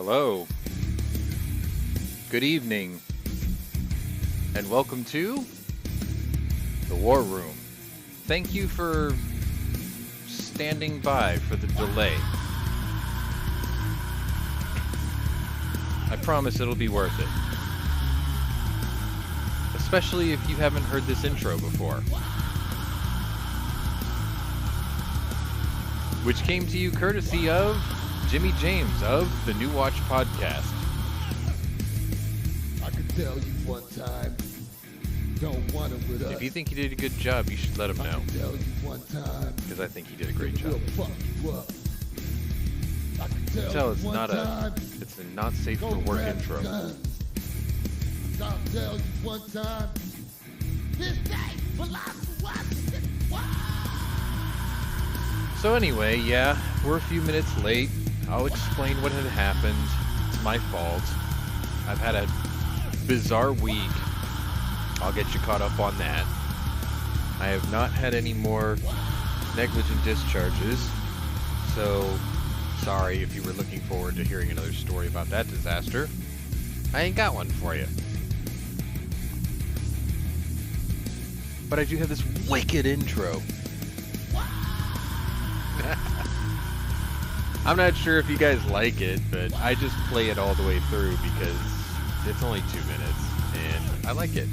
Hello. Good evening. And welcome to the War Room. Thank you for standing by for the delay. I promise it'll be worth it. Especially if you haven't heard this intro before. Which came to you courtesy of Jimmy James of the New Watch Podcast. I could tell you one time, don't want it with us. If you think he did a good job, you should let him know. I could tell you one time, Because I think he did a great job. we'll fuck you up. I could Tell it's you not one time, it's a not safe for don't work grab intro. guns. I'll tell you one time, this day belongs to us. So anyway, yeah, we're a few minutes late. I'll explain what had happened. It's my fault. I've had a bizarre week. I'll get you caught up on that. I have not had any more negligent discharges. So, sorry if you were looking forward to hearing another story about that disaster. I ain't got one for you. But I do have this wicked intro. I'm not sure if you guys like it, but I just play it all the way through because it's only 2 minutes, and I like it.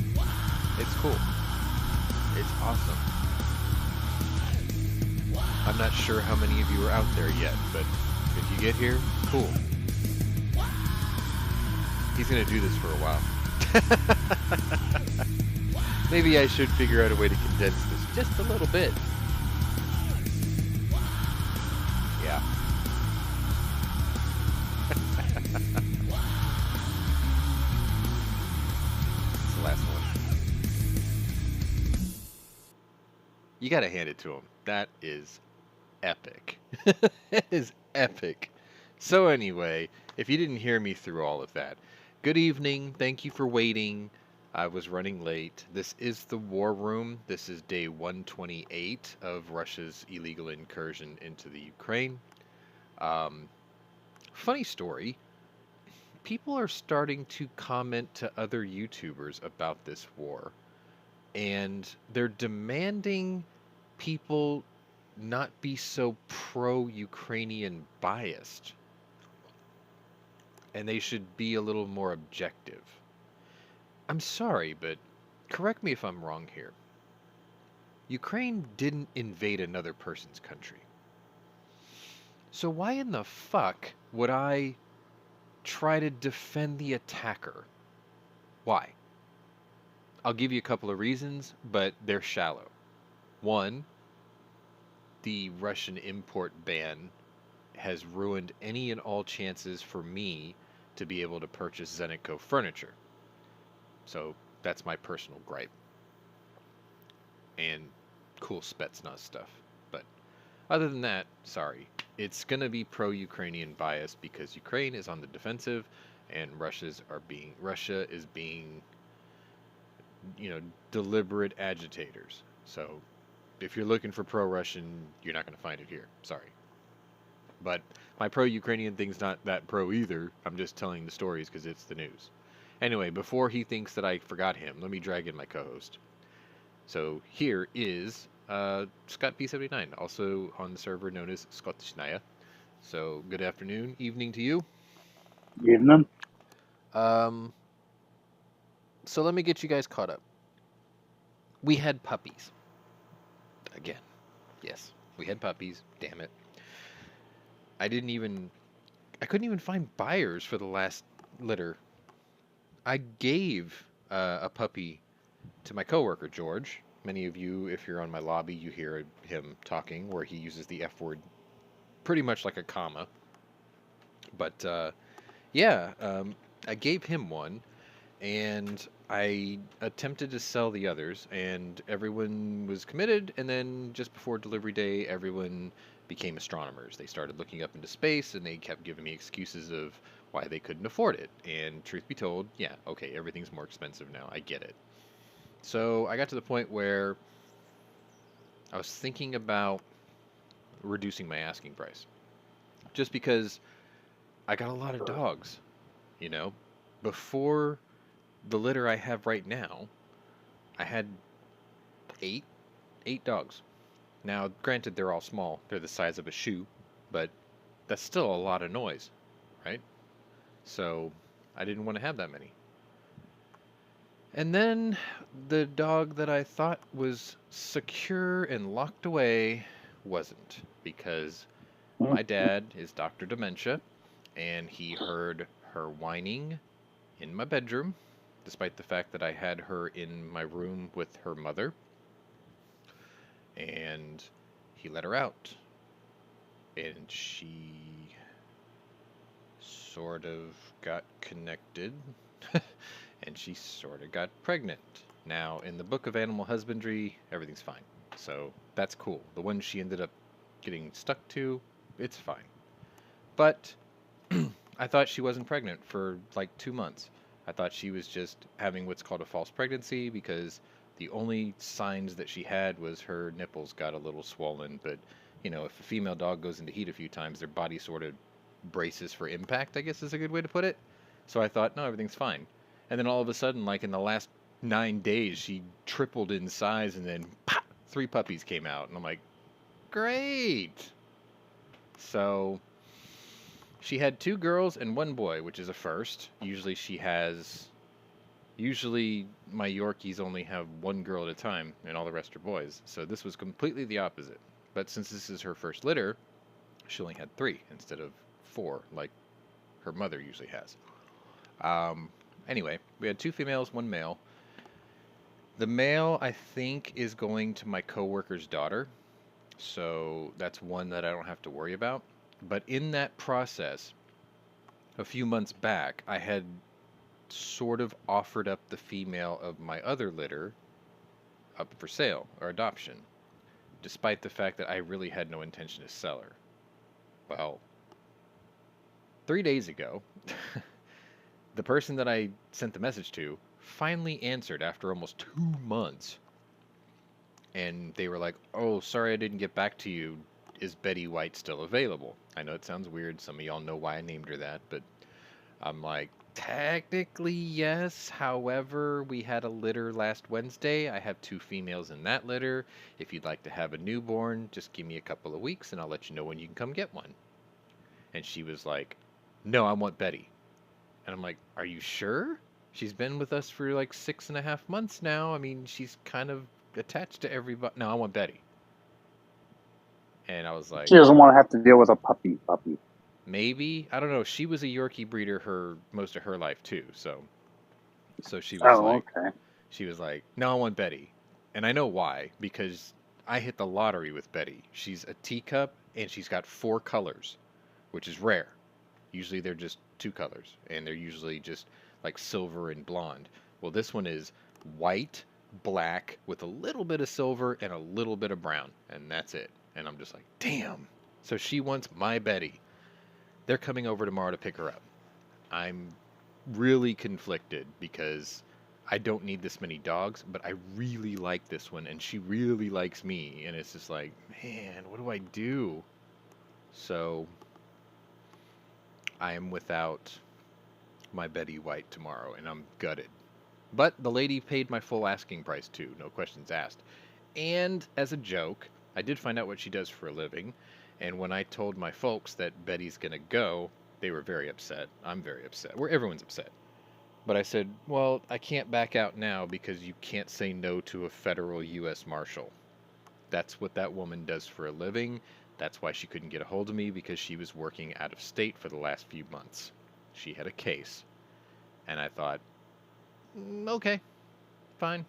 It's cool. It's awesome. I'm not sure how many of you are out there yet, but if you get here, cool. He's gonna do this for a while. Maybe I should figure out a way to condense this just a little bit. Yeah. It's the last one. You gotta hand it to him. That is epic. It is epic. So anyway, if you didn't hear me through all of that, good evening. Thank you for waiting. I was running late. This is the War Room. This is day 128 of Russia's illegal incursion into the Ukraine. Funny story. People are starting to comment to other YouTubers about this war, and they're demanding people not be so pro-Ukrainian biased, and they should be a little more objective. I'm sorry, but correct me if I'm wrong here. Ukraine didn't invade another person's country. So why in the fuck would I try to defend the attacker? Why? I'll give you a couple of reasons, but they're shallow. One, the Russian import ban has ruined any and all chances for me to be able to purchase Zenitco furniture. So that's my personal gripe. And cool Spetsnaz stuff. But other than that, sorry. It's going to be pro-Ukrainian bias because Ukraine is on the defensive and Russia is being, deliberate agitators. So if you're looking for pro-Russian, you're not going to find it here. Sorry. But my pro-Ukrainian thing's not that pro either. I'm just telling the stories because it's the news. Anyway, before he thinks that I forgot him, let me drag in my co-host. So here is Scott P79, also on the server known as Skottishnaya. So good afternoon, evening to you. Evening. So let me get you guys caught up. We had puppies. Again. Yes, we had puppies. Damn it. I couldn't even find buyers for the last litter. I gave a puppy to my coworker, George. Many of you, if you're on my lobby, you hear him talking where he uses the F word pretty much like a comma. But, I gave him one, and I attempted to sell the others, and everyone was committed, and then just before delivery day, everyone became astronomers. They started looking up into space, and they kept giving me excuses of why they couldn't afford it. And truth be told, yeah, okay, everything's more expensive now. I get it. So I got to the point where I was thinking about reducing my asking price. Just because I got a lot of dogs, you know. Before the litter I have right now, I had eight, eight dogs. Now, granted, they're all small. They're the size of a shoe, but that's still a lot of noise, right? So I didn't want to have that many. And then the dog that I thought was secure and locked away wasn't, because my dad is Dr. Dementia, and he heard her whining in my bedroom, despite the fact that I had her in my room with her mother, and he let her out, and she sort of got connected, and she sort of got pregnant. Now, in the book of animal husbandry, everything's fine. So that's cool. The one she ended up getting stuck to, it's fine. But I thought she wasn't pregnant for like 2 months. I thought she was just having what's called a false pregnancy, because the only signs that she had was her nipples got a little swollen. But, you know, if a female dog goes into heat a few times, their body sort of braces for impact, I guess is a good way to put it. So I thought, no, everything's fine. And then all of a sudden, like in the last 9 days, she tripled in size, and then pop, 3 puppies came out. And I'm like, great. So she had 2 girls and 1 boy, which is a first. Usually my Yorkies only have 1 girl at a time, and all the rest are boys. So this was completely the opposite. But since this is her first litter, she only had 3 instead of 4, like her mother usually has. Anyway, we had 2 females, 1 male. The male, I think, is going to my coworker's daughter, so that's one that I don't have to worry about. But in that process, a few months back, I had sort of offered up the female of my other litter up for sale or adoption, despite the fact that I really had no intention to sell her. Well, 3 days ago, the person that I sent the message to finally answered after almost 2 months. And they were like, "Oh, sorry I didn't get back to you. Is Betty White still available?" I know it sounds weird. Some of y'all know why I named her that, but I'm like, technically yes. However, we had a litter last Wednesday. I have 2 females in that litter. If you'd like to have a newborn, just give me a couple of weeks and I'll let you know when you can come get one. And she was like, "No, I want Betty." And I'm like, "Are you sure? She's been with us for like 6.5 months now. I mean, she's kind of attached to everybody." "No, I want Betty." And I was like, She doesn't want to have to deal with a puppy. maybe, I don't know. She was a Yorkie breeder most of her life too. So she Oh, okay. was like, "No, I want Betty." And I know why, because I hit the lottery with Betty. She's a teacup and she's got 4 colors, which is rare. Usually they're just 2 colors, and they're usually just like silver and blonde. Well, this one is white, black, with a little bit of silver and a little bit of brown, and that's it. And I'm just like, damn. So she wants my Betty. They're coming over tomorrow to pick her up. I'm really conflicted because I don't need this many dogs, but I really like this one, and she really likes me, and it's just like, man, what do I do? So I am without my Betty White tomorrow, and I'm gutted. But the lady paid my full asking price too, no questions asked. And as a joke, I did find out what she does for a living, and when I told my folks that Betty's gonna go, they were very upset. I'm very upset. Everyone's upset. But I said, well, I can't back out now because you can't say no to a federal U.S. Marshal. That's what that woman does for a living. That's why she couldn't get a hold of me, because she was working out of state for the last few months. She had a case. And I thought, okay, fine.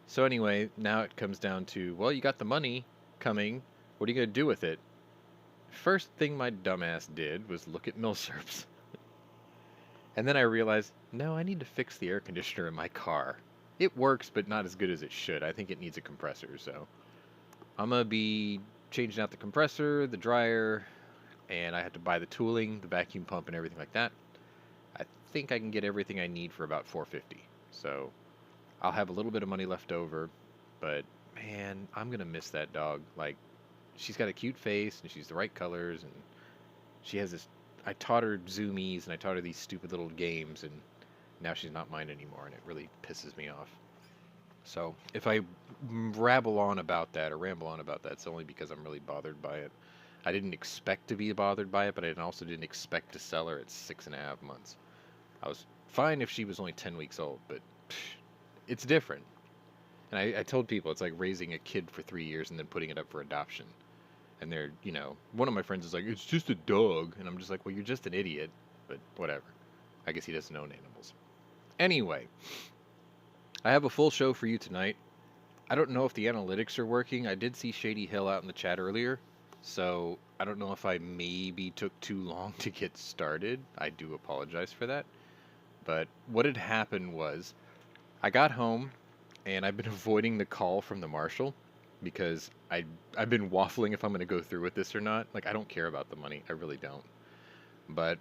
So anyway, now it comes down to, well, you got the money coming. What are you going to do with it? First thing my dumbass did was look at milsurps. And then I realized, no, I need to fix the air conditioner in my car. It works, but not as good as it should. I think it needs a compressor, so I'm going to be changing out the compressor, the dryer, and I have to buy the tooling, the vacuum pump, and everything like that. I think I can get everything I need for about $450. So I'll have a little bit of money left over, but man, I'm going to miss that dog. Like, she's got a cute face, and she's the right colors, and she has this I taught her Zoomies and I taught her these stupid little games, and now she's not mine anymore, and it really pisses me off. So if I rabble on about that or ramble on about that, it's only because I'm really bothered by it. I didn't expect to be bothered by it, but I also didn't expect to sell her at 6.5 months. I was fine if she was only 10 weeks old, but it's different. And I told people it's like raising a kid for 3 years and then putting it up for adoption. And they're, one of my friends is like, it's just a dog. And I'm just like, well, you're just an idiot, but whatever. I guess he doesn't own animals. Anyway, I have a full show for you tonight. I don't know if the analytics are working. I did see Shady Hill out in the chat earlier, so I don't know if I maybe took too long to get started. I do apologize for that. But what had happened was I got home, and I've been avoiding the call from the marshal because I've been waffling if I'm going to go through with this or not. Like, I don't care about the money. I really don't. But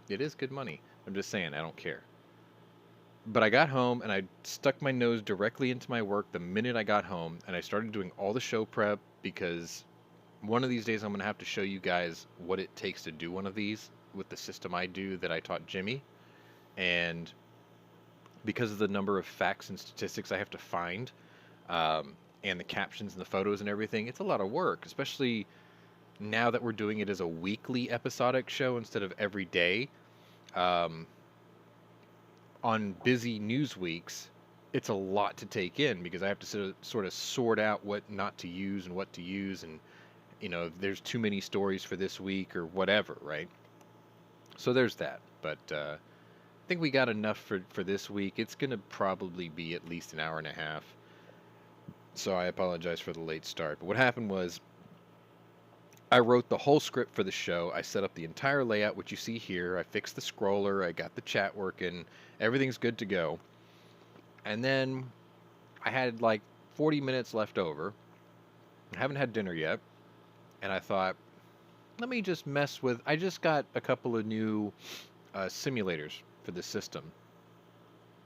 it is good money. I'm just saying, I don't care. But I got home and I stuck my nose directly into my work the minute I got home, and I started doing all the show prep because one of these days I'm going to have to show you guys what it takes to do one of these with the system I do that I taught Jimmy. And because of the number of facts and statistics I have to find, and the captions and the photos and everything, it's a lot of work, especially now that we're doing it as a weekly episodic show instead of every day. On busy news weeks, it's a lot to take in because I have to sort of sort out what not to use and what to use, and there's too many stories for this week or whatever, right? So there's that. But I think we got enough for this week. It's going to probably be at least an hour and a half. So I apologize for the late start. But what happened was I wrote the whole script for the show. I set up the entire layout, which you see here. I fixed the scroller. I got the chat working. Everything's good to go. And then I had like 40 minutes left over. I haven't had dinner yet. And I thought, let me just mess with... I just got a couple of new simulators for the system.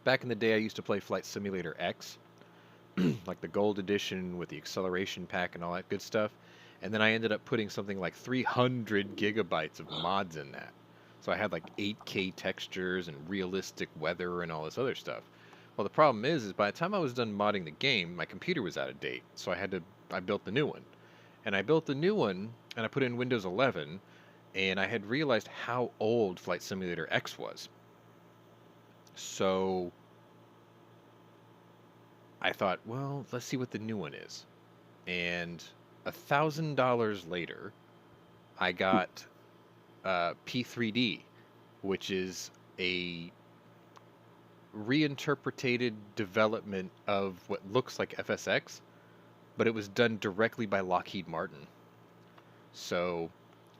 Back in the day, I used to play Flight Simulator X, like the gold edition with the acceleration pack and all that good stuff. And then I ended up putting something like 300 gigabytes of mods in that. So I had like 8K textures and realistic weather and all this other stuff. Well, the problem is by the time I was done modding the game, my computer was out of date. So I built the new one. And I built the new one, and I put in Windows 11, and I had realized how old Flight Simulator X was. So I thought, well, let's see what the new one is. And $1,000 later, I got P3D, which is a reinterpreted development of what looks like FSX, but it was done directly by Lockheed Martin. So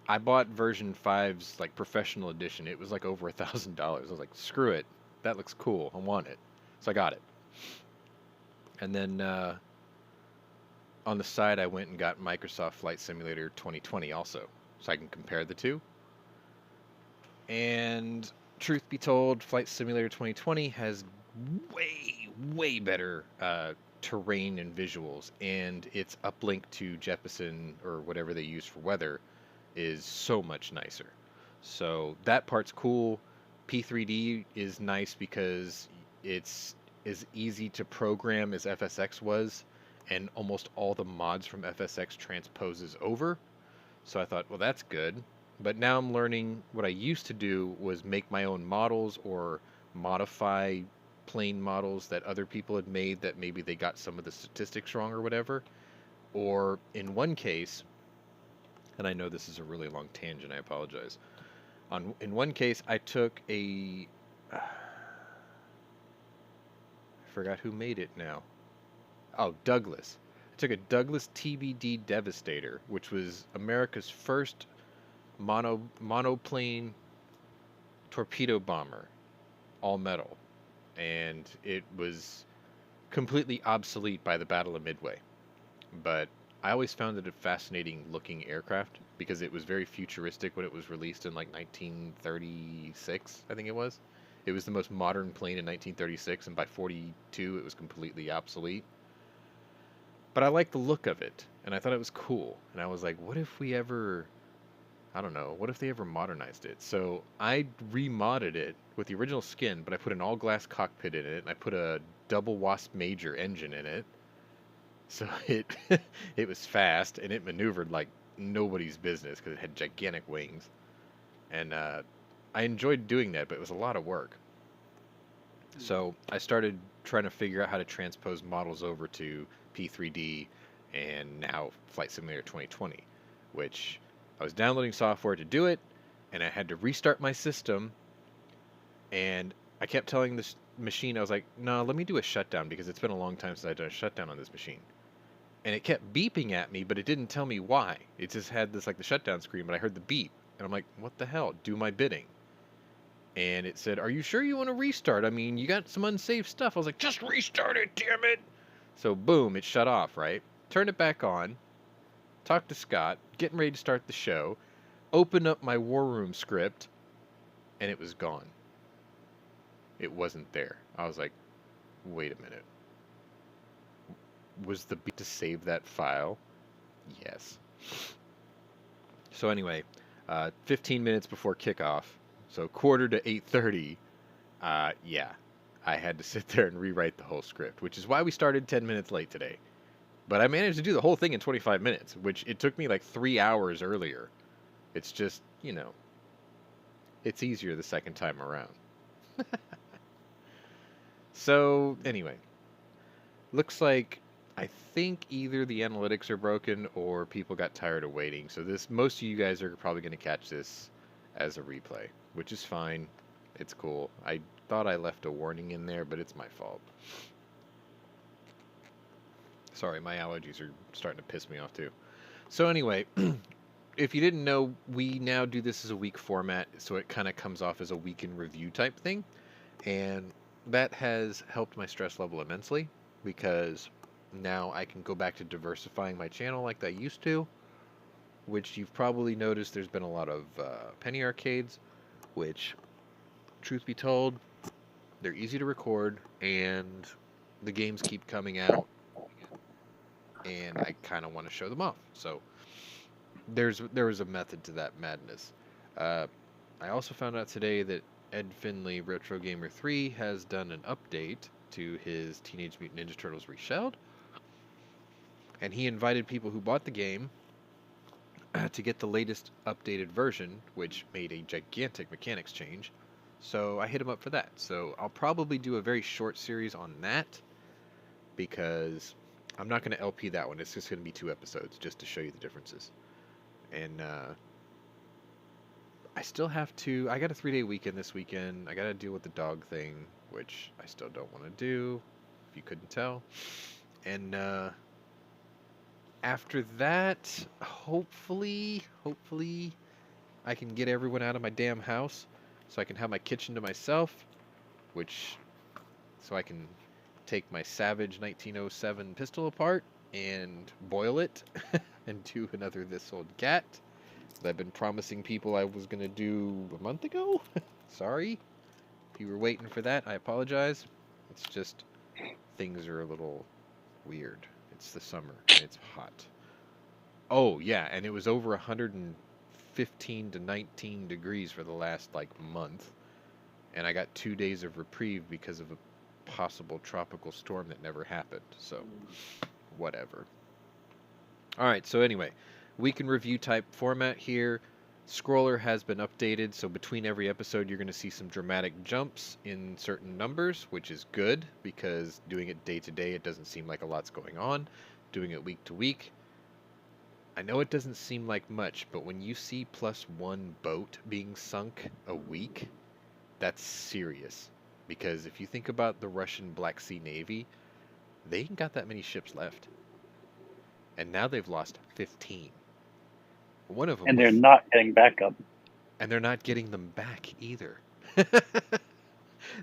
I bought version 5's like professional edition. It was like over $1,000. I was like, screw it. That looks cool. I want it. So I got it. And then on the side, I went and got Microsoft Flight Simulator 2020 also, so I can compare the two. And truth be told, Flight Simulator 2020 has way better terrain and visuals, and its uplink to Jeppesen or whatever they use for weather is so much nicer. So that part's cool. P3D is nice because it's as easy to program as FSX was, and almost all the mods from FSX transposes over. So I thought, well, that's good. But now I'm learning what I used to do was make my own models or modify plane models that other people had made that maybe they got some of the statistics wrong or whatever. Or in one case, and I know this is a really long tangent, I apologize. In one case, I took I forgot who made it now. Oh, Douglas. I took a Douglas TBD Devastator, which was America's first monoplane torpedo bomber, all metal, and it was completely obsolete by the Battle of Midway. But I always found it a fascinating looking aircraft because it was very futuristic when it was released in like 1936, I think it was. It was the most modern plane in 1936, and by 42 it was completely obsolete. But I liked the look of it, and I thought it was cool. And I was like, what if we ever I don't know. What if they ever modernized it? So I remodded it with the original skin, but I put an all-glass cockpit in it, and I put a double Wasp Major engine in it. So it it was fast, and it maneuvered like nobody's business because it had gigantic wings. And I enjoyed doing that, but it was a lot of work. So I started trying to figure out how to transpose models over to P3D and now Flight Simulator 2020, which I was downloading software to do it, and I had to restart my system. And I kept telling this machine, I was like, no, let me do a shutdown because it's been a long time since I've done a shutdown on this machine. And it kept beeping at me, but it didn't tell me why. It just had this like the shutdown screen, but I heard the beep. And I'm like, what the hell? Do my bidding. And it said, are you sure you want to restart? I mean, you got some unsafe stuff. I was like, just restart it, damn it. So boom, it shut off, right? Turn it back on. Talk to Scott, getting ready to start the show. Open up my War Room script, and it was gone. It wasn't there. I was like, wait a minute. Was the beat to save that file? Yes. So anyway, 15 minutes before kickoff, so quarter to 8:30, yeah, I had to sit there and rewrite the whole script, which is why we started 10 minutes late today. But I managed to do the whole thing in 25 minutes, which it took me like 3 hours earlier. It's just, it's easier the second time around. So anyway, looks like I think either the analytics are broken or people got tired of waiting. So most of you guys are probably going to catch this as a replay, which is fine. It's cool. I thought I left a warning in there, but it's my fault. Sorry, my allergies are starting to piss me off too. So anyway, if you didn't know, we now do this as a week format, so it kind of comes off as a week in review type thing. And that has helped my stress level immensely because now I can go back to diversifying my channel like I used to, which you've probably noticed there's been a lot of penny arcades, which, truth be told, they're easy to record and the games keep coming out and I kind of want to show them off. So there was a method to that madness. I also found out today that Ed Finley Retro Gamer 3 has done an update to his Teenage Mutant Ninja Turtles Reshelled, and he invited people who bought the game to get the latest updated version, which made a gigantic mechanics change. So I hit him up for that. So I'll probably do a very short series on that because I'm not going to LP that one. It's just going to be 2 episodes just to show you the differences. And I still have to... I got a 3-day weekend this weekend. I got to deal with the dog thing, which I still don't want to do, if you couldn't tell. And after that, hopefully, I can get everyone out of my damn house so I can have my kitchen to myself, so I can take my Savage 1907 pistol apart and boil it and do another This Old Cat that I've been promising people I was going to do a month ago. Sorry. If you were waiting for that, I apologize. It's just things are a little weird. It's the summer and it's hot. Oh, yeah, and it was over 115 to 19 degrees for the last, month. And I got 2 days of reprieve because of a possible tropical storm that never happened. So, whatever. Alright, so anyway, week in review type format here. Scroller has been updated, so between every episode you're going to see some dramatic jumps in certain numbers, which is good, because doing it day to day it doesn't seem like a lot's going on. Doing it week to week, I know it doesn't seem like much, but when you see +1 boat being sunk a week, that's serious. Because if you think about the Russian Black Sea Navy, they ain't got that many ships left. And now they've lost 15. One of them and they're not getting backup. And they're not getting them back either.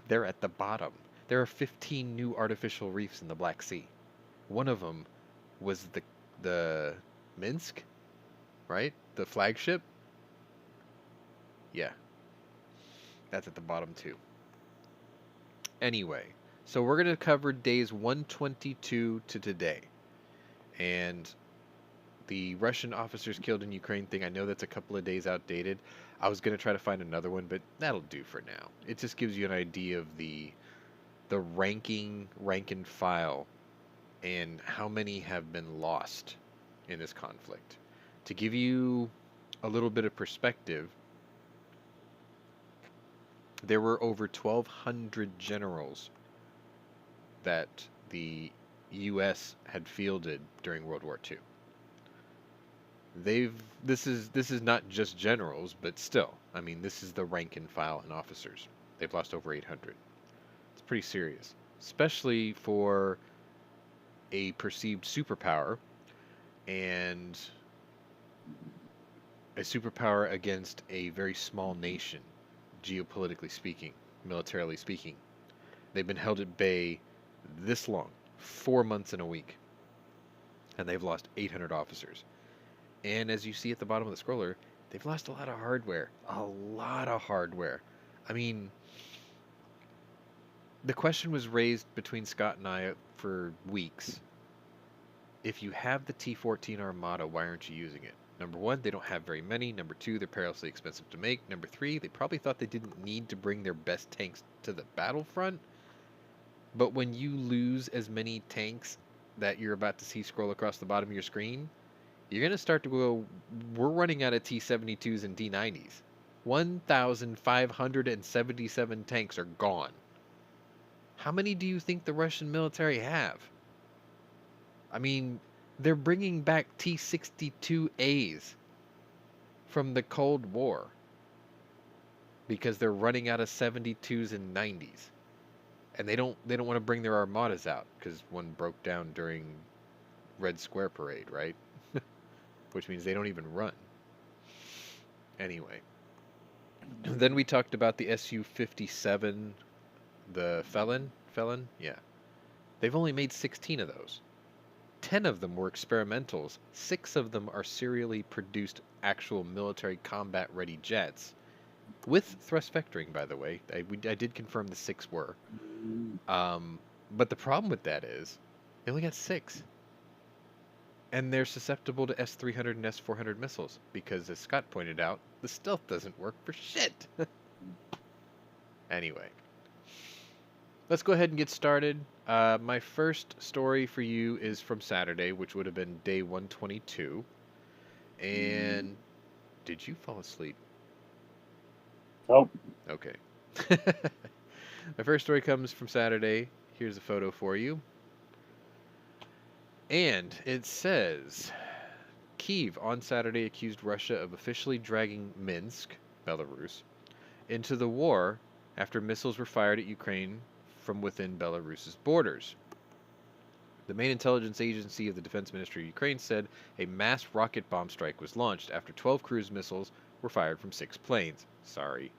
They're at the bottom. There are 15 new artificial reefs in the Black Sea. One of them was the Minsk, right? The flagship. Yeah. That's at the bottom too. Anyway, so we're going to cover days 122 to today. And The Russian officers killed in Ukraine thing, I know that's a couple of days outdated. I was going to try to find another one, but that'll do for now. It just gives you an idea of the rank and file and how many have been lost in this conflict. To give you a little bit of perspective, there were over 1,200 generals that the U.S. had fielded during World War II. This is not just generals, but still, I mean, this is the rank and file and officers. They've lost over 800. It's pretty serious, especially for a perceived superpower, and a superpower against a very small nation, geopolitically speaking, militarily speaking. They've been held at bay this long, 4 months and a week, and they've lost 800 officers. And as you see at the bottom of the scroller, they've lost a lot of hardware. A lot of hardware. I mean, the question was raised between Scott and I for weeks. If you have the T-14 Armada, why aren't you using it? Number one, they don't have very many. Number two, they're perilously expensive to make. Number three, they probably thought they didn't need to bring their best tanks to the battlefront. But when you lose as many tanks that you're about to see scroll across the bottom of your screen, you're going to start to go, we're running out of T-72s and D-90s. 1,577 tanks are gone. How many do you think the Russian military have? I mean, they're bringing back T-62As from the Cold War because they're running out of 72s and 90s. And they don't want to bring their armadas out because one broke down during Red Square Parade, right? Which means they don't even run. Anyway. Then we talked about the Su-57, the Felon? Yeah. They've only made 16 of those. 10 of them were experimentals. 6 of them are serially produced actual military combat-ready jets. With thrust vectoring, by the way. I did confirm the 6 were. But the problem with that is, they only got 6. And they're susceptible to S-300 and S-400 missiles, because as Scott pointed out, the stealth doesn't work for shit. Anyway, let's go ahead and get started. My first story for you is from Saturday, which would have been day 122. And did you fall asleep? Nope. Okay. My first story comes from Saturday. Here's a photo for you. And it says, Kyiv on Saturday accused Russia of officially dragging Minsk, Belarus, into the war after missiles were fired at Ukraine from within Belarus's borders. The main intelligence agency of the Defense Ministry of Ukraine said a mass rocket bomb strike was launched after 12 cruise missiles were fired from 6 planes. Sorry,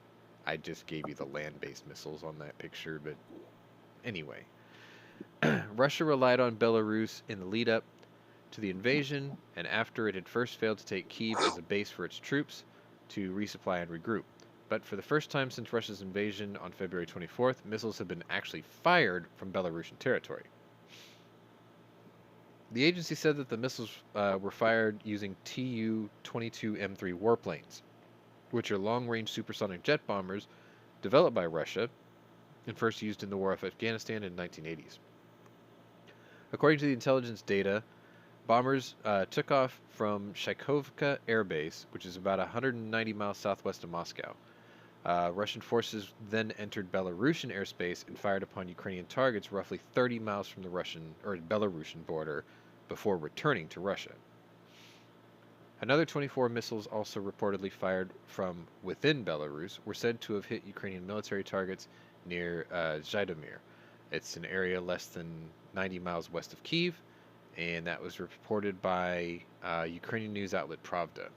I just gave you the land-based missiles on that picture, but anyway. Russia relied on Belarus in the lead-up to the invasion, and after it had first failed to take Kyiv as a base for its troops to resupply and regroup. But for the first time since Russia's invasion on February 24th, missiles have been actually fired from Belarusian territory. The agency said that the missiles were fired using Tu-22M3 warplanes, which are long-range supersonic jet bombers developed by Russia and first used in the war of Afghanistan in the 1980s. According to the intelligence data, bombers took off from Shaikovka Air Base, which is about 190 miles southwest of Moscow. Russian forces then entered Belarusian airspace and fired upon Ukrainian targets roughly 30 miles from the Belarusian border before returning to Russia. Another 24 missiles, also reportedly fired from within Belarus, were said to have hit Ukrainian military targets near Zhytomyr. It's an area less than 90 miles west of Kyiv, and that was reported by Ukrainian news outlet Pravda.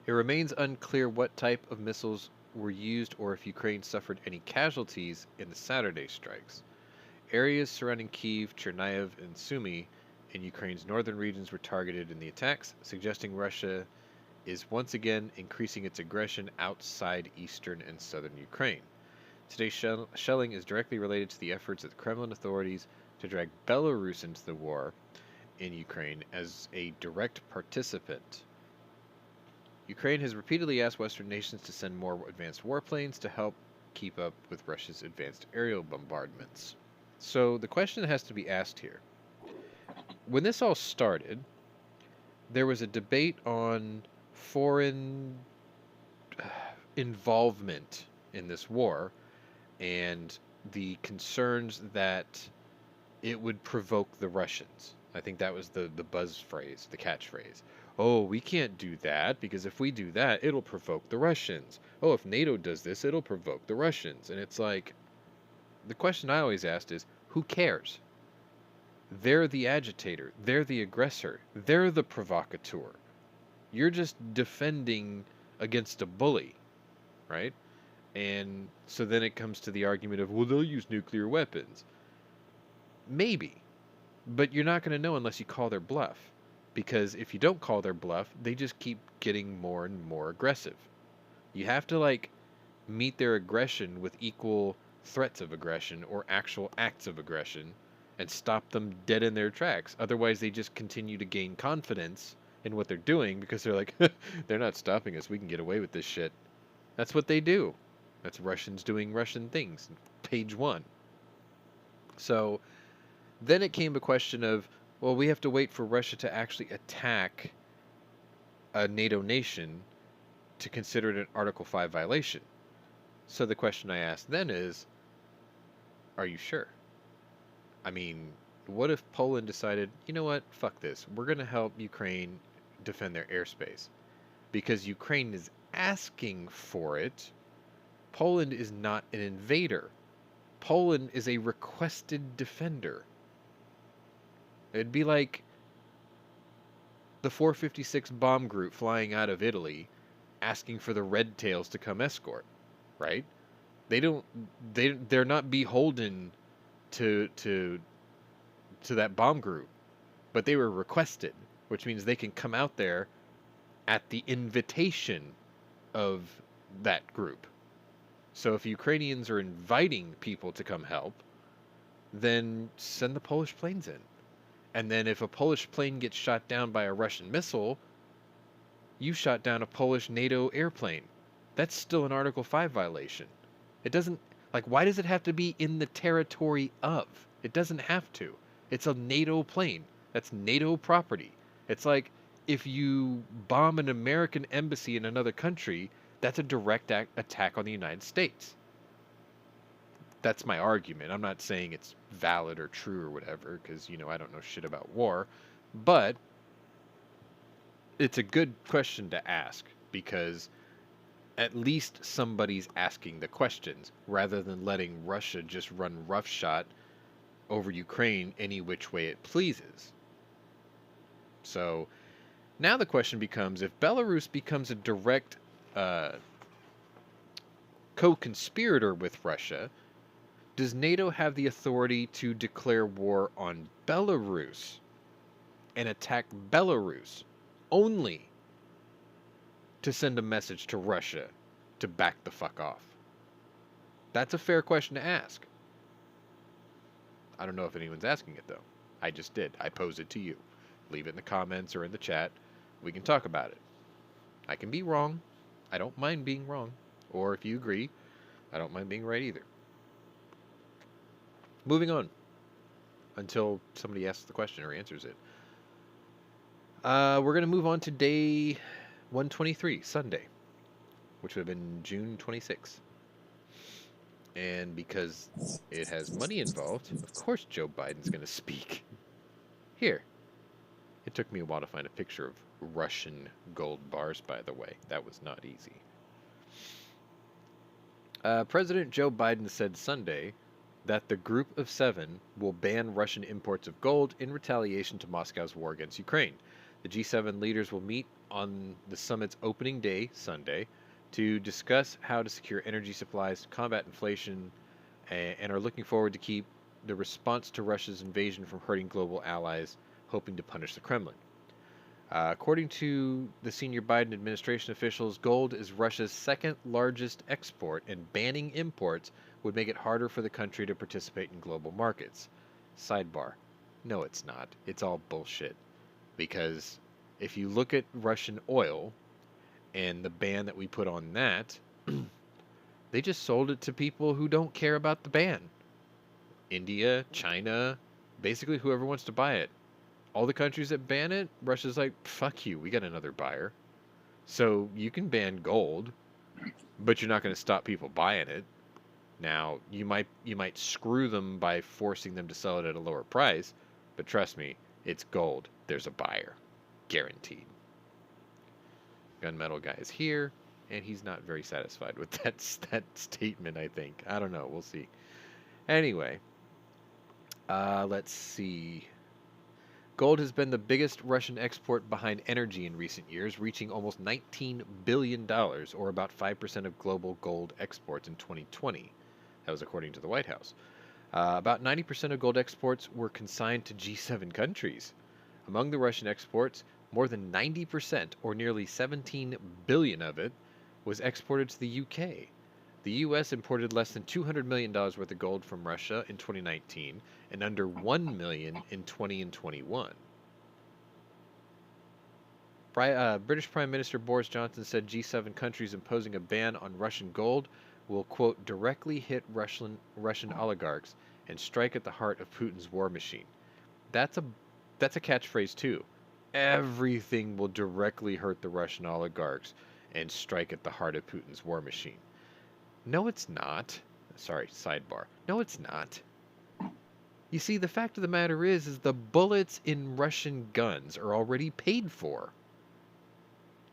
It remains unclear what type of missiles were used or if Ukraine suffered any casualties in the Saturday strikes. Areas surrounding Kyiv, Chernihiv, and Sumy in Ukraine's northern regions were targeted in the attacks, suggesting Russia is once again increasing its aggression outside eastern and southern Ukraine. Today's shelling is directly related to the efforts of the Kremlin authorities to drag Belarus into the war in Ukraine as a direct participant. Ukraine has repeatedly asked Western nations to send more advanced warplanes to help keep up with Russia's advanced aerial bombardments. So the question that has to be asked here, when this all started, there was a debate on foreign involvement in this war and the concerns that it would provoke the Russians. I think that was the buzz phrase, the catchphrase. Oh, we can't do that because if we do that, it'll provoke the Russians. Oh, if NATO does this, it'll provoke the Russians. And it's like, the question I always asked is, who cares? They're the agitator. They're the aggressor. They're the provocateur. You're just defending against a bully, right? And so then it comes to the argument of, well, they'll use nuclear weapons. Maybe. But you're not going to know unless you call their bluff. Because if you don't call their bluff, they just keep getting more and more aggressive. You have to, like, meet their aggression with equal threats of aggression or actual acts of aggression and stop them dead in their tracks. Otherwise, they just continue to gain confidence in what they're doing because they're like, they're not stopping us. We can get away with this shit. That's what they do. That's Russians doing Russian things. Page 1. So then it came a question of, well, we have to wait for Russia to actually attack a NATO nation to consider it an Article 5 violation. So the question I asked then is, are you sure? I mean, what if Poland decided, you know what, fuck this. We're going to help Ukraine defend their airspace. Because Ukraine is asking for it. Poland is not an invader. Poland is a requested defender. It'd be like the 456 bomb group flying out of Italy asking for the Red Tails to come escort, right? They're not beholden to that bomb group, but they were requested, which means they can come out there at the invitation of that group. So if Ukrainians are inviting people to come help, then send the Polish planes in. And then if a Polish plane gets shot down by a Russian missile, you shot down a Polish NATO airplane. That's still an Article 5 violation. It doesn't, like, why does it have to be in the territory of? It doesn't have to. It's a NATO plane. That's NATO property. It's like if you bomb an American embassy in another country, that's a direct attack on the United States. That's my argument. I'm not saying it's valid or true or whatever, because, you know, I don't know shit about war. But it's a good question to ask, because at least somebody's asking the questions, rather than letting Russia just run roughshod over Ukraine any which way it pleases. So now the question becomes, if Belarus becomes a direct co-conspirator with Russia, does NATO have the authority to declare war on Belarus and attack Belarus only to send a message to Russia to back the fuck off? That's a fair question to ask. I don't know if anyone's asking it, though. I just did. I posed it to you. Leave it in the comments or in the chat. We can talk about it. I can be wrong. I don't mind being wrong. Or if you agree, I don't mind being right either. Moving on. Until somebody asks the question or answers it. We're going to move on to day 123, Sunday, which would have been June 26th. And because it has money involved, of course Joe Biden's going to speak. Here. It took me a while to find a picture of Russian gold bars, by the way. That was not easy. President Joe Biden said Sunday that the Group of Seven will ban Russian imports of gold in retaliation to Moscow's war against Ukraine. The G7 leaders will meet on the summit's opening day, Sunday, to discuss how to secure energy supplies, combat inflation, and are looking forward to keep the response to Russia's invasion from hurting global allies, hoping to punish the Kremlin. According to the senior Biden administration officials, gold is Russia's second largest export, and banning imports would make it harder for the country to participate in global markets. Sidebar. No, it's not. It's all bullshit. Because if you look at Russian oil and the ban that we put on that, they just sold it to people who don't care about the ban. India, China, basically whoever wants to buy it. All the countries that ban it, Russia's like, fuck you, we got another buyer. So you can ban gold, but you're not going to stop people buying it. Now, you might screw them by forcing them to sell it at a lower price, but trust me, it's gold. There's a buyer. Guaranteed. Gunmetal guy is here, and he's not very satisfied with that statement, I think. I don't know. We'll see. Anyway, let's see. Gold has been the biggest Russian export behind energy in recent years, reaching almost $19 billion, or about 5% of global gold exports in 2020. That was according to the White House. About 90% of gold exports were consigned to G7 countries. Among the Russian exports, more than 90%, or nearly 17 billion of it, was exported to the UK. The U.S. imported less than $200 million worth of gold from Russia in 2019 and under $1 million in 20 and 21. British Prime Minister Boris Johnson said G7 countries imposing a ban on Russian gold will, quote, directly hit Russian oligarchs and strike at the heart of Putin's war machine. That's a catchphrase too. Everything will directly hurt the Russian oligarchs and strike at the heart of Putin's war machine. No, it's not. Sorry, sidebar. No, it's not. You see, the fact of the matter is the bullets in Russian guns are already paid for.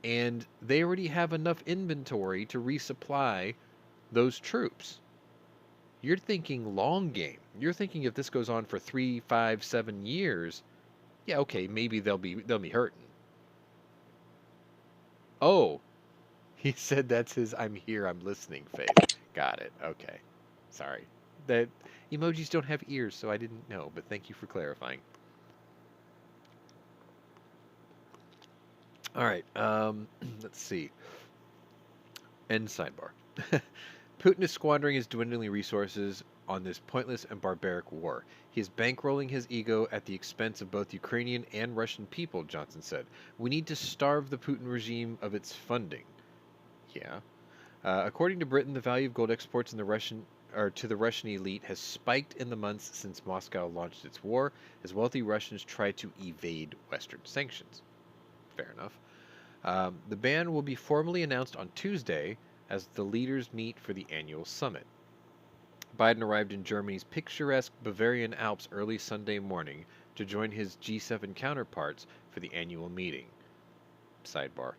And they already have enough inventory to resupply those troops. You're thinking long game. You're thinking if this goes on for 3, 5, 7 years, yeah, okay, maybe they'll be hurting. Oh, he said that's his "I'm here, I'm listening" face. Got it. Okay. Sorry. That emojis don't have ears, so I didn't know, but thank you for clarifying. All right. Let's see. End sidebar. Putin is squandering his dwindling resources on this pointless and barbaric war. He is bankrolling his ego at the expense of both Ukrainian and Russian people, Johnson said. We need to starve the Putin regime of its funding. Yeah. According to Britain, the value of gold exports to the Russian elite has spiked in the months since Moscow launched its war, as wealthy Russians try to evade Western sanctions. Fair enough. The ban will be formally announced on Tuesday as the leaders meet for the annual summit. Biden arrived in Germany's picturesque Bavarian Alps early Sunday morning to join his G7 counterparts for the annual meeting. Sidebar.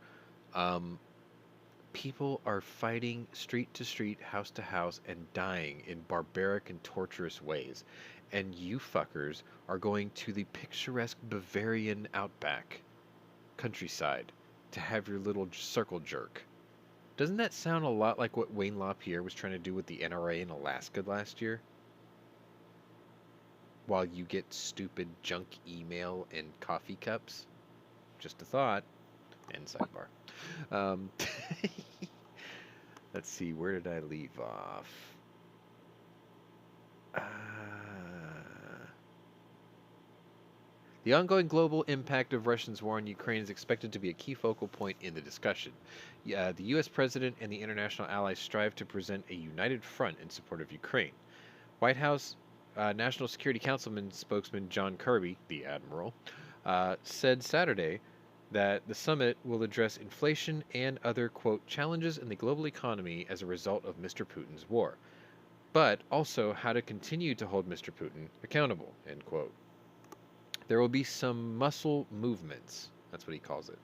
People are fighting street to street, house to house, and dying in barbaric and torturous ways. And you fuckers are going to the picturesque Bavarian outback countryside to have your little circle jerk. Doesn't that sound a lot like what Wayne LaPierre was trying to do with the NRA in Alaska last year? While you get stupid junk email and coffee cups? Just a thought. End sidebar. Let's see, where did I leave off? The ongoing global impact of Russia's war in Ukraine is expected to be a key focal point in the discussion. The U.S. President and the international allies strive to present a united front in support of Ukraine. White House National Security Councilman spokesman John Kirby, the Admiral, said Saturday that the summit will address inflation and other, quote, challenges in the global economy as a result of Mr. Putin's war, but also how to continue to hold Mr. Putin accountable, end quote. There will be some muscle movements, that's what he calls it,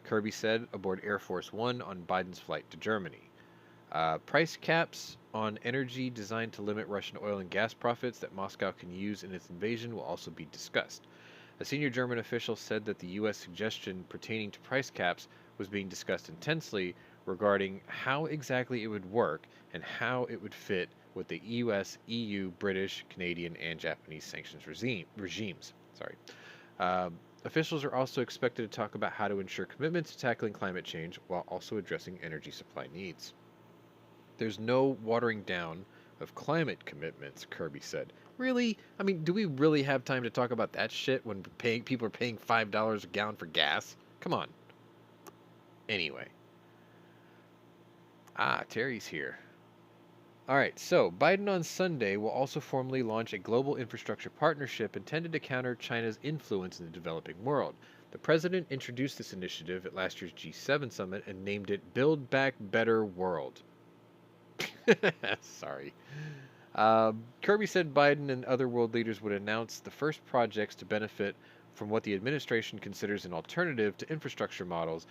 Kirby said aboard Air Force One on Biden's flight to Germany. Price caps on energy designed to limit Russian oil and gas profits that Moscow can use in its invasion will also be discussed. A senior German official said that the U.S. suggestion pertaining to price caps was being discussed intensely regarding how exactly it would work and how it would fit with the U.S., EU, British, Canadian, and Japanese sanctions regimes. Officials are also expected to talk about how to ensure commitments to tackling climate change while also addressing energy supply needs. There's no watering down of climate commitments, Kirby said. Really? I mean, do we really have time to talk about that shit when people are paying $5 a gallon for gas? Come on. Anyway. Ah, Terry's here. All right, so Biden on Sunday will also formally launch a global infrastructure partnership intended to counter China's influence in the developing world. The president introduced this initiative at last year's G7 summit and named it Build Back Better World. Sorry. Kirby said Biden and other world leaders would announce the first projects to benefit from what the administration considers an alternative to infrastructure models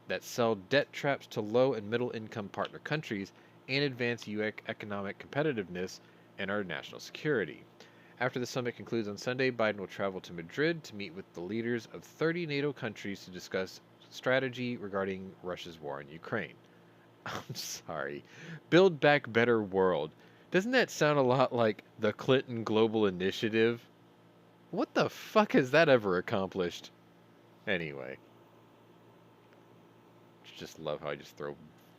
that sell debt traps to low and middle income partner countries and advance U.S. economic competitiveness and our national security. After the summit concludes on Sunday, Biden will travel to Madrid to meet with the leaders of 30 NATO countries to discuss strategy regarding Russia's war in Ukraine. I'm sorry. Build Back Better World. Doesn't that sound a lot like the Clinton Global Initiative? What the fuck has that ever accomplished? Anyway. Just love how I just throw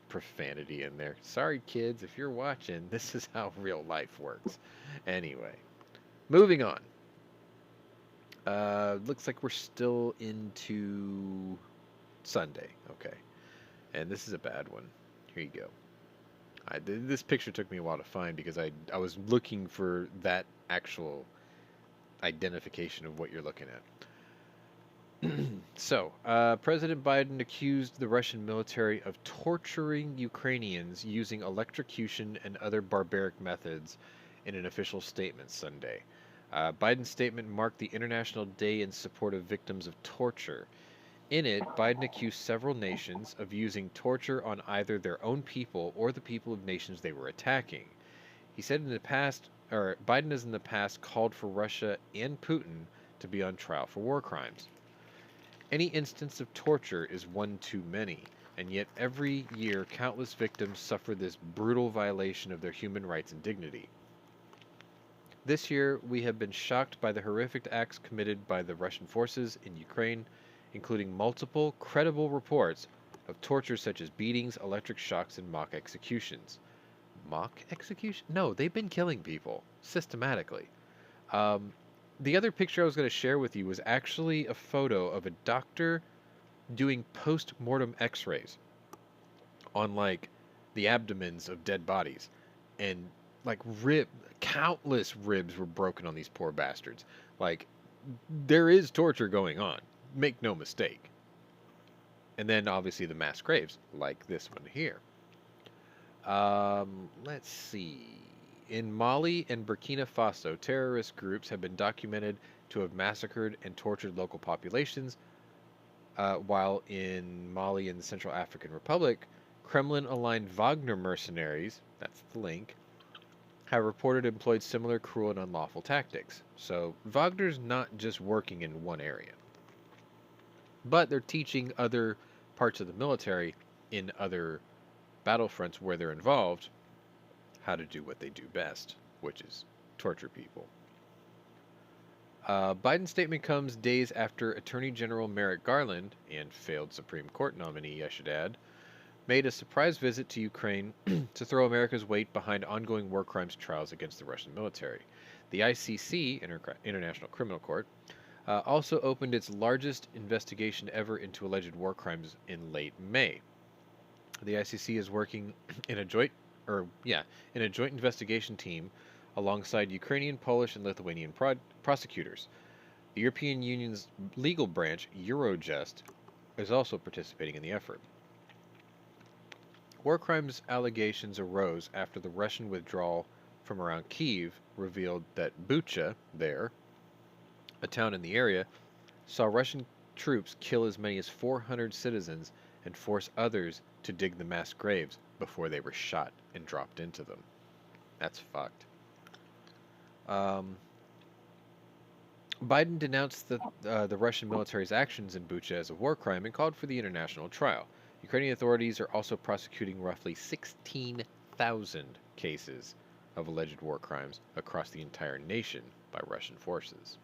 profanity in there. Sorry, kids, if you're watching, this is how real life works. Anyway, moving on. Looks like we're still into Sunday. Okay. And this is a bad one. Here you go. This picture took me a while to find because I was looking for that actual identification of what you're looking at. So, President Biden accused the Russian military of torturing Ukrainians using electrocution and other barbaric methods in an official statement Sunday. Biden's statement marked the International Day in support of victims of torture. In it, Biden accused several nations of using torture on either their own people or the people of nations they were attacking. He said Biden has in the past called for Russia and Putin to be on trial for war crimes. Any instance of torture is one too many, and yet every year countless victims suffer this brutal violation of their human rights and dignity. This year, we have been shocked by the horrific acts committed by the Russian forces in Ukraine, including multiple credible reports of torture such as beatings, electric shocks, and mock executions. Mock execution? No, they've been killing people systematically. The other picture I was going to share with you was actually a photo of a doctor doing post-mortem x-rays on, like, the abdomens of dead bodies. And, like, countless ribs were broken on these poor bastards. Like, there is torture going on. Make no mistake. And then, obviously, the mass graves, like this one here. Let's see. In Mali and Burkina Faso, terrorist groups have been documented to have massacred and tortured local populations, while in Mali and the Central African Republic, Kremlin-aligned Wagner mercenaries, that's the link, have reported employed similar cruel and unlawful tactics. So Wagner's not just working in one area, but they're teaching other parts of the military in other battlefronts where they're involved how to do what they do best, which is torture people. Biden's statement comes days after Attorney General Merrick Garland, and failed Supreme Court nominee, I should add, made a surprise visit to Ukraine to throw America's weight behind ongoing war crimes trials against the Russian military. The ICC, International Criminal Court, also opened its largest investigation ever into alleged war crimes in late May. The ICC is working in a joint investigation team alongside Ukrainian, Polish, and Lithuanian prosecutors. The European Union's legal branch, Eurojust, is also participating in the effort. War crimes allegations arose after the Russian withdrawal from around Kyiv revealed that Bucha, a town in the area, saw Russian troops kill as many as 400 citizens and force others to dig the mass graves before they were shot and dropped into them. That's fucked. Biden denounced the Russian military's actions in Bucha as a war crime and called for the international trial. Ukrainian authorities are also prosecuting roughly 16,000 cases of alleged war crimes across the entire nation by Russian forces.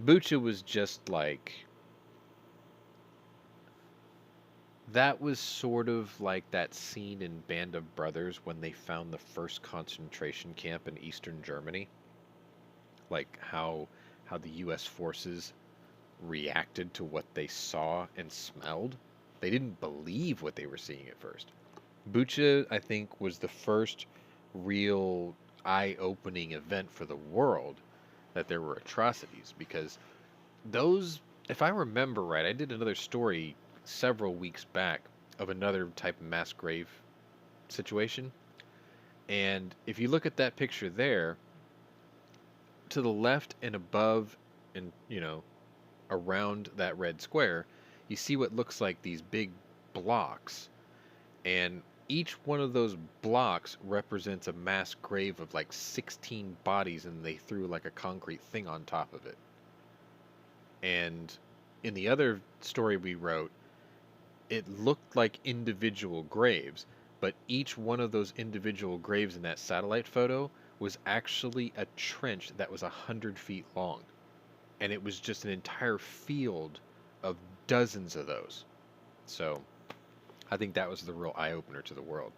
Bucha was just like That was sort of like that scene in Band of Brothers when they found the first concentration camp in Eastern Germany. Like how the US forces reacted to what they saw and smelled. They didn't believe what they were seeing at first. Bucha, I think, was the first real eye-opening event for the world that there were atrocities because those, if I remember right, I did another story several weeks back of another type of mass grave situation. And if you look at that picture there, to the left and above and, around that red square, you see what looks like these big blocks. And each one of those blocks represents a mass grave of like 16 bodies, and they threw like a concrete thing on top of it. And in the other story we wrote, it looked like individual graves, but each one of those individual graves in that satellite photo was actually a trench that was 100 feet long. And it was just an entire field of dozens of those. So I think that was the real eye-opener to the world.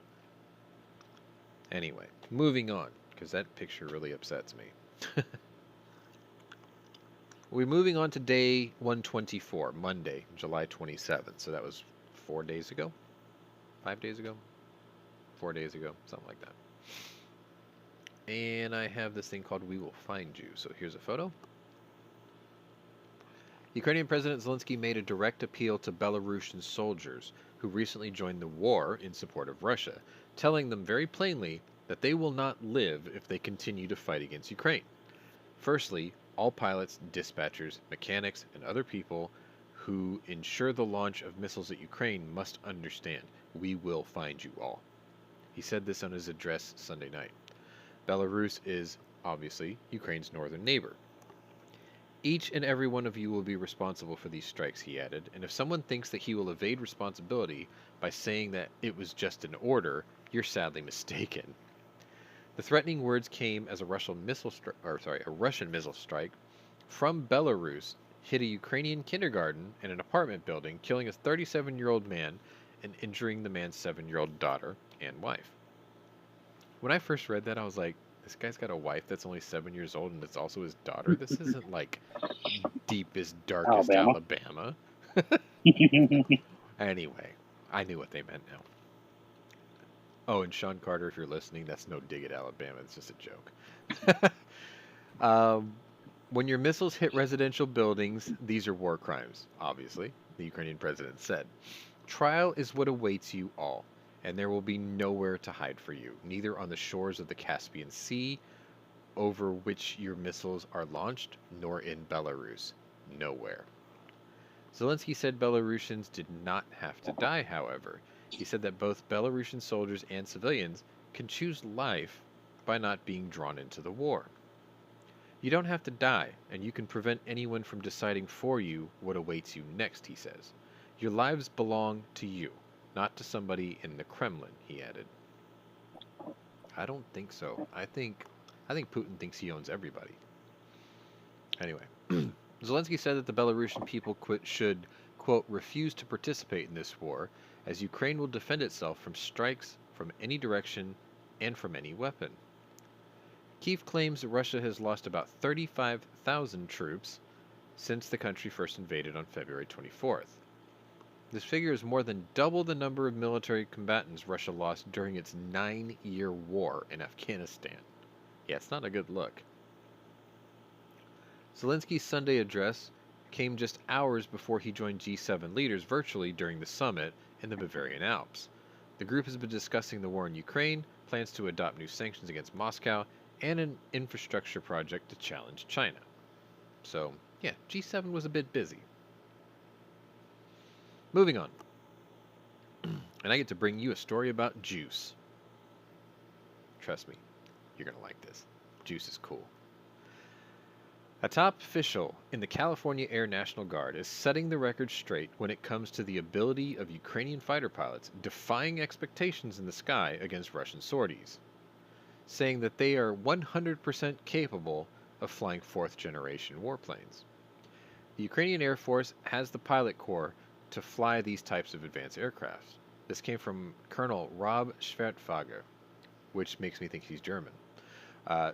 Anyway, moving on, because that picture really upsets me. We're moving on to day 124, Monday, July 27th. So that was 4 days ago? 5 days ago? 4 days ago? Something like that. And I have this thing called We Will Find You. So here's a photo. Ukrainian President Zelensky made a direct appeal to Belarusian soldiers who recently joined the war in support of Russia, telling them very plainly that they will not live if they continue to fight against Ukraine. Firstly, all pilots, dispatchers, mechanics, and other people who ensure the launch of missiles at Ukraine must understand, we will find you all. He said this on his address Sunday night. Belarus is, obviously, Ukraine's northern neighbor. Each and every one of you will be responsible for these strikes, he added, and if someone thinks that he will evade responsibility by saying that it was just an order, you're sadly mistaken. The threatening words came as a Russian missile strike from Belarus hit a Ukrainian kindergarten and an apartment building, killing a 37-year-old man and injuring the man's 7-year-old daughter and wife. When I first read that, I was like, this guy's got a wife that's only 7 years old and it's also his daughter? This isn't like deepest, darkest Alabama. Anyway, I knew what they meant now. Oh, and Sean Carter, if you're listening, that's no dig at Alabama. It's just a joke. When your missiles hit residential buildings, these are war crimes, obviously, the Ukrainian president said. Trial is what awaits you all, and there will be nowhere to hide for you, neither on the shores of the Caspian Sea, over which your missiles are launched, nor in Belarus. Nowhere. Zelensky said Belarusians did not have to die, however. He said that both Belarusian soldiers and civilians can choose life by not being drawn into the war. You don't have to die, and you can prevent anyone from deciding for you what awaits you next, he says. Your lives belong to you, not to somebody in the Kremlin, he added. I don't think so. I think Putin thinks he owns everybody. Anyway, Zelensky said that the Belarusian people should, quote, refuse to participate in this war, as Ukraine will defend itself from strikes from any direction and from any weapon. Kyiv claims that Russia has lost about 35,000 troops since the country first invaded on February 24th. This figure is more than double the number of military combatants Russia lost during its 9-year war in Afghanistan. Yeah, it's not a good look. Zelensky's Sunday address came just hours before he joined G7 leaders virtually during the summit in the Bavarian Alps. The group has been discussing the war in Ukraine, plans to adopt new sanctions against Moscow, and an infrastructure project to challenge China. So, yeah, G7 was a bit busy. Moving on. And I get to bring you a story about juice. Trust me, you're going to like this. Juice is cool. A top official in the California Air National Guard is setting the record straight when it comes to the ability of Ukrainian fighter pilots defying expectations in the sky against Russian sorties, saying that they are 100% capable of flying fourth-generation warplanes. The Ukrainian Air Force has the pilot corps to fly these types of advanced aircraft. This came from Colonel Rob Schwertfeger, which makes me think he's German. Uh,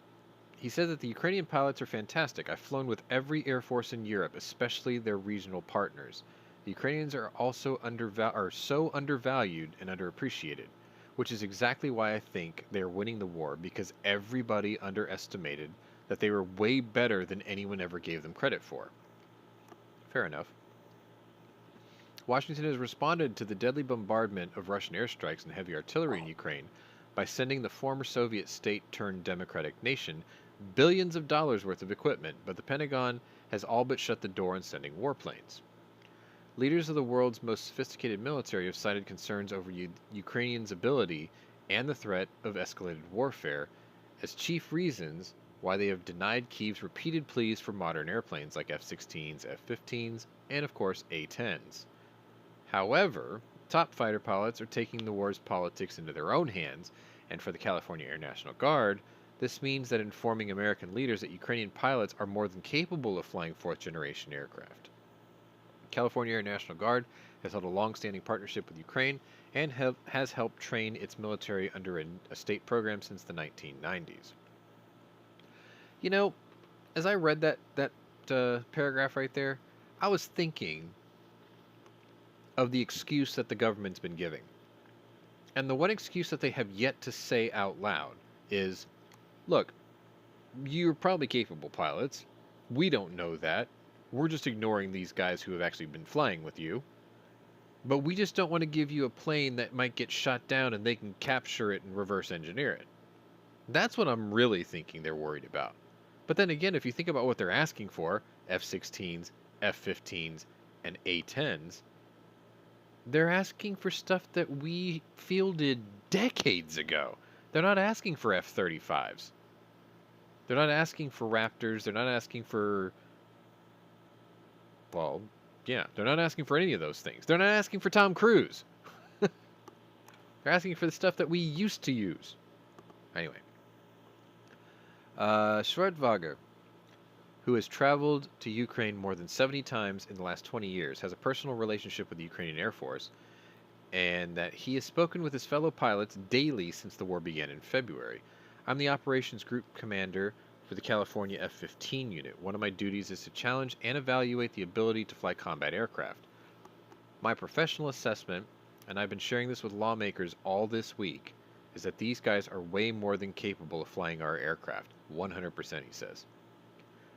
he said that the Ukrainian pilots are fantastic. I've flown with every air force in Europe, especially their regional partners. The Ukrainians are also so undervalued and underappreciated, which is exactly why I think they are winning the war, because everybody underestimated that they were way better than anyone ever gave them credit for. Fair enough. Washington has responded to the deadly bombardment of Russian airstrikes and heavy artillery in Ukraine by sending the former Soviet state-turned-democratic nation billions of dollars worth of equipment, but the Pentagon has all but shut the door on sending warplanes. Leaders of the world's most sophisticated military have cited concerns over Ukrainians' ability and the threat of escalated warfare as chief reasons why they have denied Kyiv's repeated pleas for modern airplanes like F-16s, F-15s, and of course A-10s. However, top fighter pilots are taking the war's politics into their own hands, and for the California Air National Guard, this means that informing American leaders that Ukrainian pilots are more than capable of flying fourth-generation aircraft. California Air National Guard has held a long-standing partnership with Ukraine and has helped train its military under a state program since the 1990s. You know, as I read that paragraph right there, I was thinking of the excuse that the government's been giving. And the one excuse that they have yet to say out loud is, look, you're probably capable pilots. We don't know that. We're just ignoring these guys who have actually been flying with you. But we just don't want to give you a plane that might get shot down and they can capture it and reverse engineer it. That's what I'm really thinking they're worried about. But then again, if you think about what they're asking for, F-16s, F-15s, and A-10s, they're asking for stuff that we fielded decades ago. They're not asking for F-35s. They're not asking for Raptors. They're not asking for... Well, yeah, they're not asking for any of those things. They're not asking for Tom Cruise. They're asking for the stuff that we used to use. Anyway. Schwertfeger, who has traveled to Ukraine more than 70 times in the last 20 years, has a personal relationship with the Ukrainian Air Force, and that he has spoken with his fellow pilots daily since the war began in February. I'm the operations group commander for the California F-15 unit. One of my duties is to challenge and evaluate the ability to fly combat aircraft. My professional assessment, and I've been sharing this with lawmakers all this week, is that these guys are way more than capable of flying our aircraft. 100%, he says.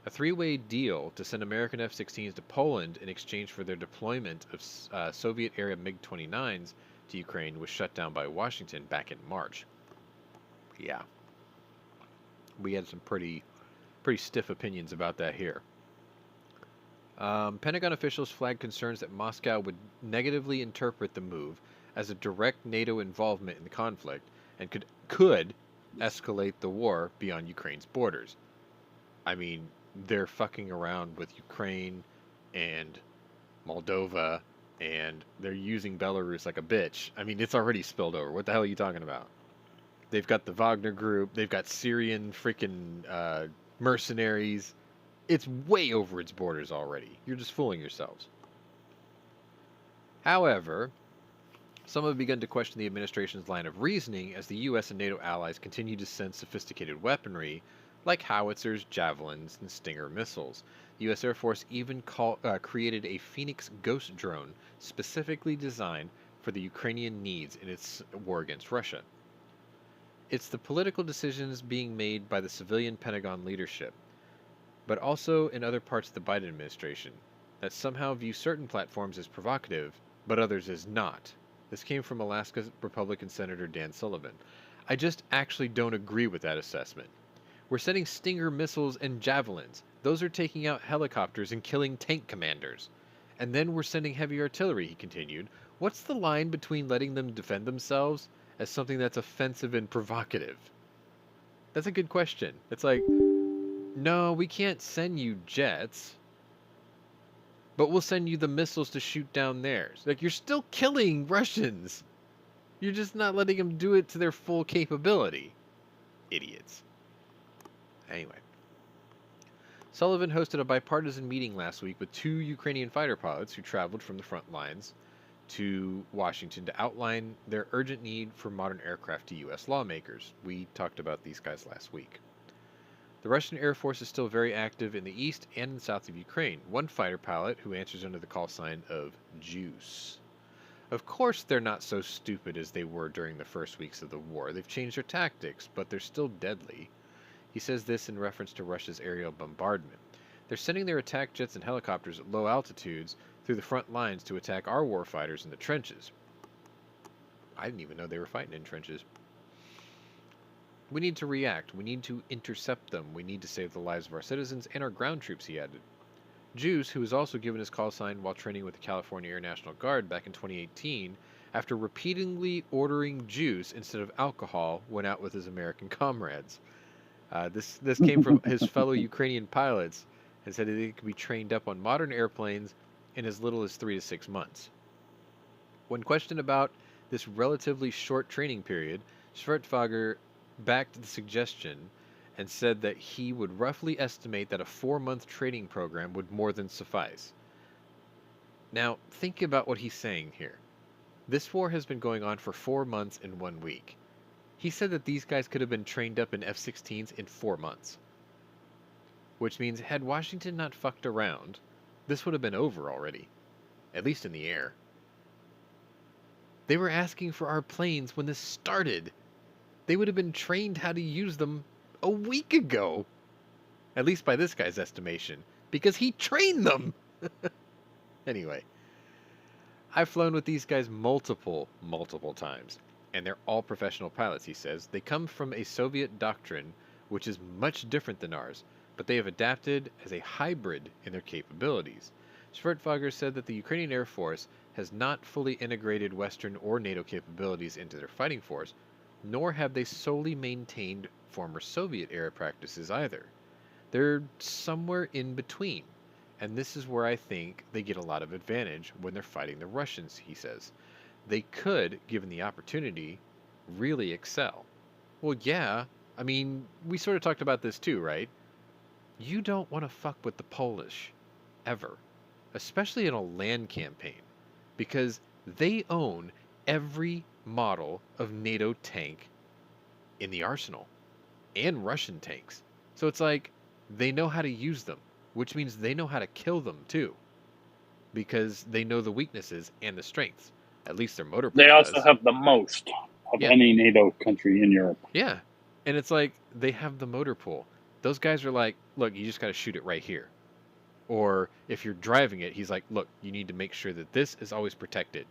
A three-way deal to send American F-16s to Poland in exchange for their deployment of Soviet-era MiG-29s to Ukraine was shut down by Washington back in March. Yeah. We had some pretty stiff opinions about that here. Pentagon officials flagged concerns that Moscow would negatively interpret the move as a direct NATO involvement in the conflict and could escalate the war beyond Ukraine's borders. I mean, they're fucking around with Ukraine and Moldova, and they're using Belarus like a bitch. I mean, it's already spilled over. What the hell are you talking about? They've got the Wagner group. They've got Syrian freaking mercenaries. It's way over its borders already. You're just fooling yourselves. However, some have begun to question the administration's line of reasoning as the U.S. and NATO allies continue to send sophisticated weaponry like howitzers, javelins, and Stinger missiles. The U.S. Air Force even created a Phoenix Ghost drone specifically designed for the Ukrainian needs in its war against Russia. It's the political decisions being made by the civilian Pentagon leadership, but also in other parts of the Biden administration, that somehow view certain platforms as provocative, but others as not. This came from Alaska's Republican Senator Dan Sullivan. I just actually don't agree with that assessment. We're sending Stinger missiles and javelins. Those are taking out helicopters and killing tank commanders. And then we're sending heavy artillery, he continued. What's the line between letting them defend themselves as something that's offensive and provocative? That's a good question. It's like, no, we can't send you jets, but we'll send you the missiles to shoot down theirs. Like, you're still killing Russians. You're just not letting them do it to their full capability. Idiots. Anyway. Sullivan hosted a bipartisan meeting last week with 2 Ukrainian fighter pilots who traveled from the front lines to Washington to outline their urgent need for modern aircraft to U.S. lawmakers. We talked about these guys last week. The Russian Air Force is still very active in the east and in the south of Ukraine. One fighter pilot who answers under the call sign of Juice. Of course, they're not so stupid as they were during the first weeks of the war. They've changed their tactics, but they're still deadly. He says this in reference to Russia's aerial bombardment. They're sending their attack jets and helicopters at low altitudes through the front lines to attack our warfighters in the trenches. I didn't even know they were fighting in trenches. We need to react. We need to intercept them. We need to save the lives of our citizens and our ground troops, he added. Juice, who was also given his call sign while training with the California Air National Guard back in 2018, after repeatedly ordering juice instead of alcohol, went out with his American comrades. This came from his fellow Ukrainian pilots and said that they could be trained up on modern airplanes in as little as 3 to 6 months. When questioned about this relatively short training period, Schwertfager backed the suggestion and said that he would roughly estimate that a 4-month training program would more than suffice. Now, think about what he's saying here. This war has been going on for 4 months and 1 week. He said that these guys could have been trained up in F-16s in 4 months. Which means, had Washington not fucked around, this would have been over already. At least in the air. They were asking for our planes when this started. They would have been trained how to use them a week ago. At least by this guy's estimation. Because he trained them! Anyway. I've flown with these guys multiple times. And they're all professional pilots, he says. They come from a Soviet doctrine, which is much different than ours, but they have adapted as a hybrid in their capabilities. Schwertfager said that the Ukrainian Air Force has not fully integrated Western or NATO capabilities into their fighting force, nor have they solely maintained former Soviet era practices either. They're somewhere in between, and this is where I think they get a lot of advantage when they're fighting the Russians, he says. They could, given the opportunity, really excel. Well, yeah, I mean, we sort of talked about this too, right? You don't want to fuck with the Polish, ever. Especially in a land campaign, because they own every model of NATO tank in the arsenal, and Russian tanks. So it's like, they know how to use them, which means they know how to kill them too, because they know the weaknesses and the strengths. At least their motor pool They also does. have the most of any NATO country in Europe. Yeah. And it's like, they have the motor pool. Those guys are like, look, you just got to shoot it right here. Or if you're driving it, he's like, look, you need to make sure that this is always protected.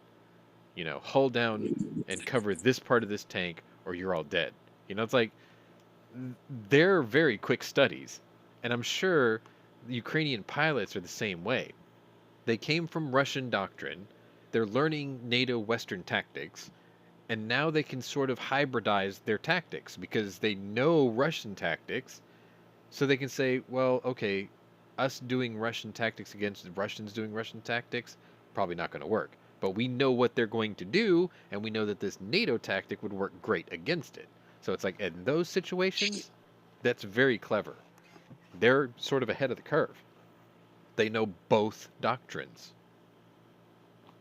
You know, hold down and cover this part of this tank or you're all dead. You know, it's like, they're very quick studies. And I'm sure the Ukrainian pilots are the same way. They came from Russian doctrine. They're learning NATO Western tactics, and now they can sort of hybridize their tactics because they know Russian tactics, so they can say, well, okay, us doing Russian tactics against the Russians doing Russian tactics, probably not going to work. But we know what they're going to do, and we know that this NATO tactic would work great against it. So it's like, in those situations, that's very clever. They're sort of ahead of the curve. They know both doctrines.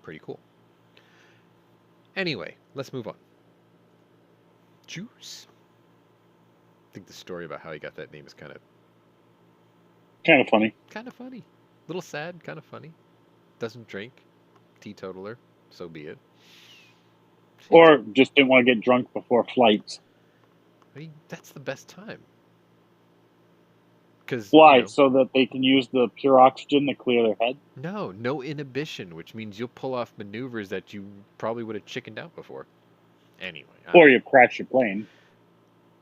Pretty cool. Anyway, let's move on. Juice. I think the story about how he got that name is kind of funny. Kind of funny. Little sad, kind of funny. Doesn't drink. Teetotaler. So be it. Or just didn't want to get drunk before flights. I mean, that's the best time. Cause, why? You know, so that they can use the pure oxygen to clear their head? No inhibition, which means you'll pull off maneuvers that you probably would have chickened out before. Anyway. Or you crash your plane.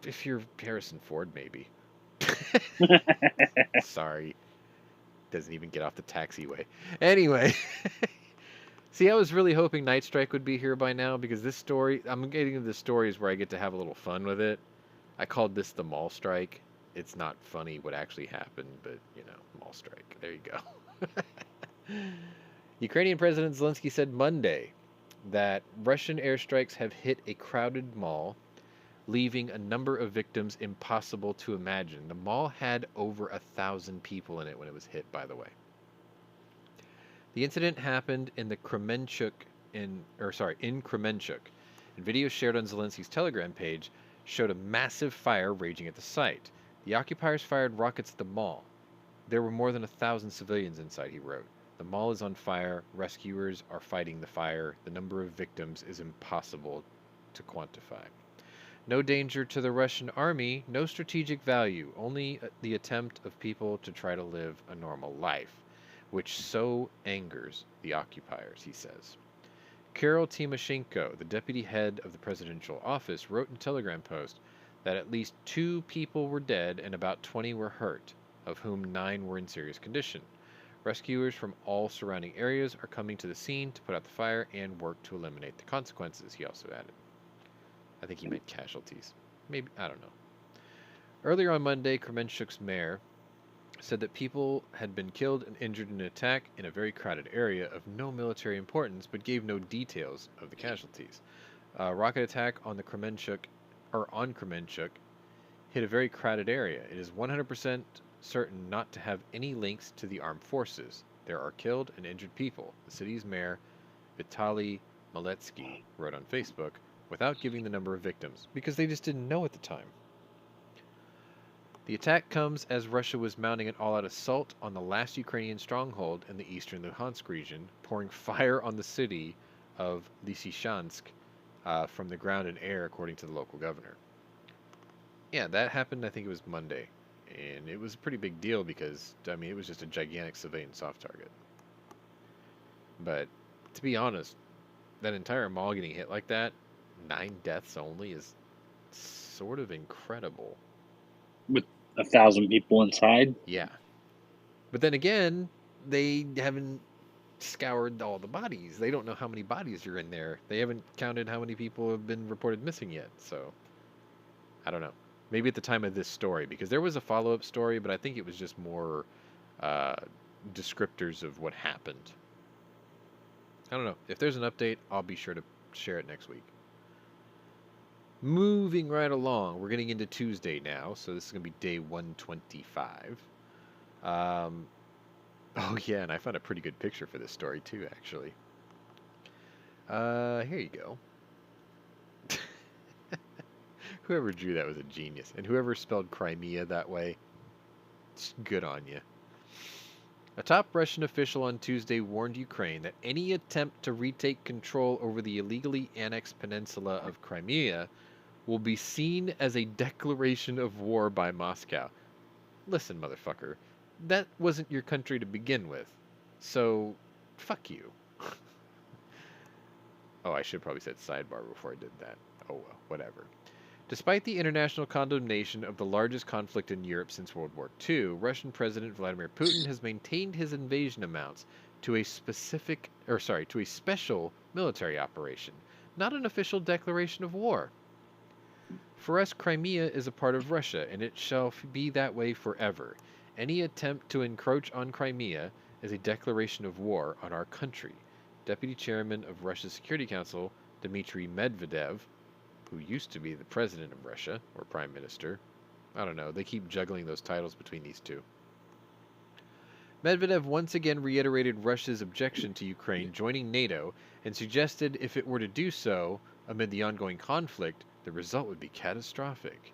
If you're Harrison Ford, maybe. Sorry. Doesn't even get off the taxiway. Anyway. See, I was really hoping Night Strike would be here by now, because this story, I'm getting into the stories where I get to have a little fun with it. I called this the Mall Strike. It's not funny what actually happened, but, you know, Mall Strike. There you go. Ukrainian President Zelensky said Monday that Russian airstrikes have hit a crowded mall leaving a number of victims impossible to imagine. The mall had over 1,000 people in it when it was hit, by the way. The incident happened in the in Kremenchuk. And videos shared on Zelensky's Telegram page showed a massive fire raging at the site. The occupiers fired rockets at the mall. There were more than 1,000 civilians inside, he wrote. The mall is on fire. Rescuers are fighting the fire. The number of victims is impossible to quantify. No danger to the Russian army, no strategic value, only the attempt of people to try to live a normal life, which so angers the occupiers, he says. Kirill Timoshenko, the deputy head of the presidential office, wrote in a Telegram post that at least 2 people were dead and about 20 were hurt, of whom 9 were in serious condition. Rescuers from all surrounding areas are coming to the scene to put out the fire and work to eliminate the consequences, he also added. I think he meant casualties. Maybe, I don't know. Earlier on Monday, Kremenchuk's mayor said that people had been killed and injured in an attack in a very crowded area of no military importance, but gave no details of the casualties. A rocket attack on Kremenchuk hit a very crowded area. It is 100% certain not to have any links to the armed forces. There are killed and injured people, the city's mayor, Vitaly Maletsky, wrote on Facebook, without giving the number of victims, because they just didn't know at the time. The attack comes as Russia was mounting an all-out assault on the last Ukrainian stronghold in the eastern Luhansk region, pouring fire on the city of Lysychansk from the ground and air, according to the local governor. Yeah, that happened, I think it was Monday. And it was a pretty big deal because, I mean, it was just a gigantic civilian soft target. But, to be honest, that entire mall getting hit like that, 9 deaths only, is sort of incredible. With 1,000 people inside? Yeah. But then again, they haven't scoured all the bodies. They don't know how many bodies are in there. They haven't counted how many people have been reported missing yet. So, I don't know. Maybe at the time of this story, because there was a follow-up story, but I think it was just more descriptors of what happened. I don't know. If there's an update, I'll be sure to share it next week. Moving right along, we're getting into Tuesday now, so this is going to be day 125. Oh yeah, and I found a pretty good picture for this story too, actually. Here you go. Whoever drew that was a genius, and whoever spelled Crimea that way, it's good on you. A top Russian official on Tuesday warned Ukraine that any attempt to retake control over the illegally annexed peninsula of Crimea will be seen as a declaration of war by Moscow. Listen, motherfucker, that wasn't your country to begin with, so fuck you. Oh, I should have probably said sidebar before I did that. Oh well, whatever. Despite the international condemnation of the largest conflict in Europe since World War II, Russian President Vladimir Putin has maintained his invasion amounts to a special military operation, not an official declaration of war. For us, Crimea is a part of Russia, and it shall be that way forever. Any attempt to encroach on Crimea is a declaration of war on our country. Deputy Chairman of Russia's Security Council, Dmitry Medvedev, who used to be the president of Russia, or prime minister. I don't know, they keep juggling those titles between these two. Medvedev once again reiterated Russia's objection to Ukraine joining NATO and suggested if it were to do so amid the ongoing conflict, the result would be catastrophic.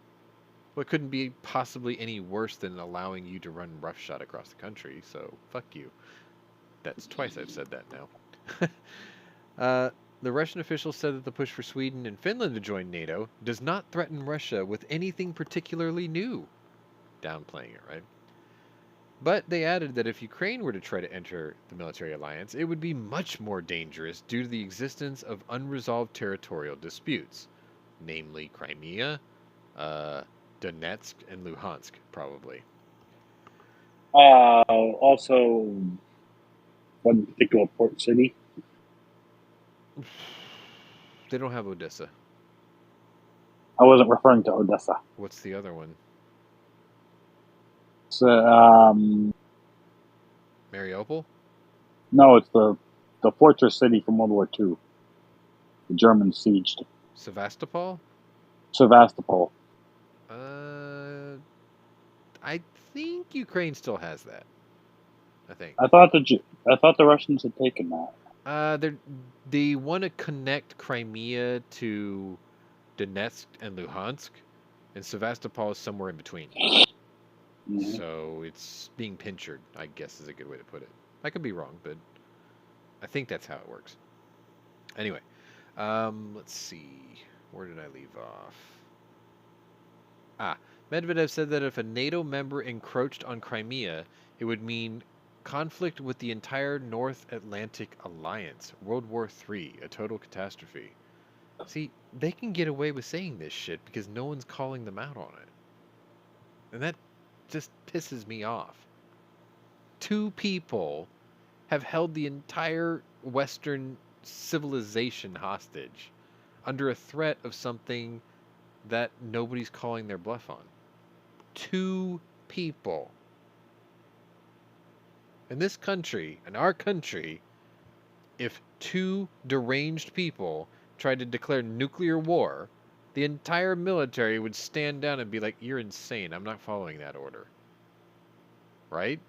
Well, it couldn't be possibly any worse than allowing you to run roughshod across the country, so fuck you. That's twice I've said that now. The Russian official said that the push for Sweden and Finland to join NATO does not threaten Russia with anything particularly new. Downplaying it, right? But they added that if Ukraine were to try to enter the military alliance, it would be much more dangerous due to the existence of unresolved territorial disputes, namely Crimea, Donetsk, and Luhansk, probably. Also, one particular port city. They don't have Odessa. I wasn't referring to Odessa. What's the other one? It's, Mariupol? no, it's the fortress city from World War II. The Germans sieged. Sevastopol? Sevastopol. I think Ukraine still has that. I think. I thought the Russians had taken that. They want to connect Crimea to Donetsk and Luhansk, and Sevastopol is somewhere in between. Mhm. So it's being pinchered, I guess is a good way to put it. I could be wrong, but I think that's how it works. Anyway, let's see. Where did I leave off? Medvedev said that if a NATO member encroached on Crimea, it would mean conflict with the entire North Atlantic Alliance, World War III, a total catastrophe. See, they can get away with saying this shit because no one's calling them out on it. And that just pisses me off. 2 people have held the entire Western civilization hostage under a threat of something that nobody's calling their bluff on. 2 people. In this country, in our country, if 2 deranged people tried to declare nuclear war, the entire military would stand down and be like, "You're insane. I'm not following that order." Right?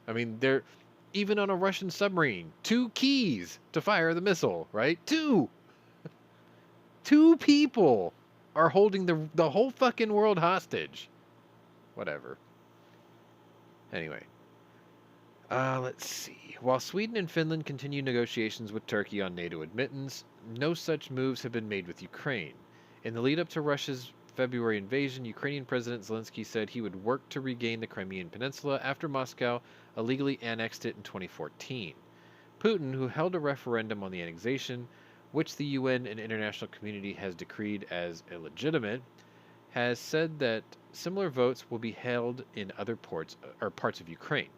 I mean, they're even on a Russian submarine, 2 keys to fire the missile, right? 2 people are holding the whole fucking world hostage. Whatever. Anyway, let's see. While Sweden and Finland continue negotiations with Turkey on NATO admittance, no such moves have been made with Ukraine. In the lead up to Russia's February invasion, Ukrainian President Zelensky said he would work to regain the Crimean Peninsula after Moscow illegally annexed it in 2014. Putin, who held a referendum on the annexation, which the UN and international community has decreed as illegitimate, has said that similar votes will be held in other parts of Ukraine.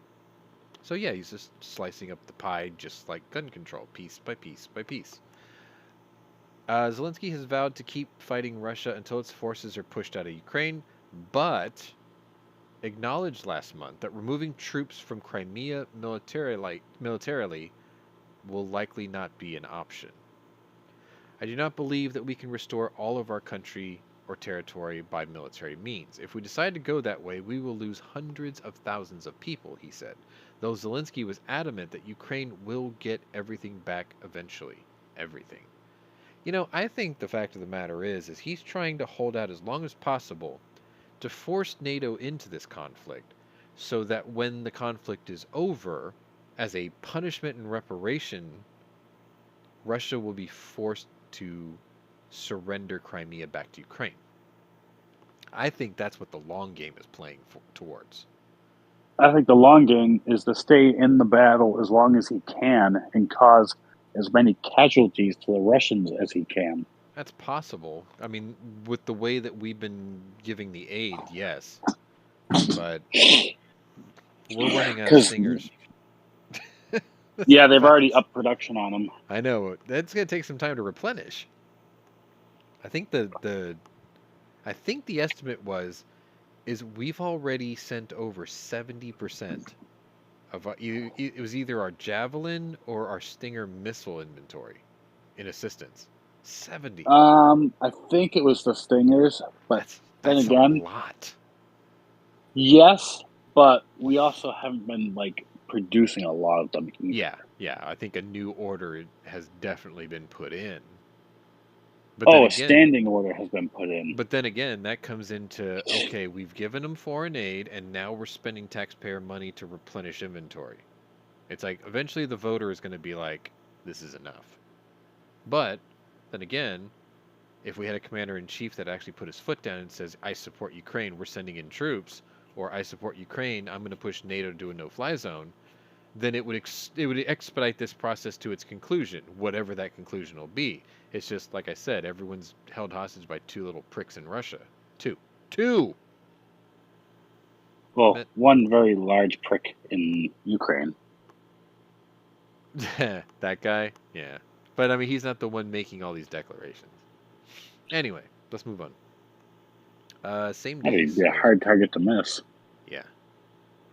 So yeah, he's just slicing up the pie just like gun control, piece by piece by piece. Zelensky has vowed to keep fighting Russia until its forces are pushed out of Ukraine, but acknowledged last month that removing troops from Crimea militarily will likely not be an option. I do not believe that we can restore all of our country or territory by military means. If we decide to go that way, we will lose hundreds of thousands of people, he said, though Zelensky was adamant that Ukraine will get everything back eventually. Everything. You know, I think the fact of the matter is he's trying to hold out as long as possible to force NATO into this conflict so that when the conflict is over, as a punishment and reparation, Russia will be forced to surrender Crimea back to Ukraine. I think that's what the long game is playing towards. I think the long game is to stay in the battle as long as he can and cause as many casualties to the Russians as he can. That's possible. I mean, with the way that we've been giving the aid, yes. But we're running out of stingers. Yeah, they've already upped production on them. I know. That's going to take some time to replenish. I think the estimate is we've already sent over 70% of it was either our Javelin or our Stinger missile inventory in assistance. 70. I think it was the Stingers, but then That's again, a lot. yes, but we also haven't been producing a lot of them either. Yeah. I think a new order has definitely been put in. But a standing order has been put in. But then again, that comes into, okay, we've given them foreign aid, and now we're spending taxpayer money to replenish inventory. It's like, eventually the voter is going to be like, this is enough. But, then again, if we had a commander-in-chief that actually put his foot down and says, I support Ukraine, we're sending in troops, or I support Ukraine, I'm going to push NATO to do a no-fly zone, then it would expedite this process to its conclusion, whatever that conclusion will be. It's just, like I said, everyone's held hostage by 2 little pricks in Russia. 2! Well, one very large prick in Ukraine. That guy? Yeah. But, I mean, he's not the one making all these declarations. Anyway, let's move on. Same day. That'd be a hard target to miss. Yeah.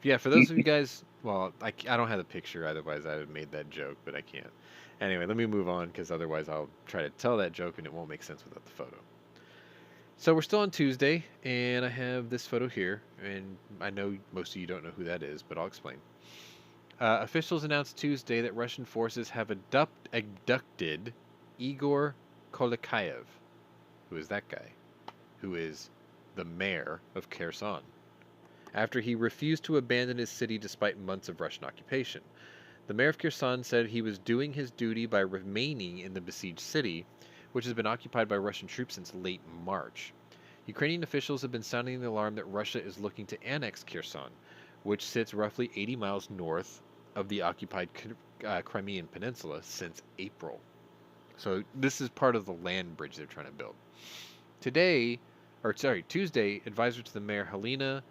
Yeah, for those of you guys... Well, I don't have the picture, otherwise I would have made that joke, but I can't. Anyway, let me move on, because otherwise I'll try to tell that joke and it won't make sense without the photo. So we're still on Tuesday, and I have this photo here, and I know most of you don't know who that is, but I'll explain. Officials announced Tuesday that Russian forces have abducted Igor Kolikayev. Who is that guy? Who is the mayor of Kherson, after he refused to abandon his city despite months of Russian occupation. The mayor of Kherson said he was doing his duty by remaining in the besieged city, which has been occupied by Russian troops since late March. Ukrainian officials have been sounding the alarm that Russia is looking to annex Kherson, which sits roughly 80 miles north of the occupied Crimean Peninsula since April. So this is part of the land bridge they're trying to build. Tuesday, advisor to the mayor, Helena,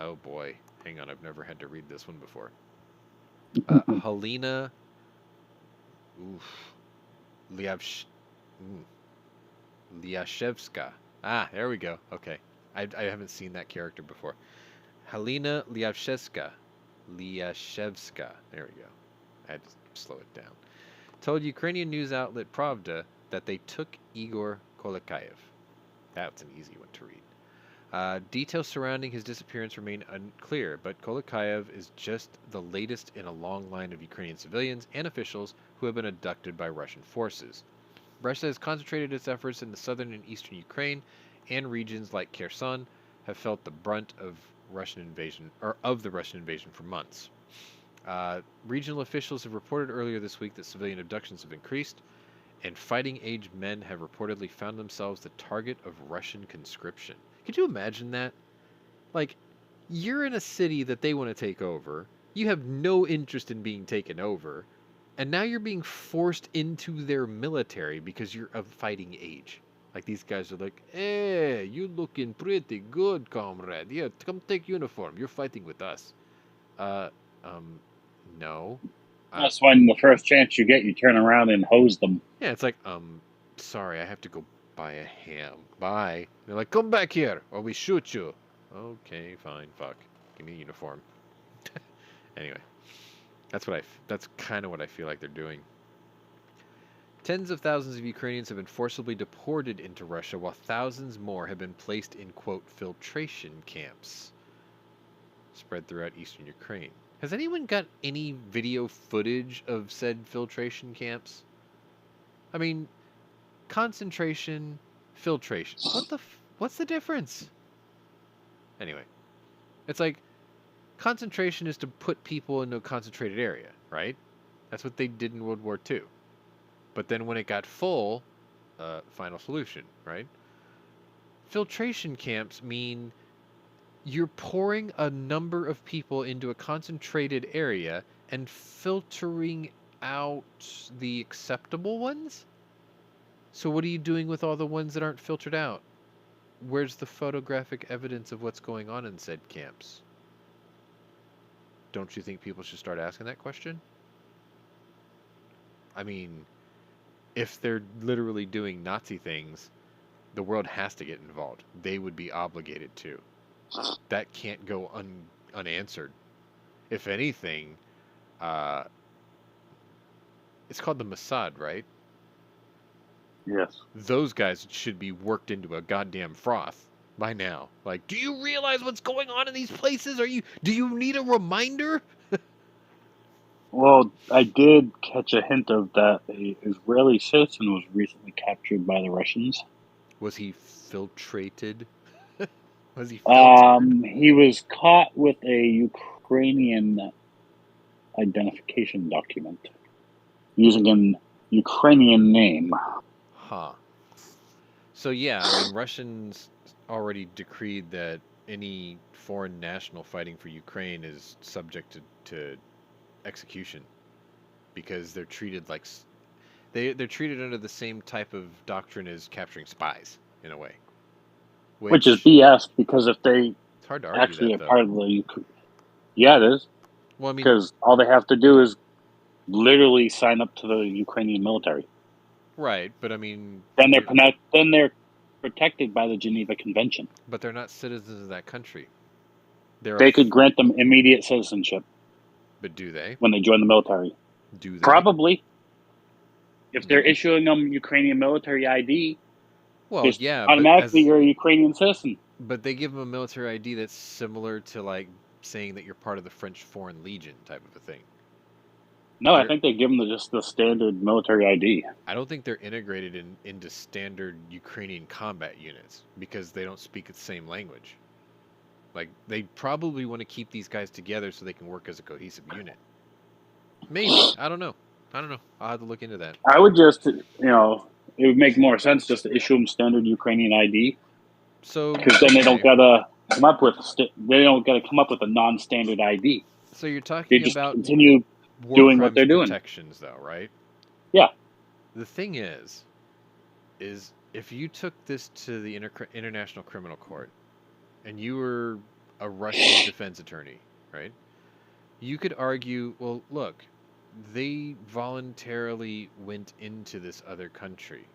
oh boy, hang on, I've never had to read this one before. Helena Lyashevska. Ah, there we go. Okay. I haven't seen that character before. Helena Lyashevska. There we go. I had to slow it down. Told Ukrainian news outlet Pravda that they took Igor Kolikayev. That's an easy one to read. Details surrounding his disappearance remain unclear, but Kolikayev is just the latest in a long line of Ukrainian civilians and officials who have been abducted by Russian forces. Russia has concentrated its efforts in the southern and eastern Ukraine, and regions like Kherson have felt the brunt of the Russian invasion for months. Regional officials have reported earlier this week that civilian abductions have increased, and fighting-age men have reportedly found themselves the target of Russian conscription. Could you imagine that? Like, you're in a city that they want to take over, you have no interest in being taken over, and now you're being forced into their military because you're of fighting age. Like, these guys are like, hey, you looking pretty good, comrade. Yeah, come take uniform. You're fighting with us. No. That's when the first chance you get, you turn around and hose them. Yeah, it's like, sorry, I have to go buy a ham. Bye. They're like, come back here, or we shoot you. Okay, fine, fuck. Give me a uniform. Anyway, that's kind of what I feel like they're doing. Tens of thousands of Ukrainians have been forcibly deported into Russia, while thousands more have been placed in, quote, filtration camps spread throughout eastern Ukraine. Has anyone got any video footage of said filtration camps? I mean, concentration, filtration. What's the difference? Anyway, it's like concentration is to put people into a concentrated area, right? That's what they did in World War II. But then when it got full, final solution, right? Filtration camps mean you're pouring a number of people into a concentrated area and filtering out the acceptable ones? So what are you doing with all the ones that aren't filtered out? Where's the photographic evidence of what's going on in said camps? Don't you think people should start asking that question? I mean, if they're literally doing Nazi things, the world has to get involved. They would be obligated to. That can't go unanswered. If anything, it's called the Mossad, right? Yes. Those guys should be worked into a goddamn froth by now. Like, do you realize what's going on in these places? Do you need a reminder? Well, I did catch a hint of that. An Israeli citizen was recently captured by the Russians. Was he filtrated? Was he filtered? He was caught with a Ukrainian identification document using an Ukrainian name. Huh. So yeah, I mean, Russians already decreed that any foreign national fighting for Ukraine is subject to execution because they're treated like they're treated under the same type of doctrine as capturing spies in a way. Which is BS, because if they it's hard to argue actually that, are part of the yeah, it is. Well, I mean, because all they have to do is literally sign up to the Ukrainian military. Right, but I mean, then they're protected by the Geneva Convention. But they're not citizens of that country. They could grant them immediate citizenship. But do they? When they join the military. Do they? Probably. If they're issuing them Ukrainian military ID. Well, Just yeah, automatically you're a Ukrainian citizen. but they give them a military ID that's similar to like saying that you're part of the French Foreign Legion type of a thing. No, I They're, think they give them just the standard military ID. I don't think they're integrated into standard Ukrainian combat units because they don't speak the same language. Like they probably want to keep these guys together so they can work as a cohesive unit. Maybe. I don't know. I'll have to look into that. I would just, it would make more sense just to issue them standard Ukrainian ID, So because then they don't okay. gotta come up with a non-standard ID. So you're They talking just about continue war doing what crimes they're doing. protections, though, right? Yeah. The thing is if you took this to the International Criminal Court and you were a Russian defense attorney, right? You could argue, well, look, they voluntarily went into this other country.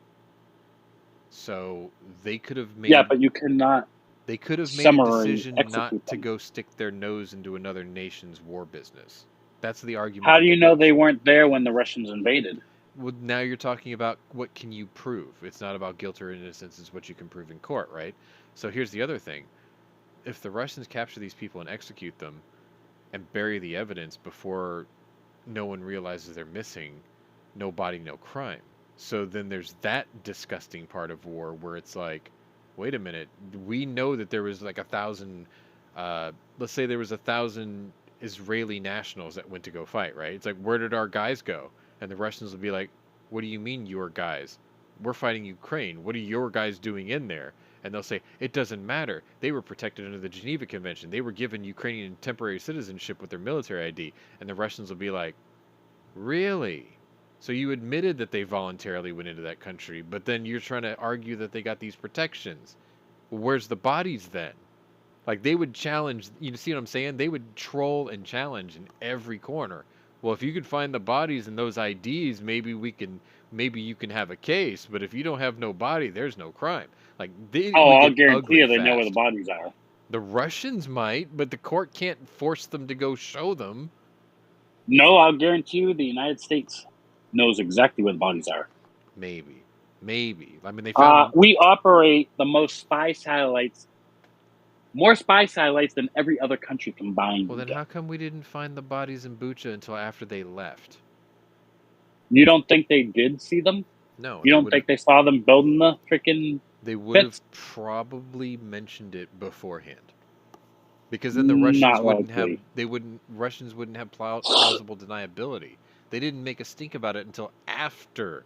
So they could have made Yeah, but you cannot they could have made a summary decision not execute to them. go stick their nose into another nation's war business. That's the argument. How that do you they know make. they weren't there when the Russians invaded? Well, now you're talking about what can you prove. It's not about guilt or innocence. It's what you can prove in court, right? So here's the other thing. If the Russians capture these people and execute them and bury the evidence before no one realizes they're missing, no body, no crime. So then there's that disgusting part of war where it's like, wait a minute, we know that there was like 1,000, let's say there was 1,000 Israeli nationals that went to go fight, right? It's like, where did our guys go? And the Russians will be like, what do you mean your guys? We're fighting Ukraine. What are your guys doing in there? And they'll say, it doesn't matter. They were protected under the Geneva Convention. They were given Ukrainian temporary citizenship with their military ID. And the Russians will be like, really? So you admitted that they voluntarily went into that country, but then you're trying to argue that they got these protections. Well, where's the bodies then? Like they would challenge, you see what I'm saying? They would troll and challenge in every corner. Well, if you could find the bodies and those IDs, maybe you can have a case, but if you don't have no body, there's no crime. Like they Oh, would I'll get guarantee ugly you they know where the fast. bodies are. The Russians might, but the court can't force them to go show them. No, I'll guarantee you the United States knows exactly where the bodies are. Maybe. I mean, they found We operate the most spy satellites, more spy satellites than every other country combined. Well, then how come we didn't find the bodies in Bucha until after they left? You don't think they did see them? No. You don't think they saw them building the freaking They would have pits? probably mentioned it beforehand. Because then the Russians Russians wouldn't have plausible deniability. They didn't make a stink about it until after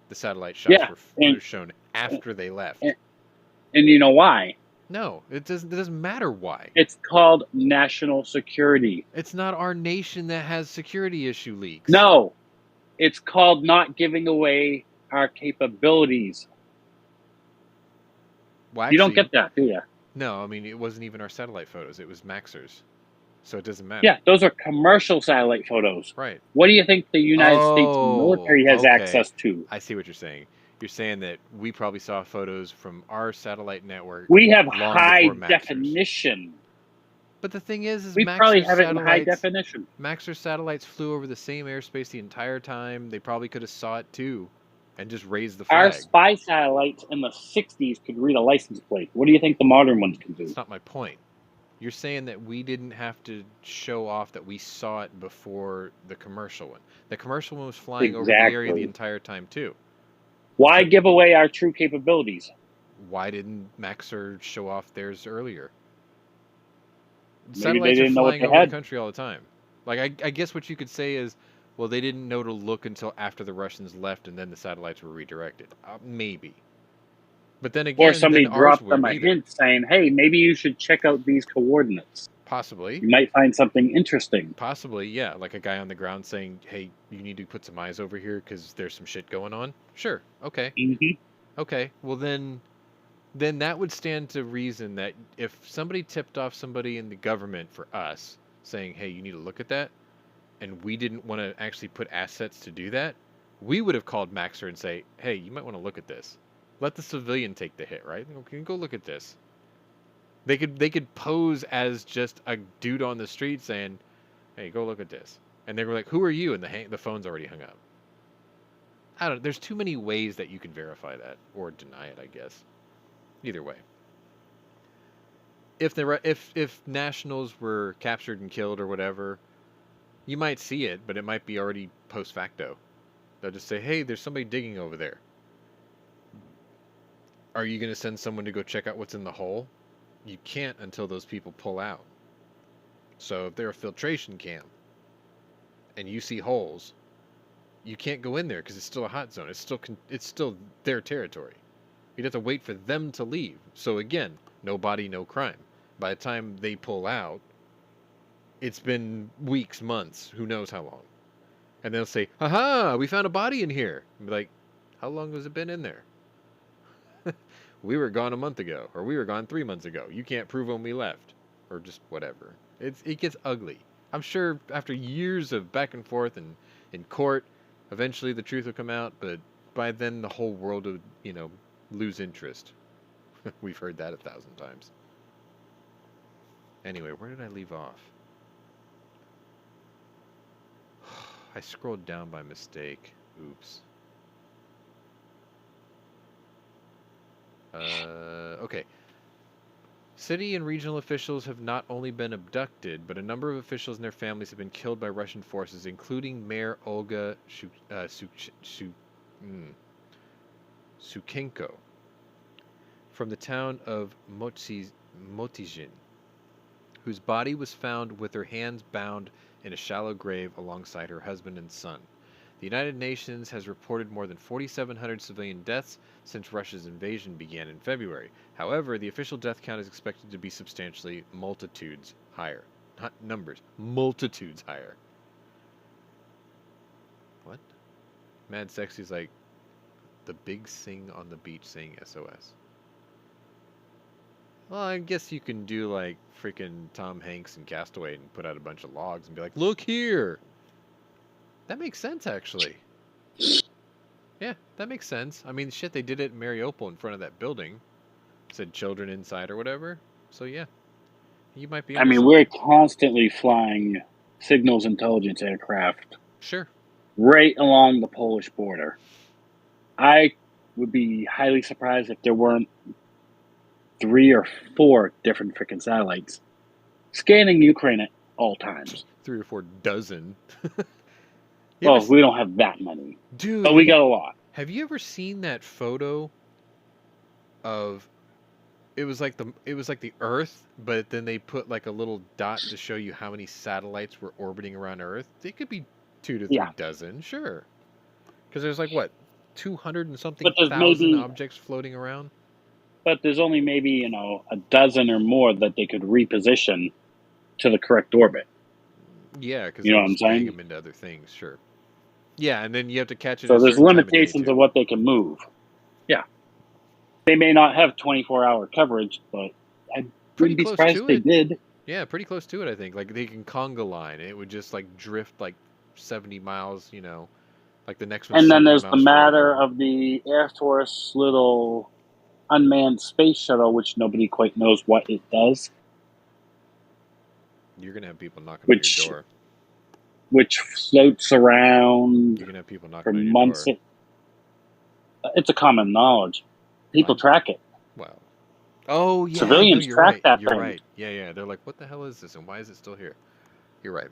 the satellite shots were shown, after they left. And you know why? No, it doesn't matter why. It's called national security. It's not our nation that has security issue leaks. No, it's called not giving away our capabilities. Well, actually, you don't get that, do you? No, I mean, it wasn't even our satellite photos. It was Maxer's. So it doesn't matter. Yeah, those are commercial satellite photos. Right. What do you think the United States military has access to? I see what you're saying. You're saying that we probably saw photos from our satellite network. We have long high before Maxer's. definition. But the thing is we probably have it in high definition. Maxer's satellites flew over the same airspace the entire time. They probably could have saw it too, and just raised the flag. Our spy satellites in the 60s could read a license plate. What do you think the modern ones can do? That's not my point. You're saying that we didn't have to show off that we saw it before the commercial one. The commercial one was flying over the area the entire time too. Why give away our true capabilities? Why didn't Maxer show off theirs earlier? Maybe Satellites they didn't are know what flying they over had. the country all the time. Like I guess what you could say is, well, they didn't know to look until after the Russians left, and then the satellites were redirected. Maybe. But then again, or somebody dropped them a hint saying, hey, maybe you should check out these coordinates. Possibly. You might find something interesting. Possibly, yeah. Like a guy on the ground saying, hey, you need to put some eyes over here because there's some shit going on. Sure. Okay. Mm-hmm. Okay. Well, then that would stand to reason that if somebody tipped off somebody in the government for us saying, hey, you need to look at that, and we didn't want to actually put assets to do that, we would have called Maxer and say, hey, you might want to look at this. Let the civilian take the hit, right? Okay, go look at this. They could pose as just a dude on the street saying, hey, go look at this. And they were like, who are you? And the phone's already hung up. I don't know. There's too many ways that you can verify that or deny it, I guess. Either way. If nationals were captured and killed or whatever, you might see it, but it might be already post facto. They'll just say, "Hey, there's somebody digging over there." Are you going to send someone to go check out what's in the hole? You can't until those people pull out. So if they're a filtration camp and you see holes, you can't go in there because it's still a hot zone. It's still their territory. You'd have to wait for them to leave. So again, no body, no crime. By the time they pull out, it's been weeks, months, who knows how long. And they'll say, "Haha, we found a body in here." And be like, "How long has it been in there?" "We were gone a month ago," or "We were gone 3 months ago. You can't prove when we left," or just whatever. It gets ugly. I'm sure after years of back and forth and in court, eventually the truth will come out. But by then, the whole world would, lose interest. We've heard that 1,000 times. Anyway, where did I leave off? I scrolled down by mistake. Oops. Okay. City and regional officials have not only been abducted, but a number of officials and their families have been killed by Russian forces, including Mayor Olga Sukhenko from the town of Motizhin, whose body was found with her hands bound in a shallow grave alongside her husband and son. The United Nations has reported more than 4,700 civilian deaths since Russia's invasion began in February. However, the official death count is expected to be substantially multitudes higher. Not numbers, multitudes higher. What? Mad Sexy's like the big sing on the beach saying SOS. Well, I guess you can do like freaking Tom Hanks and Castaway and put out a bunch of logs and be like, "Look here." That makes sense, actually. Yeah, that makes sense. I mean, shit, they did it in Mariupol in front of that building. Said children inside or whatever. So, yeah. You might be I mean, we're constantly flying signals intelligence aircraft. Sure. Right along the Polish border. I would be highly surprised if there weren't 3 or 4 different freaking satellites scanning Ukraine at all times. 3 or 4 dozen. Well, we don't have that many. Dude. But we got a lot. Have you ever seen that photo of... It was like the Earth, but then they put like a little dot to show you how many satellites were orbiting around Earth. It could be 2 to 3 dozen, sure. Because there's like, what, 200 and something thousand objects floating around? But there's only maybe, a dozen or more that they could reposition to the correct orbit. Yeah, because you know what I'm saying? Them into other things, sure. Yeah, and then you have to catch it. So there's limitations of what they can move. Yeah. They may not have 24-hour coverage, but I wouldn't be surprised if they did. Yeah, pretty close to it, I think. Like, they can conga line. It would just, like, drift, like, 70 miles, like the next one. And then there's the matter of the Air Force little unmanned space shuttle, which nobody quite knows what it does. You're going to have people knocking on your door. Which floats around. You're going to have people knocking for on your months. door. It's a common knowledge. People track it. Wow. Oh, yeah. Civilians track that thing. You're right. Yeah. They're like, what the hell is this, and why is it still here? You're right.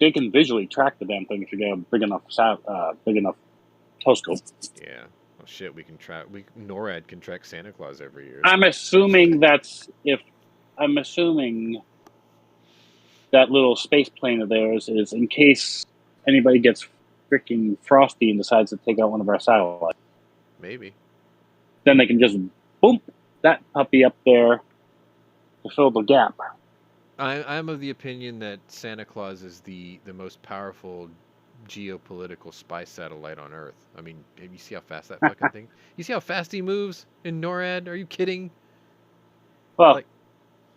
They can visually track the damn thing if you get a big enough telescope. Yeah. Oh, shit, we can track... NORAD can track Santa Claus every year. I'm assuming that little space plane of theirs is in case anybody gets freaking frosty and decides to take out one of our satellites. Maybe. Then they can just boom that puppy up there to fill the gap. I'm of the opinion that Santa Claus is the most powerful geopolitical spy satellite on Earth. I mean, you see how fast that fucking thing... You see how fast he moves in NORAD? Are you kidding? Well,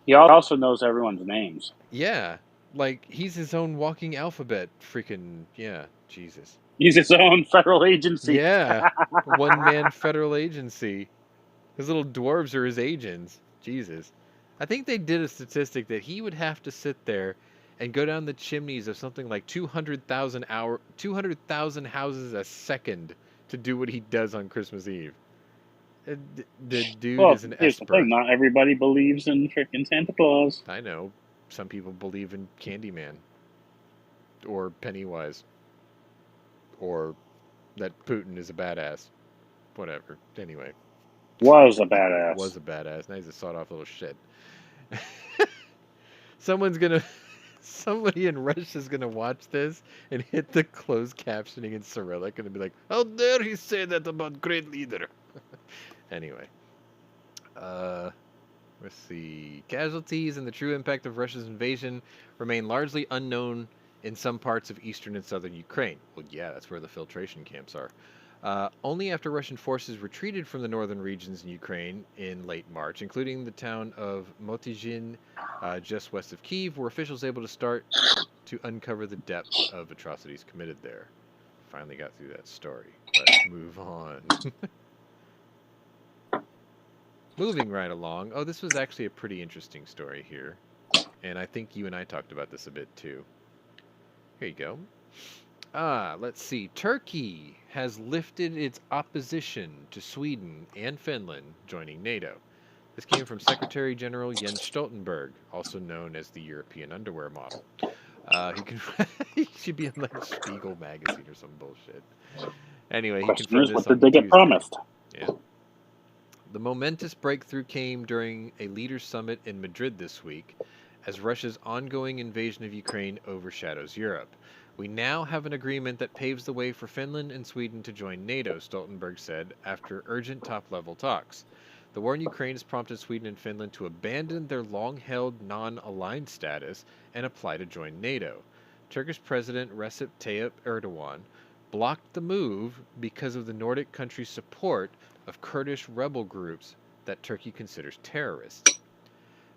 he also knows everyone's names. Yeah. Like, he's his own walking alphabet. Freaking, yeah, Jesus. He's his own federal agency. Yeah. One-man federal agency. His little dwarves are his agents. Jesus. I think they did a statistic that he would have to sit there and go down the chimneys of something like 200,000 houses a second to do what he does on Christmas Eve. The dude Well, is an here's the esper. thing: not everybody believes in freaking Santa Claus. I know. Some people believe in Candyman. Or Pennywise. Or that Putin is a badass. Whatever. Anyway. Was a badass. Was a badass. Now he's a sawed-off little shit. Someone's gonna... Somebody in Russia's gonna watch this and hit the closed captioning in Cyrillic and be like, "How dare he say that about great leader?" Anyway. Let's see. Casualties and the true impact of Russia's invasion remain largely unknown in some parts of eastern and southern Ukraine. Well, yeah, that's where the filtration camps are. Only after Russian forces retreated from the northern regions in Ukraine in late March, including the town of Motizhin, just west of Kyiv, were officials able to start to uncover the depth of atrocities committed there. Finally got through that story. Let's move on. Moving right along. Oh, this was actually a pretty interesting story here. And I think you and I talked about this a bit too. Here you go. Let's see. Turkey has lifted its opposition to Sweden and Finland joining NATO. This came from Secretary General Jens Stoltenberg, also known as the European underwear model. He should be in like Spiegel magazine or some bullshit. Anyway, he Question confirmed is, this what on did they get Tuesday. promised? Yeah. The momentous breakthrough came during a leaders' summit in Madrid this week, as Russia's ongoing invasion of Ukraine overshadows Europe. We now have an agreement that paves the way for Finland and Sweden to join NATO, Stoltenberg said, after urgent top-level talks. The war in Ukraine has prompted Sweden and Finland to abandon their long-held non-aligned status and apply to join NATO. Turkish President Recep Tayyip Erdogan blocked the move because of the Nordic country's support of Kurdish rebel groups that Turkey considers terrorists.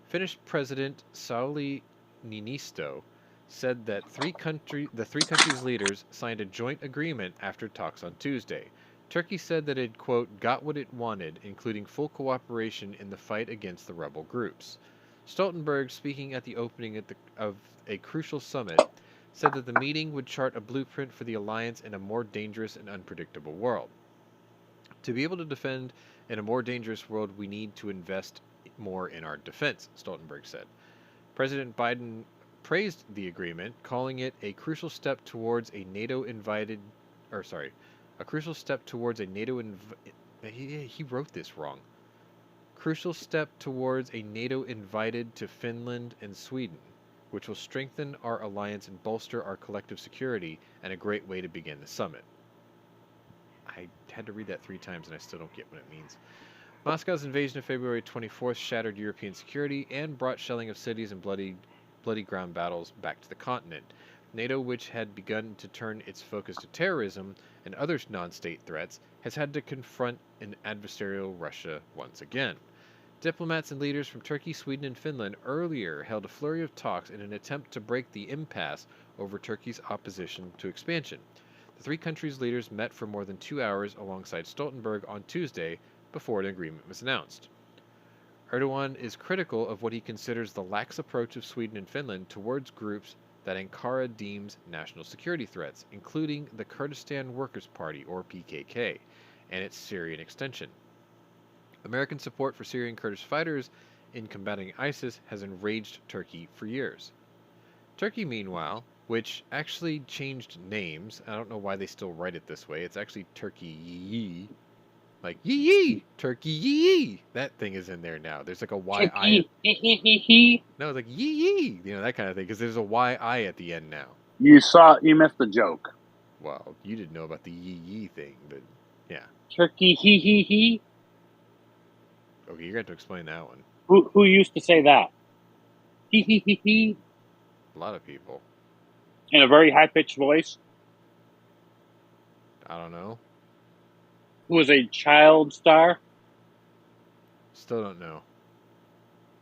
Finnish President Sauli Niinisto said that the three countries' leaders signed a joint agreement after talks on Tuesday. Turkey said that it, quote, got what it wanted, including full cooperation in the fight against the rebel groups. Stoltenberg, speaking at the opening of a crucial summit, said that the meeting would chart a blueprint for the alliance in a more dangerous and unpredictable world. To be able to defend in a more dangerous world, we need to invest more in our defense, Stoltenberg said. President Biden praised the agreement, calling it a crucial step towards a NATO he wrote this wrong. Crucial step towards a NATO invited to Finland and Sweden, which will strengthen our alliance and bolster our collective security, and a great way to begin the summit. I had to read that 3 times and I still don't get what it means. Moscow's invasion of February 24th shattered European security and brought shelling of cities and bloody ground battles back to the continent. NATO, which had begun to turn its focus to terrorism and other non-state threats, has had to confront an adversarial Russia once again. Diplomats and leaders from Turkey, Sweden, and Finland earlier held a flurry of talks in an attempt to break the impasse over Turkey's opposition to expansion. The 3 countries' leaders met for more than 2 hours alongside Stoltenberg on Tuesday before an agreement was announced. Erdogan is critical of what he considers the lax approach of Sweden and Finland towards groups that Ankara deems national security threats, including the Kurdistan Workers' Party, or PKK, and its Syrian extension. American support for Syrian Kurdish fighters in combating ISIS has enraged Turkey for years. Turkey, meanwhile, which actually changed names, I don't know why they still write it this way, it's actually Turkey, like yee, Turkey yee. That thing is in there now. There's like a Y-I. No, it's like yee, that kind of thing, because there's a Y-I at the end now. You missed the joke. Well, you didn't know about the yee thing, but yeah. Turkey he. Okay, you're going to have to explain that one. Who used to say that? He. A lot of people. In a very high-pitched voice. I don't know. Who was a child star. Still don't know.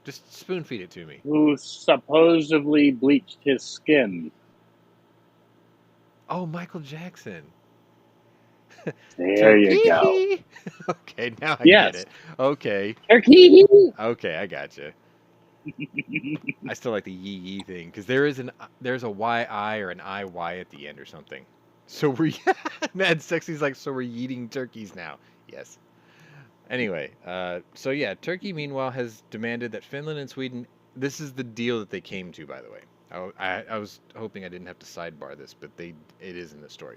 Just spoon feed it to me. Who supposedly bleached his skin. Oh, Michael Jackson. There you go. Okay, now I Yes. get it. Okay. Turkey. Okay, I gotcha. I still like the yee thing, because there's a Y-I or an I-Y at the end or something. So we're Mad Sexy's like, so we're eating turkeys now. Yes. Anyway, so yeah, Turkey meanwhile has demanded that Finland and Sweden. This is the deal that they came to, by the way. I was hoping I didn't have to sidebar this, but it is in the story.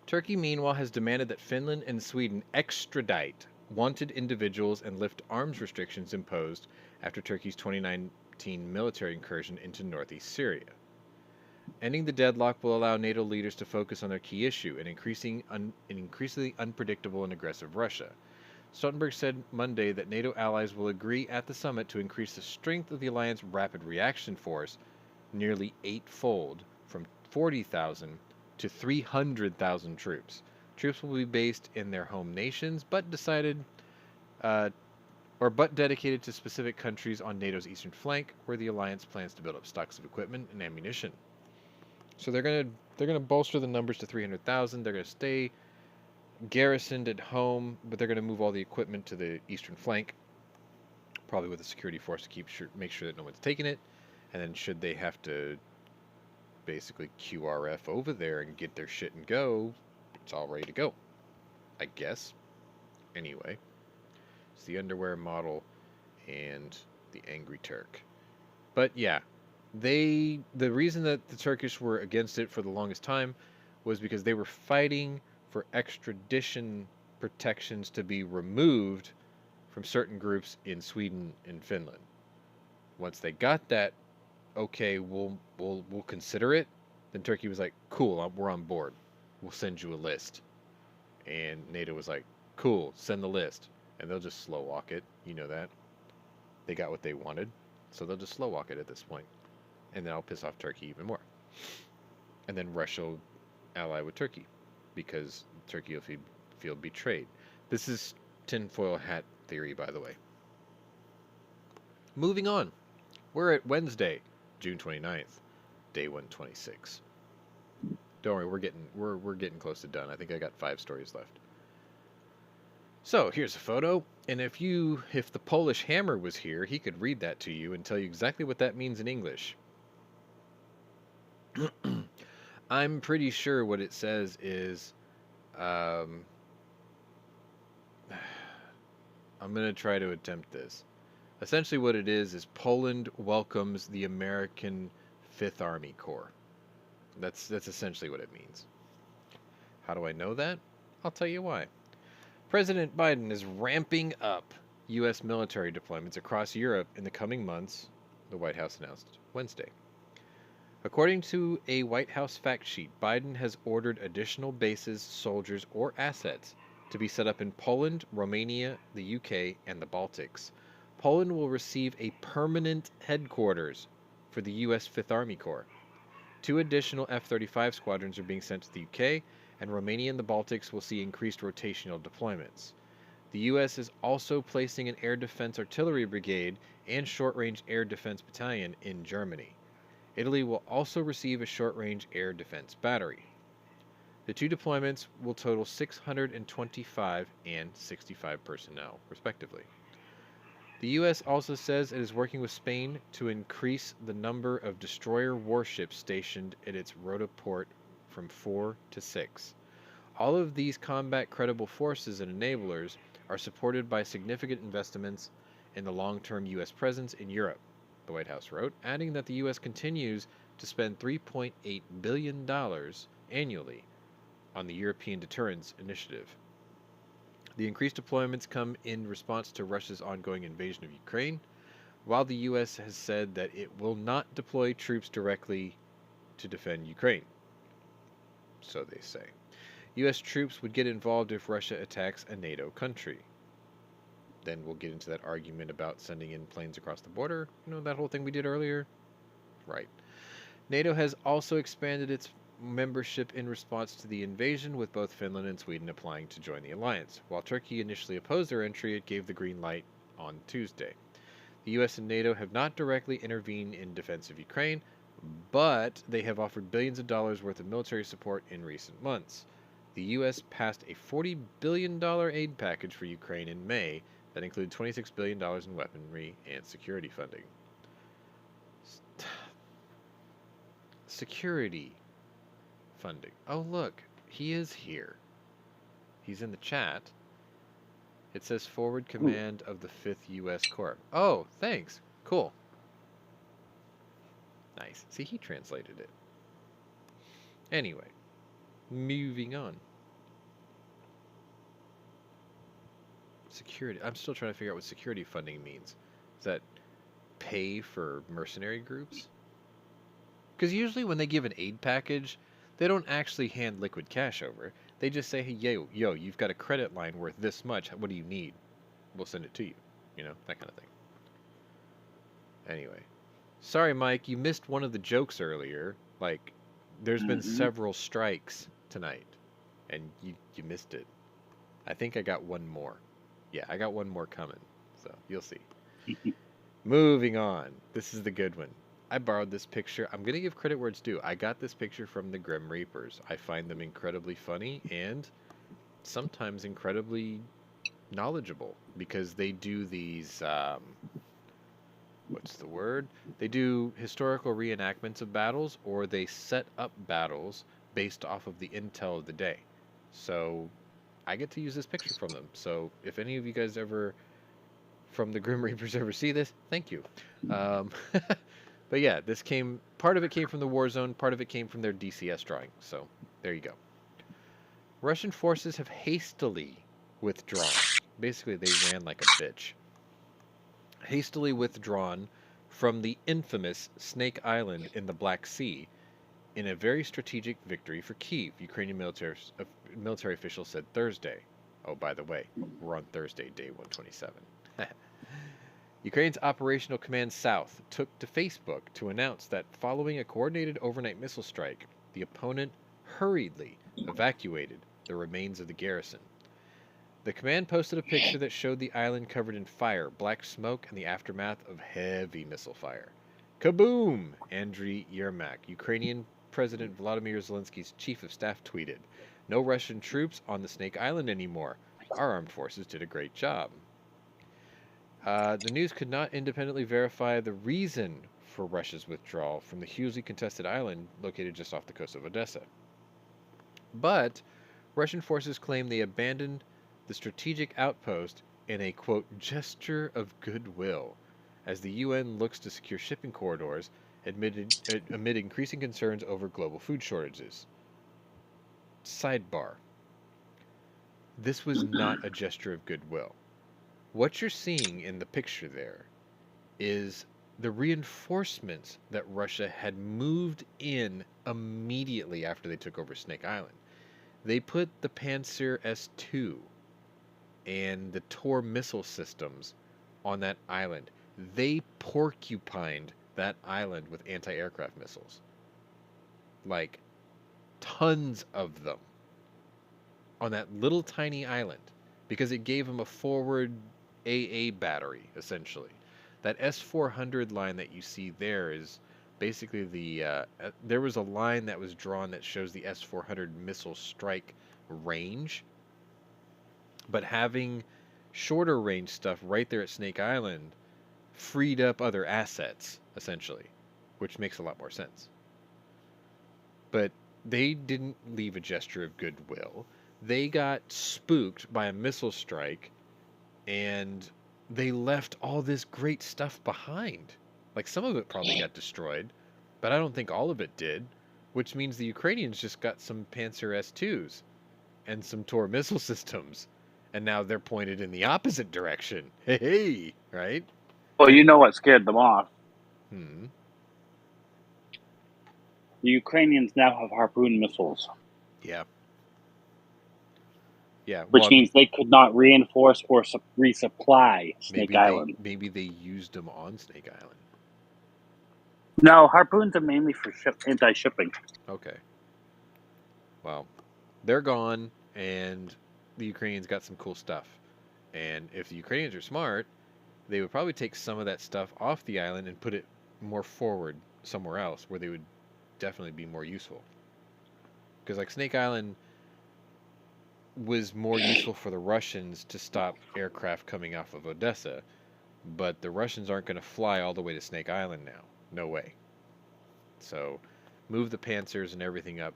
Turkey meanwhile has demanded that Finland and Sweden extradite wanted individuals and lift arms restrictions imposed after Turkey's 2019 military incursion into northeast Syria. Ending the deadlock will allow NATO leaders to focus on their key issue, an increasingly unpredictable and aggressive Russia. Stoltenberg said Monday that NATO allies will agree at the summit to increase the strength of the alliance's rapid reaction force nearly eightfold, from 40,000 to 300,000 troops. Troops will be based in their home nations, but dedicated to specific countries on NATO's eastern flank, where the alliance plans to build up stocks of equipment and ammunition. So they're gonna bolster the numbers to 300,000. They're gonna stay garrisoned at home, but they're gonna move all the equipment to the eastern flank, probably with a security force to make sure that no one's taking it. And then should they have to basically QRF over there and get their shit and go, it's all ready to go, I guess. Anyway, it's the underwear model and the Angry Turk. But yeah. The reason that the Turkish were against it for the longest time was because they were fighting for extradition protections to be removed from certain groups in Sweden and Finland. Once they got that, okay, we'll consider it. Then Turkey was like, cool, we're on board. We'll send you a list. And NATO was like, cool, send the list. And they'll just slow walk it. You know that. They got what they wanted, so they'll just slow walk it at this point. And then I'll piss off Turkey even more. And then Russia will ally with Turkey because Turkey will feel betrayed. This is tinfoil hat theory, by the way. Moving on. We're at Wednesday, June 29th, day 126. Don't worry, we're getting close to done. I think I got 5 stories left. So here's a photo, and if the Polish Hammer was here, he could read that to you and tell you exactly what that means in English. I'm pretty sure what it says is, I'm going to try to attempt this. Essentially what it is Poland welcomes the American 5th Army Corps. That's essentially what it means. How do I know that? I'll tell you why. President Biden is ramping up U.S. military deployments across Europe in the coming months, the White House announced Wednesday. According to a White House fact sheet, Biden has ordered additional bases, soldiers, or assets to be set up in Poland, Romania, the UK, and the Baltics. Poland will receive a permanent headquarters for the U.S. 5th Army Corps. 2 additional F-35 squadrons are being sent to the UK, and Romania and the Baltics will see increased rotational deployments. The U.S. is also placing an air defense artillery brigade and short-range air defense battalion in Germany. Italy will also receive a short-range air defense battery. The 2 deployments will total 625 and 65 personnel, respectively. The U.S. also says it is working with Spain to increase the number of destroyer warships stationed at its Rota port from 4 to 6. All of these combat-credible forces and enablers are supported by significant investments in the long-term U.S. presence in Europe, the White House wrote, adding that the U.S. continues to spend $3.8 billion annually on the European Deterrence Initiative. The increased deployments come in response to Russia's ongoing invasion of Ukraine, while the U.S. has said that it will not deploy troops directly to defend Ukraine. So they say. U.S. troops would get involved if Russia attacks a NATO country. Then we'll get into that argument about sending in planes across the border. You know, that whole thing we did earlier? Right. NATO has also expanded its membership in response to the invasion, with both Finland and Sweden applying to join the alliance. While Turkey initially opposed their entry, it gave the green light on Tuesday. The U.S. and NATO have not directly intervened in defense of Ukraine, but they have offered billions of dollars worth of military support in recent months. The U.S. passed a $40 billion aid package for Ukraine in May that included $26 billion in weaponry and security funding. Security funding. Oh, look, he is here. He's in the chat. It says Forward Command of the 5th U.S. Corps. Oh, thanks. Cool. Nice. See, he translated it. Anyway, moving on. Security. I'm still trying to figure out what security funding means. Is that pay for mercenary groups? Because usually when they give an aid package, they don't actually hand liquid cash over. They just say, hey, yo, you've got a credit line worth this much. What do you need? We'll send it to you. You know, that kind of thing. Anyway. Sorry, Mike, you missed one of the jokes earlier. Like, there's been several strikes tonight, and you missed it. I think I got one more. Yeah, I got one more coming, so you'll see. Moving on. This is the good one. I borrowed this picture. I'm going to give credit where it's due. I got this picture from the Grim Reapers. I find them incredibly funny and sometimes incredibly knowledgeable because they do these, what's the word? They do historical reenactments of battles, or they set up battles based off of the intel of the day. So I get to use this picture from them. So if any of you guys ever from the Grim Reapers ever see this, thank you. But yeah, part of it came from the war zone, part of it came from their DCS drawing. So there you go. Russian forces have hastily withdrawn. Basically, they ran like a bitch. Hastily withdrawn from the infamous Snake Island in the Black Sea in a very strategic victory for Kyiv, Ukrainian military officials said Thursday. Oh, by the way, we're on Thursday, day 127. Ukraine's Operational Command South took to Facebook to announce that following a coordinated overnight missile strike, the opponent hurriedly evacuated the remains of the garrison. The command posted a picture that showed the island covered in fire, black smoke, and the aftermath of heavy missile fire. Kaboom! Andriy Yermak, Ukrainian President Vladimir Zelensky's chief of staff, tweeted, "No Russian troops on the Snake Island anymore. Our armed forces did a great job." The news could not independently verify the reason for Russia's withdrawal from the hugely contested island located just off the coast of Odessa. But Russian forces claim they abandoned the strategic outpost in a, quote, gesture of goodwill, as the UN looks to secure shipping corridors amid increasing concerns over global food shortages. Sidebar. This was not a gesture of goodwill. What you're seeing in the picture there is the reinforcements that Russia had moved in immediately after they took over Snake Island. They put the Panzer S-2 and the Tor missile systems on that island. They porcupined that island with anti-aircraft missiles. Like, tons of them on that little tiny island, because it gave them a forward AA battery, essentially. That S-400 line that you see there is basically there was a line that was drawn that shows the S-400 missile strike range, but having shorter range stuff right there at Snake Island freed up other assets, essentially, which makes a lot more sense. But they didn't leave a gesture of goodwill. They got spooked by a missile strike, and they left all this great stuff behind. Like, some of it probably got destroyed, but I don't think all of it did, which means the Ukrainians just got some Panzer S-2s and some Tor missile systems, and now they're pointed in the opposite direction. Hey, right? Well, you know what scared them off? Hmm. The Ukrainians now have Harpoon missiles. Yeah. Yeah. Which means they could not reinforce or resupply Snake Island. Maybe they used them on Snake Island. No, Harpoons are mainly for anti-shipping. Okay. Well, they're gone, and the Ukrainians got some cool stuff. And if the Ukrainians are smart, they would probably take some of that stuff off the island and put it more forward somewhere else where they would definitely be more useful. Because, like, Snake Island was more useful for the Russians to stop aircraft coming off of Odessa, but the Russians aren't going to fly all the way to Snake Island now. No way. So move the Panzers and everything up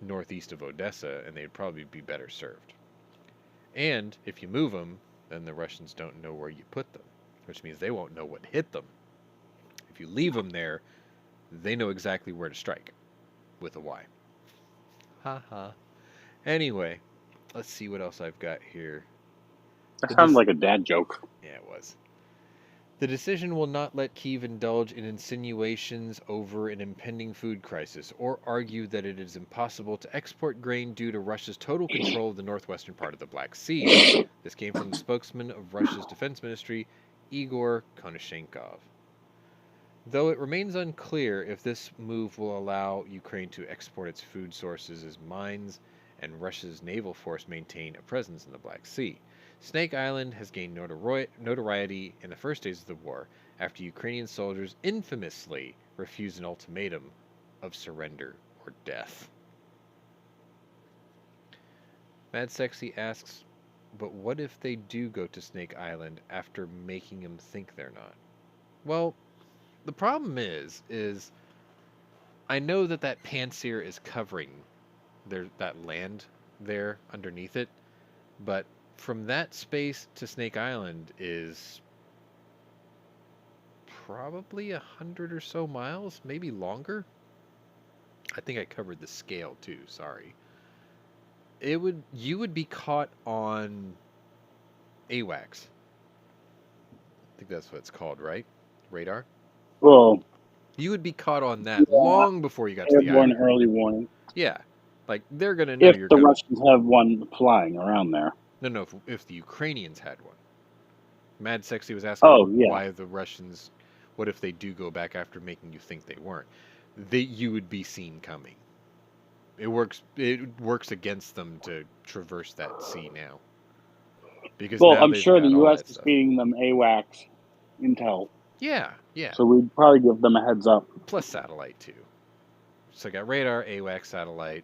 northeast of Odessa, and they'd probably be better served. And if you move them, then the Russians don't know where you put them, which means they won't know what hit them. If you leave them there, they know exactly where to strike, with a Y. Ha ha. Anyway, let's see what else I've got here. That sounds like a dad joke. Yeah, it was. The decision will not let Kyiv indulge in insinuations over an impending food crisis or argue that it is impossible to export grain due to Russia's total control of the northwestern part of the Black Sea. This came from the spokesman of Russia's defense ministry, Igor Konashenkov. Though it remains unclear if this move will allow Ukraine to export its food sources as mines and Russia's naval force maintain a presence in the Black Sea. Snake Island has gained notoriety in the first days of the war after Ukrainian soldiers infamously refused an ultimatum of surrender or death. Mad Sexy asks, but what if they do go to Snake Island after making them think they're not? Well, the problem is I know that Pantsir is covering that land there underneath it, but from that space to Snake Island is probably 100 or so miles, maybe longer. I think I covered the scale too, sorry. You would be caught on AWACS. I think that's what it's called, right? Radar? Well, You would be caught on that long before you got to the airborne island. early warning. Yeah. Like, they're going to know If you're the coming. Russians have one flying around there. No, if the Ukrainians had one. Mad Sexy was asking why the Russians, what if they do go back after making you think they weren't? You would be seen coming. It works against them to traverse that sea now. Because well, now I'm they've sure got the all U.S. that is stuff. feeding them AWACS intel. Yeah. So we'd probably give them a heads up. Plus satellite, too. So I got radar, AWACS, satellite.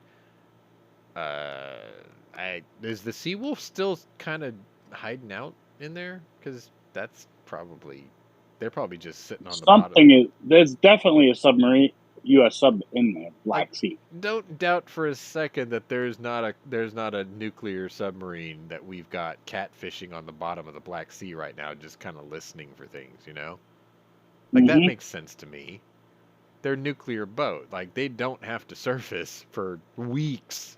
Is the Seawolf still kind of hiding out in there? Because they're probably just sitting on the bottom. There's definitely a submarine, U.S. sub in the Black Sea. Don't doubt for a second that there's not a nuclear submarine that we've got catfishing on the bottom of the Black Sea right now, just kind of listening for things, you know? Like, that makes sense to me. They're nuclear boat. Like, they don't have to surface for weeks.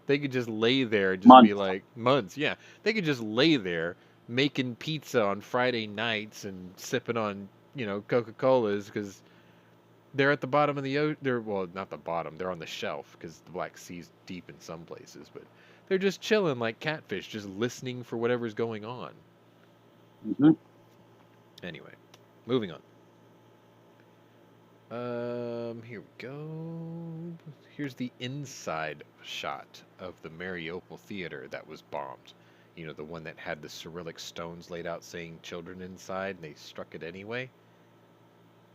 They could just lay there and just be like, months, yeah. They could just lay there making pizza on Friday nights and sipping on, Coca-Colas because they're at the bottom of the ocean. Well, not the bottom. They're on the shelf because the Black Sea's deep in some places. But they're just chilling like catfish, just listening for whatever's going on. Mm-hmm. Anyway, moving on. Here we go. Here's the inside shot of the Mariupol theater that was bombed. You know, the one that had the Cyrillic stones laid out saying children inside, and they struck it anyway?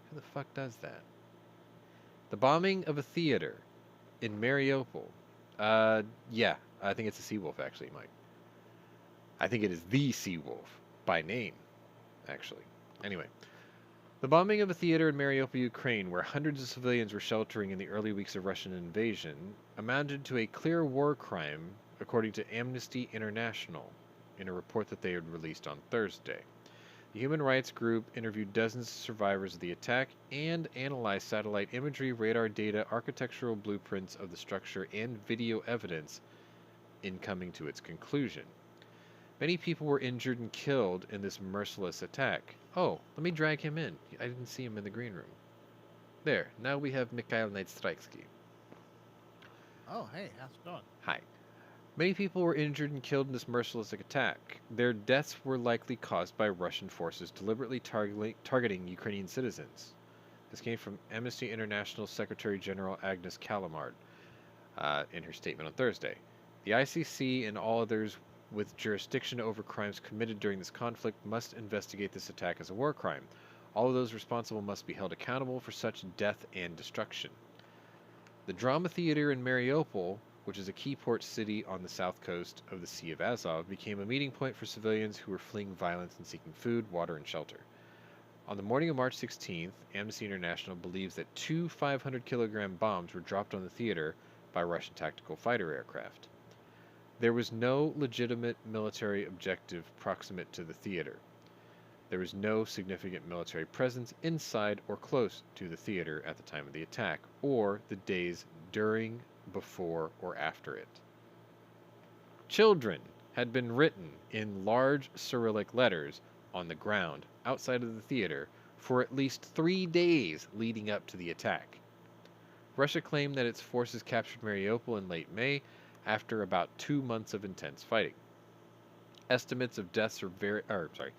Who the fuck does that? The bombing of a theater in Mariupol. Yeah, I think it's a Seawolf, actually, Mike. I think it is the Seawolf, by name, actually. Anyway. The bombing of a theater in Mariupol, Ukraine, where hundreds of civilians were sheltering in the early weeks of Russian invasion, amounted to a clear war crime, according to Amnesty International, in a report that they had released on Thursday. The human rights group interviewed dozens of survivors of the attack and analyzed satellite imagery, radar data, architectural blueprints of the structure, and video evidence in coming to its conclusion. Many people were injured and killed in this merciless attack. Oh, let me drag him in. I didn't see him in the green room. There, now we have Mikhail Naistryksky. Oh, hey, how's it going? Hi. Many people were injured and killed in this merciless attack. Their deaths were likely caused by Russian forces deliberately targeting Ukrainian citizens. This came from Amnesty International Secretary General Agnes Kalamard in her statement on Thursday. The ICC and all others with jurisdiction over crimes committed during this conflict must investigate this attack as a war crime. All of those responsible must be held accountable for such death and destruction. The drama theater in Mariupol, which is a key port city on the south coast of the Sea of Azov, became a meeting point for civilians who were fleeing violence and seeking food, water, and shelter. On the morning of March 16th, Amnesty International believes that 2 500-kilogram bombs were dropped on the theater by Russian tactical fighter aircraft. There was no legitimate military objective proximate to the theater. There was no significant military presence inside or close to the theater at the time of the attack, or the days during, before, or after it. Children had been written in large Cyrillic letters on the ground outside of the theater for at least 3 days leading up to the attack. Russia claimed that its forces captured Mariupol in late May after about 2 months of intense fighting. Estimates of deaths vary bleh.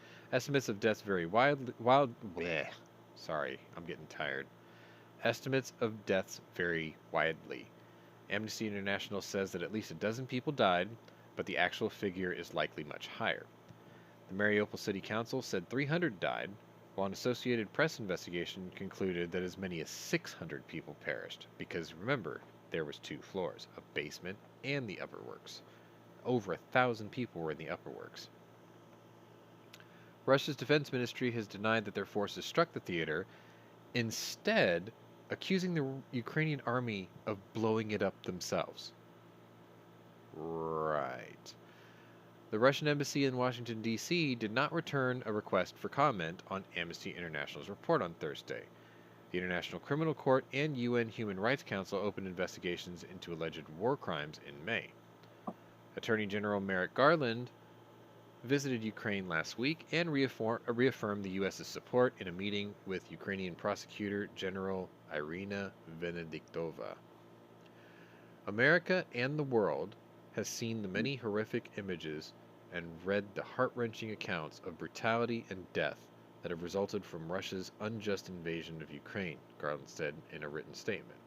Sorry, I'm getting tired. Estimates of deaths vary widely. Amnesty International says that at least a dozen people died, but the actual figure is likely much higher. The Mariupol City Council said 300 died, while an Associated Press investigation concluded that as many as 600 people perished, because remember, there was 2 floors, a basement and the upper works. Over 1,000 people were in the upper works. Russia's defense ministry has denied that their forces struck the theater, instead accusing the Ukrainian army of blowing it up themselves. Right. The Russian embassy in Washington, D.C. did not return a request for comment on Amnesty International's report on Thursday. The International Criminal Court and UN Human Rights Council opened investigations into alleged war crimes in May. Attorney General Merrick Garland visited Ukraine last week and reaffirmed the U.S.'s support in a meeting with Ukrainian Prosecutor General Irina Venediktova. America and the world has seen the many horrific images and read the heart-wrenching accounts of brutality and death that have resulted from Russia's unjust invasion of Ukraine, Garland said in a written statement.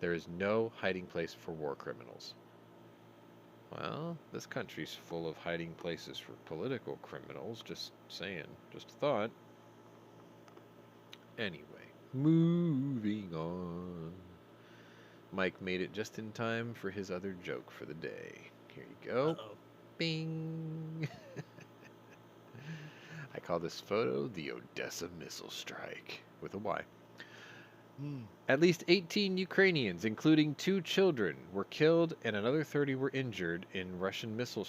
There is no hiding place for war criminals. Well, this country's full of hiding places for political criminals, just saying, just a thought. Anyway, moving on. Mike made it just in time for his other joke for the day. Here you go. Uh-oh. Bing! I call this photo the Odessa missile strike, with a Y. At least 18 Ukrainians, including 2 children, were killed and another 30 were injured in Russian missile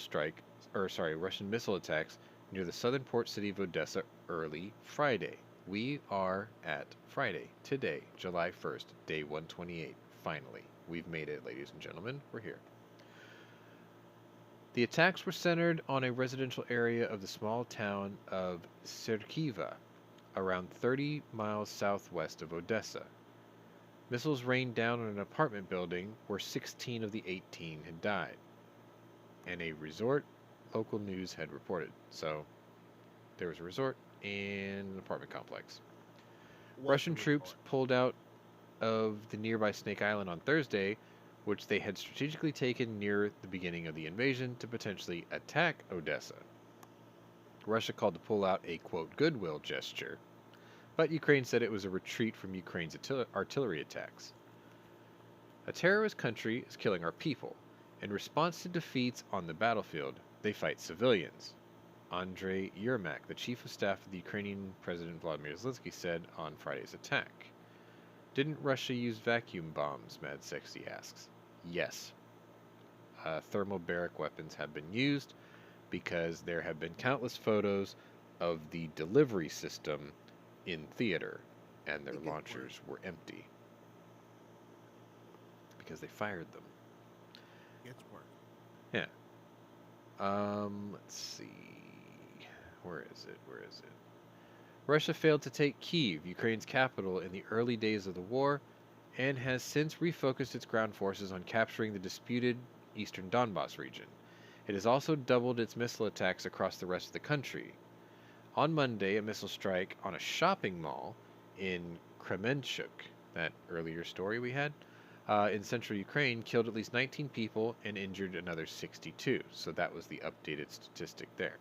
attacks near the southern port city of Odessa early Friday. We are at Friday, today, July 1st, day 128. Finally, we've made it, ladies and gentlemen. We're here. The attacks were centered on a residential area of the small town of Serkiva, around 30 miles southwest of Odessa. Missiles rained down on an apartment building where 16 of the 18 had died, and a resort local news had reported. So, there was a resort and an apartment complex. Russian troops pulled out of the nearby Snake Island on Thursday, which they had strategically taken near the beginning of the invasion to potentially attack Odessa. Russia called the pullout a, quote, goodwill gesture, but Ukraine said it was a retreat from Ukraine's artillery attacks. A terrorist country is killing our people. In response to defeats on the battlefield, they fight civilians. Andrei Yermak, the chief of staff of the Ukrainian President Vladimir Zelensky, said on Friday's attack. Didn't Russia use vacuum bombs, Mad Sexy asks. Yes. Thermobaric weapons have been used because there have been countless photos of the delivery system in theater, and their launchers were empty because they fired them. Gets worse. Yeah. Let's see. Where is it? Russia failed to take Kyiv, Ukraine's capital, in the early days of the war, and has since refocused its ground forces on capturing the disputed eastern Donbas region. It has also doubled its missile attacks across the rest of the country. On Monday, a missile strike on a shopping mall in Kremenchuk, that earlier story we had, in central Ukraine, killed at least 19 people and injured another 62. So that was the updated statistic there.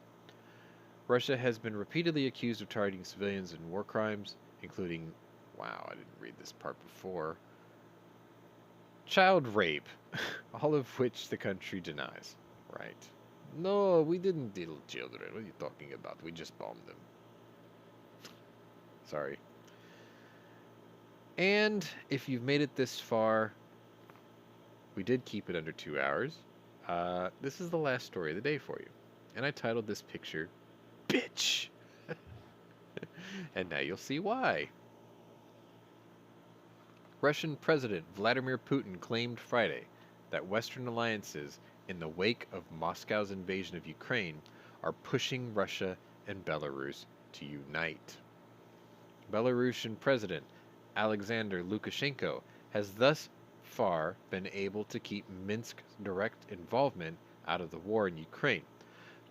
Russia has been repeatedly accused of targeting civilians in war crimes, including, wow, I didn't read this part before, child rape, all of which the country denies. Right. No, we didn't kill children. What are you talking about? We just bombed them. Sorry. And if you've made it this far, we did keep it under 2 hours. This is the last story of the day for you. And I titled this picture, Bitch! And now you'll see why. Russian President Vladimir Putin claimed Friday that Western alliances in the wake of Moscow's invasion of Ukraine are pushing Russia and Belarus to unite. Belarusian President Alexander Lukashenko has thus far been able to keep Minsk's direct involvement out of the war in Ukraine.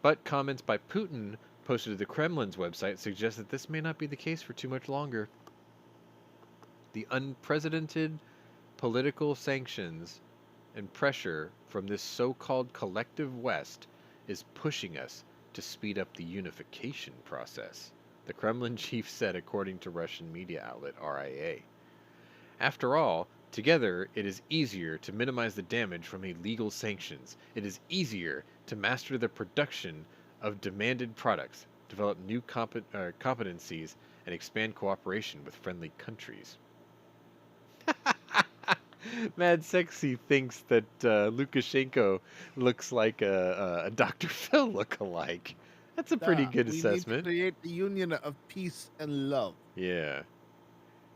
But comments by Putin posted to the Kremlin's website suggest that this may not be the case for too much longer. The unprecedented political sanctions and pressure from this so-called collective West is pushing us to speed up the unification process, the Kremlin chief said according to Russian media outlet RIA. After all, together it is easier to minimize the damage from illegal sanctions. It is easier to master the production of demanded products, develop new competencies, and expand cooperation with friendly countries. Mad Sexy thinks that Lukashenko looks like a Dr. Phil lookalike. That's a pretty good assessment. We need to create the union of peace and love. Yeah.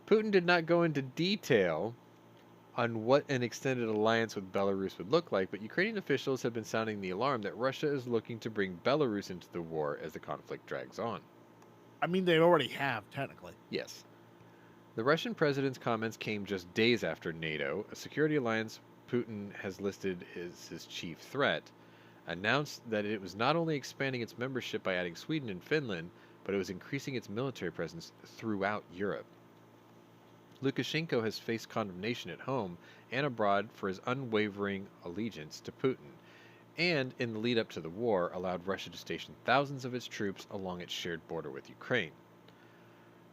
Putin did not go into detail on what an extended alliance with Belarus would look like, but Ukrainian officials have been sounding the alarm that Russia is looking to bring Belarus into the war as the conflict drags on. I mean, they already have, technically. Yes. The Russian president's comments came just days after NATO, a security alliance Putin has listed as his chief threat, announced that it was not only expanding its membership by adding Sweden and Finland, but it was increasing its military presence throughout Europe. Lukashenko has faced condemnation at home and abroad for his unwavering allegiance to Putin, and in the lead up to the war allowed Russia to station thousands of its troops along its shared border with Ukraine.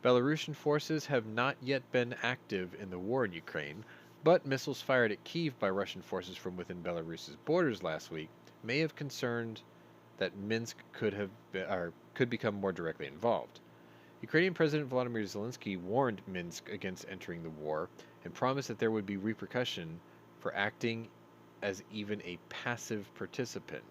Belarusian forces have not yet been active in the war in Ukraine, but missiles fired at Kyiv by Russian forces from within Belarus's borders last week may have concerned that Minsk could become more directly involved. Ukrainian President Volodymyr Zelensky warned Minsk against entering the war and promised that there would be repercussion for acting as even a passive participant.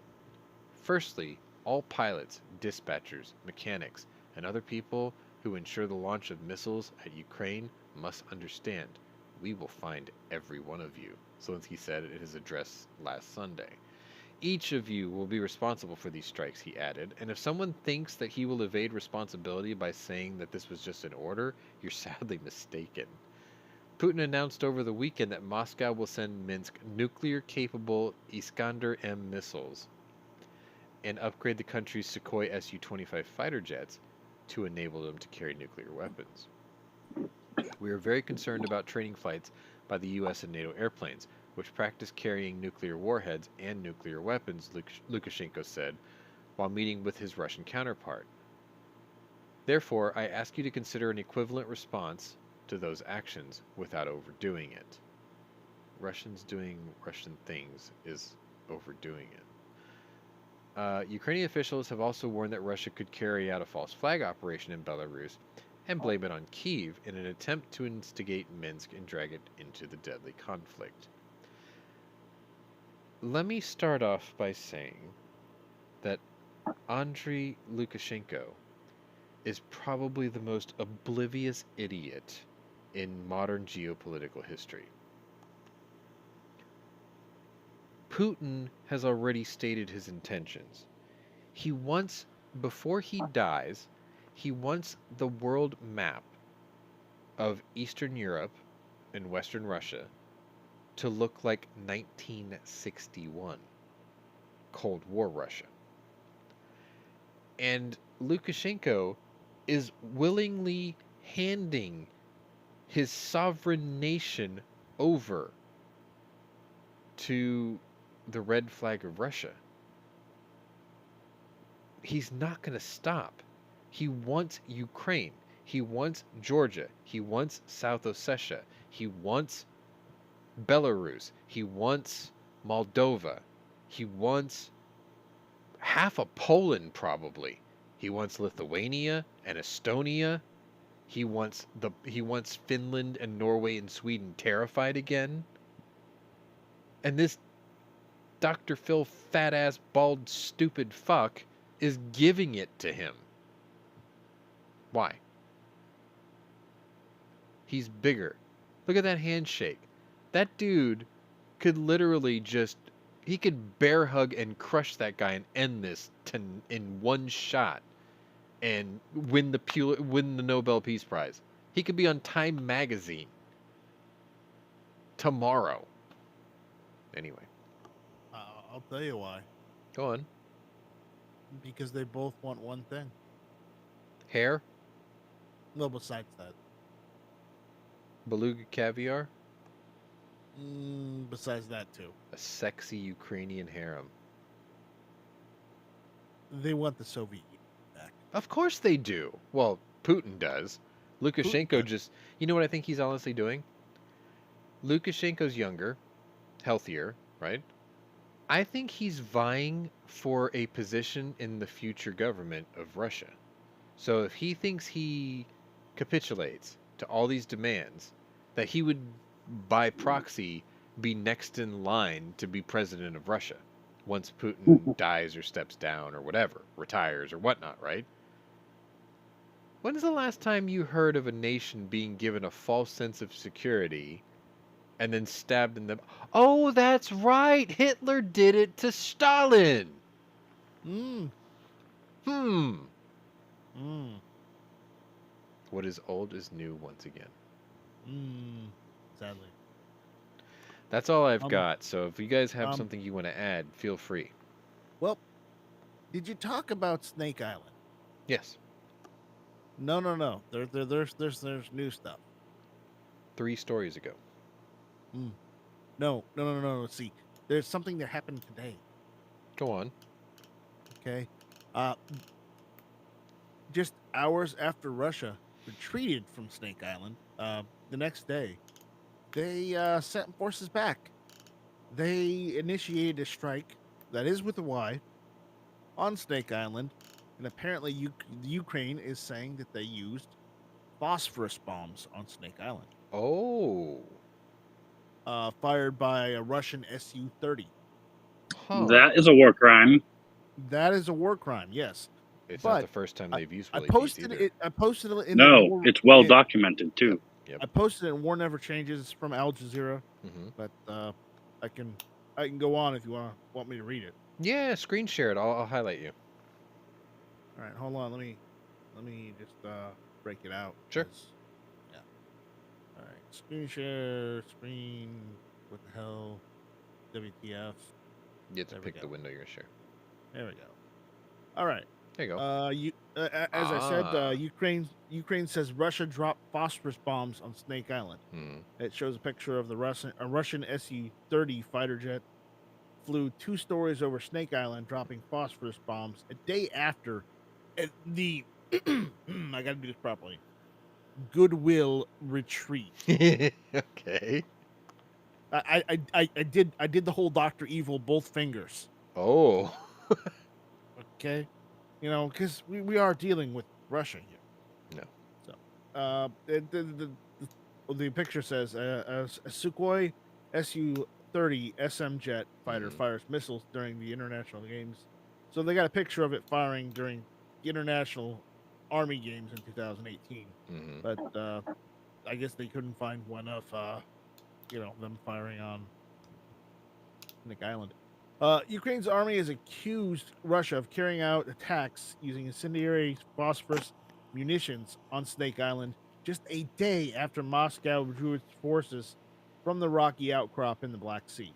Firstly, all pilots, dispatchers, mechanics, and other people who ensure the launch of missiles at Ukraine must understand, we will find every one of you, Zelensky said in his address last Sunday. Each of you will be responsible for these strikes, he added, and if someone thinks that he will evade responsibility by saying that this was just an order, you're sadly mistaken. Putin announced over the weekend that Moscow will send Minsk nuclear-capable Iskander-M missiles and upgrade the country's Sukhoi Su-25 fighter jets to enable them to carry nuclear weapons. We are very concerned about training flights by the U.S. and NATO airplanes, which practice carrying nuclear warheads and nuclear weapons, Lukashenko said, while meeting with his Russian counterpart. Therefore, I ask you to consider an equivalent response to those actions without overdoing it. Russians doing Russian things is overdoing it. Ukrainian officials have also warned that Russia could carry out a false flag operation in Belarus and blame it on Kyiv in an attempt to instigate Minsk and drag it into the deadly conflict. Let me start off by saying that Andriy Lukashenko is probably the most oblivious idiot in modern geopolitical history. Putin has already stated his intentions. He wants, before he dies, he wants the world map of Eastern Europe and Western Russia to look like 1961, Cold War Russia. And Lukashenko is willingly handing his sovereign nation over to the red flag of Russia. He's not going to stop. He wants Ukraine. He wants Georgia. He wants South Ossetia. He wants Belarus. He wants Moldova. He wants half of Poland, probably. He wants Lithuania and Estonia. He wants Finland and Norway and Sweden terrified again. And this Dr. Phil fat ass bald stupid fuck is giving it to him. Why? He's bigger. Look at that handshake. That dude could literally just he could bear hug and crush that guy and end this in one shot and win the Nobel Peace Prize. He could be on Time magazine tomorrow. Anyway, I'll tell you why. go on. Because they both want one thing. Hair, No, besides that. beluga caviar, Besides that, too. a sexy Ukrainian harem. They want the Soviet Union back. Of course they do. Well, Putin does. Lukashenko does. just... You know what I think he's honestly doing? Lukashenko's younger, healthier, right? I think he's vying for a position in the future government of Russia. So if he thinks he capitulates to all these demands, that he would, by proxy, be next in line to be president of Russia once Putin dies or steps down or whatever, retires or whatnot, right? When's the last time you heard of a nation being given a false sense of security and then stabbed in the... Oh, that's right! Hitler did it to Stalin! Mm. Hmm. Mm. What is old is new once again. Sadly. That's all I've Um, got, so if you guys have um, something you want to add, feel free. Well, did you talk about Snake Island? Yes. No. There's new stuff. 3 stories ago. No. See, there's something that happened today. Go on. Okay. Just hours after Russia retreated from Snake Island, the next day, they sent forces back. They initiated a strike that is with a Y on Snake Island, and apparently Ukraine is saying that they used phosphorus bombs on Snake Island, Oh. fired by a Russian Su-30. Huh. That is a war crime. That is a war crime, yes. It's not the but first time they've used I Willie posted either. it. I posted it in No, the war, it's well it- documented too. Yep. I posted it in War Never Changes from Al Jazeera, Hmm. but I can go on if you want me to read it. Yeah, screen share it. I'll highlight you. All right, hold on. Let me just break it out. Sure. 'cause- Yeah. All right. Screen share. Screen. What the hell? WTF? You have to There we pick go. the window you're gonna share. There we go. All right. There you go. As I said, Ah. Ukraine says Russia dropped phosphorus bombs on Snake Island. Hmm. It shows a picture of a Russian Su-30 fighter jet flew 2 stories over Snake Island, dropping phosphorus bombs a day after the I got to do this properly. Goodwill retreat. Okay. I did the whole Dr. Evil both fingers. Oh. Okay, because we are dealing with Russia here. No. So, the picture says a Sukhoi Su-30 SM jet fighter fires missiles during the international games. So they got a picture of it firing during the international Army games in 2018. Hmm. But I guess they couldn't find one of them firing on Snake Island. Ukraine's army has accused Russia of carrying out attacks using incendiary phosphorus munitions on Snake Island just a day after Moscow withdrew its forces from the rocky outcrop in the Black Sea.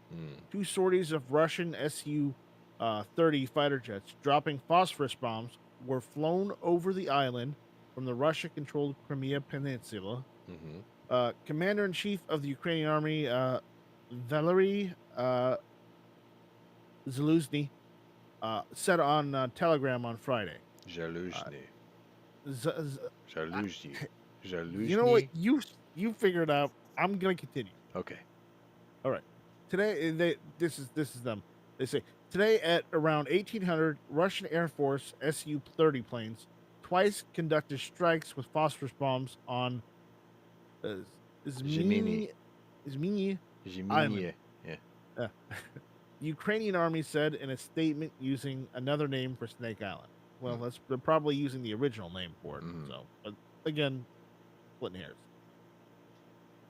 2 sorties of Russian Su-30 fighter jets dropping phosphorus bombs were flown over the island from the Russia-controlled Crimea Peninsula. Hmm. Commander-in-Chief of the Ukrainian Army, Valery Zaluzny, said on Telegram on Friday. Jaluzhny. Z- Jaluzhny. Jaluzhny. You know what? You figured out. I'm gonna continue. Okay. Today, this is them. They say today at around 1800, Russian Air Force Su-30 planes twice conducted strikes with phosphorus bombs on Zhimini. Izmini Zhimini. Island. Yeah. The Ukrainian army said in a statement using another name for Snake Island. Well, they're probably using the original name for it. So, but again, splitting hairs.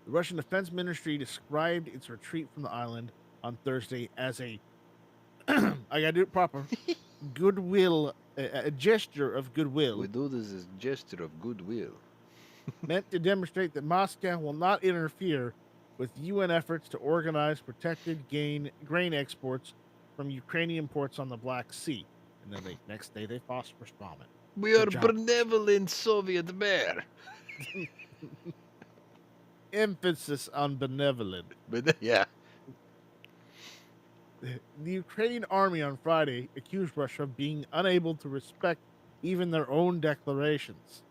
The Russian Defense Ministry described its retreat from the island on Thursday as a I gotta do it proper goodwill, a gesture of goodwill. We do this as gesture of goodwill. Meant to demonstrate that Moscow will not interfere with UN efforts to organize protected grain exports from Ukrainian ports on the Black Sea. And then next day they phosphorus bomb it. We are benevolent Soviet bear. Emphasis on benevolent. But yeah. The Ukrainian army on Friday accused Russia of being unable to respect even their own declarations.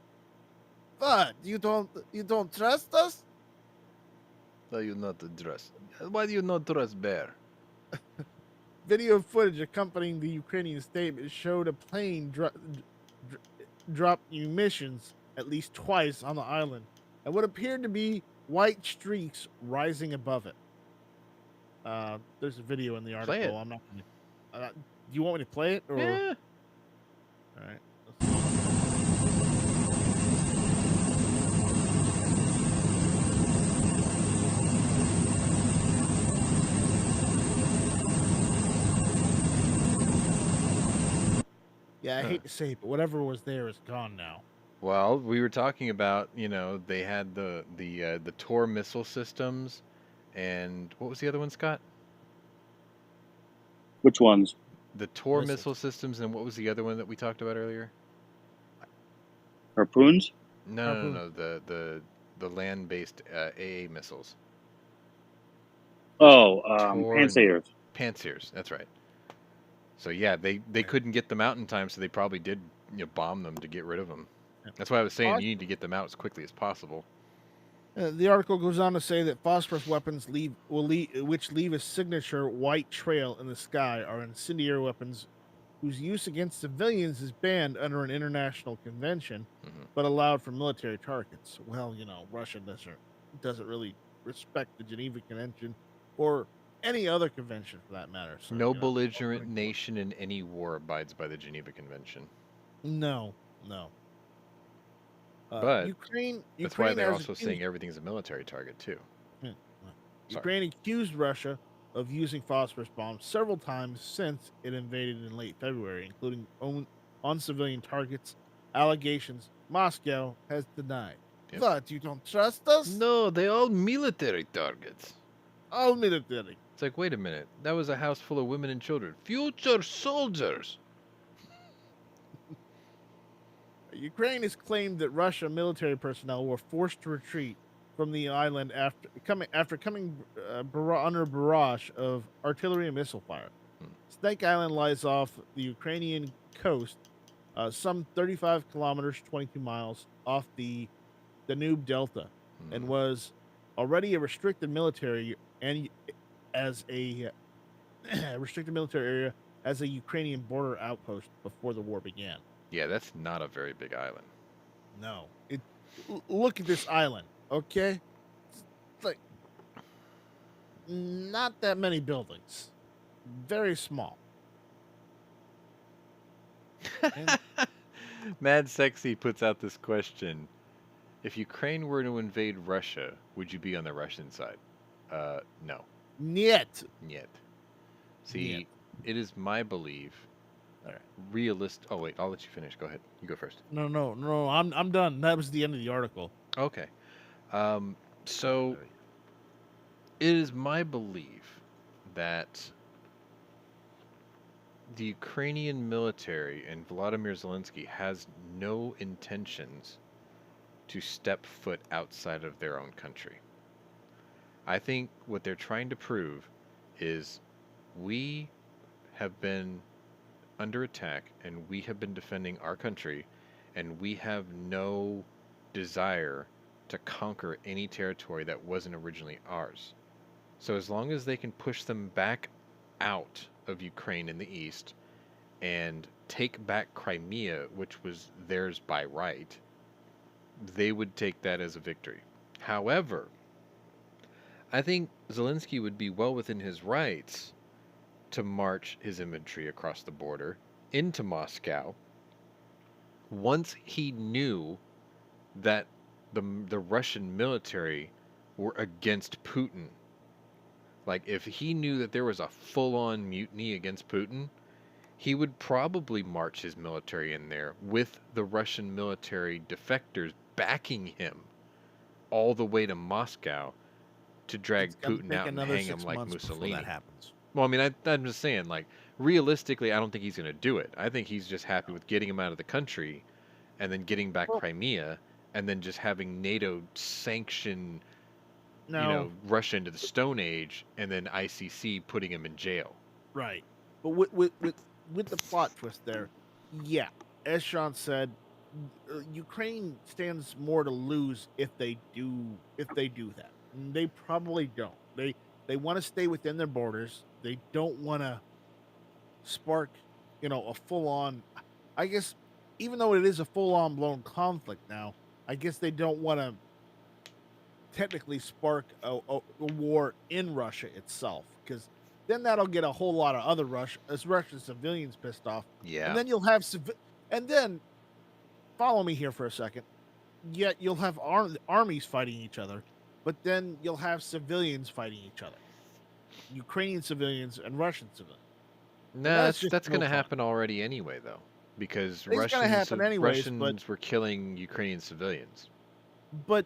But you don't trust us? Why you not trust? Why do you not trust bear? Video footage accompanying the Ukrainian statement showed a plane drop munitions at least twice on the island, and what appeared to be white streaks rising above it. There's a video in the article. Play it. I'm not gonna, do you want me to play it? Or? Yeah. All right. Yeah, I hate to say it, but whatever was there is gone now. Well, we were talking about, they had the Tor missile systems, and what was the other one, Scott? Which ones? The Tor Missiles. missile systems, and what was the other one that we talked about earlier? Harpoons? No. The land-based AA missiles. Oh, Tor Pantsayers. Pantsayers, that's right. So yeah, they couldn't get them out in time, so they probably did bomb them to get rid of them. Yeah. That's why I was saying you need to get them out as quickly as possible. The article goes on to say that phosphorus weapons which leave a signature white trail in the sky are incendiary weapons whose use against civilians is banned under an international convention, but allowed for military targets. Well, Russia doesn't really respect the Geneva Convention or any other convention for that matter. So, No belligerent nation in any war abides by the Geneva Convention. No. But Ukraine that's why they're has also saying everything's a military target too. Ukraine accused Russia of using phosphorus bombs several times since it invaded in late February, including on civilian targets. Allegations Moscow has denied. Yep. But you don't trust us? No, they're all military targets. All military. It's like, wait a minute, that was a house full of women and children. Future soldiers! Ukraine has claimed that Russian military personnel were forced to retreat from the island after coming under barrage of artillery and missile fire. Snake Island lies off the Ukrainian coast, some 35 kilometers, 22 miles off the Danube Delta, and was already a restricted military and as a restricted military area as a Ukrainian border outpost before the war began. Yeah, that's not a very big island. No. Look at this island, okay? It's like not that many buildings. Very small. Mad Sexy puts out this question. If Ukraine were to invade Russia, would you be on the Russian side? No. Niet. Yet. See, Niet. it is my belief. All right. Oh wait, I'll let you finish. Go ahead. You go first. No. I'm done. That was the end of the article. Okay. So it is my belief that the Ukrainian military and Volodymyr Zelensky has no intentions to step foot outside of their own country. I think what they're trying to prove is we have been under attack and we have been defending our country and we have no desire to conquer any territory that wasn't originally ours. So as long as they can push them back out of Ukraine in the east and take back Crimea, which was theirs by right, they would take that as a victory. However, I think Zelensky would be well within his rights to march his infantry across the border into Moscow once he knew that the Russian military were against Putin. Like, if he knew that there was a full-on mutiny against Putin, he would probably march his military in there with the Russian military defectors backing him all the way to Moscow to drag It's gonna Putin take out and another hang him 6 like months before Mussolini. that happens. Well, I mean, I'm just saying, like, realistically, I don't think he's going to do it. I think he's just happy with getting him out of the country and then getting back Well, Crimea and then just having NATO sanction, no, Russia into the Stone Age and then ICC putting him in jail. right. But with the plot twist there, yeah, as Sean said, Ukraine stands more to lose if they do that. And they probably don't. They want to stay within their borders. They don't want to spark, a full on. I guess even though it is a full on blown conflict now, I guess they don't want to technically spark a war in Russia itself, because then that'll get a whole lot of other Russian civilians pissed off, Yeah. and then you'll have and then follow me here for a second. Yet you'll have armies fighting each other, but then you'll have civilians fighting each other, Ukrainian civilians and Russian civilians. Nah, just that's no going to fun. happen already anyway, though, because It's gonna happen anyways, but- Russians were killing Ukrainian civilians. But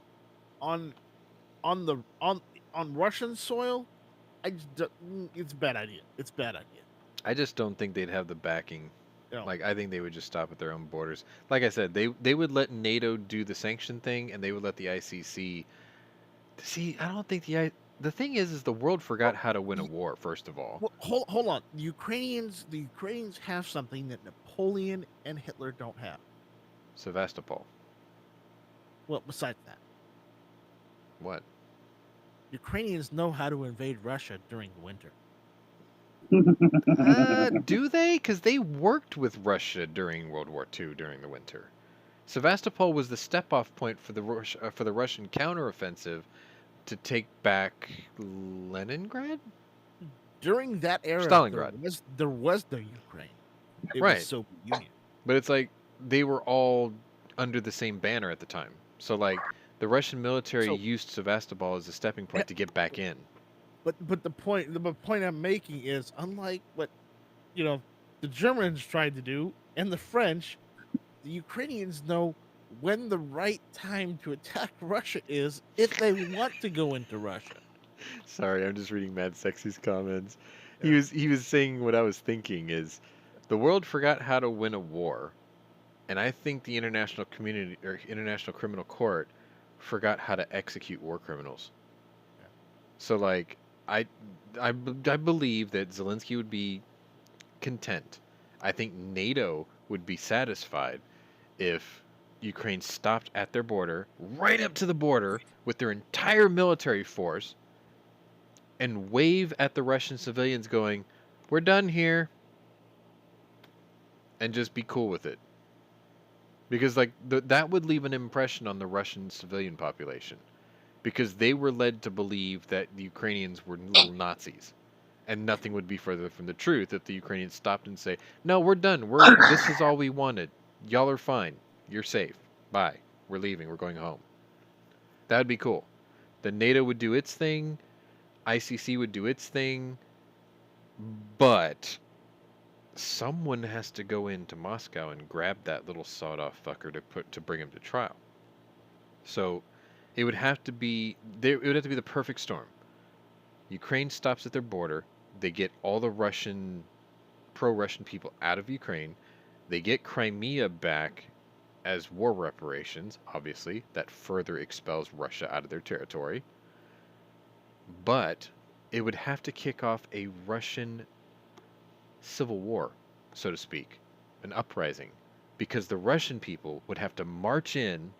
on Russian soil, it's a bad idea. It's a bad idea. I just don't think they'd have the backing. No. Like, I think they would just stop at their own borders. Like I said, they would let NATO do the sanction thing, and they would let the ICC. See, I don't think the thing is the world forgot how to win a war. First of all, Well, hold on. The Ukrainians have something that Napoleon and Hitler don't have. Sevastopol. Well, besides that, What? Ukrainians know how to invade Russia during the winter. Do they? Because they worked with Russia during World War II during the winter. Sevastopol was the step-off point for the Russian counteroffensive to take back Leningrad. During that era, Stalingrad. there was no Ukraine. It Right. was Soviet Union. But it's like they were all under the same banner at the time. So like the Russian military So- used Sevastopol as a stepping point to get back in. But the point I'm making is, unlike what the Germans tried to do and the French, the Ukrainians know when the right time to attack Russia is if they want to go into Russia. Sorry, I'm just reading Mad Sexy's comments. He was saying what I was thinking is the world forgot how to win a war, and I think the international community or International Criminal Court forgot how to execute war criminals. Yeah. So like I believe that Zelensky would be content. I think NATO would be satisfied if Ukraine stopped at their border, right up to the border with their entire military force, and wave at the Russian civilians going, "We're done here," and just be cool with it. Because like that would leave an impression on the Russian civilian population, because they were led to believe that the Ukrainians were little Nazis, and nothing would be further from the truth if the Ukrainians stopped and say, "No, we're done. This is all we wanted. Y'all are fine. You're safe. Bye. We're leaving. We're going home." That would be cool. Then NATO would do its thing, ICC would do its thing, but someone has to go into Moscow and grab that little sawed-off fucker to bring him to trial. So it would have to be the perfect storm. Ukraine stops at their border. They get all the pro-Russian people out of Ukraine. They get Crimea back as war reparations. Obviously, that further expels Russia out of their territory. But it would have to kick off a Russian civil war, so to speak, an uprising, because the Russian people would have to march in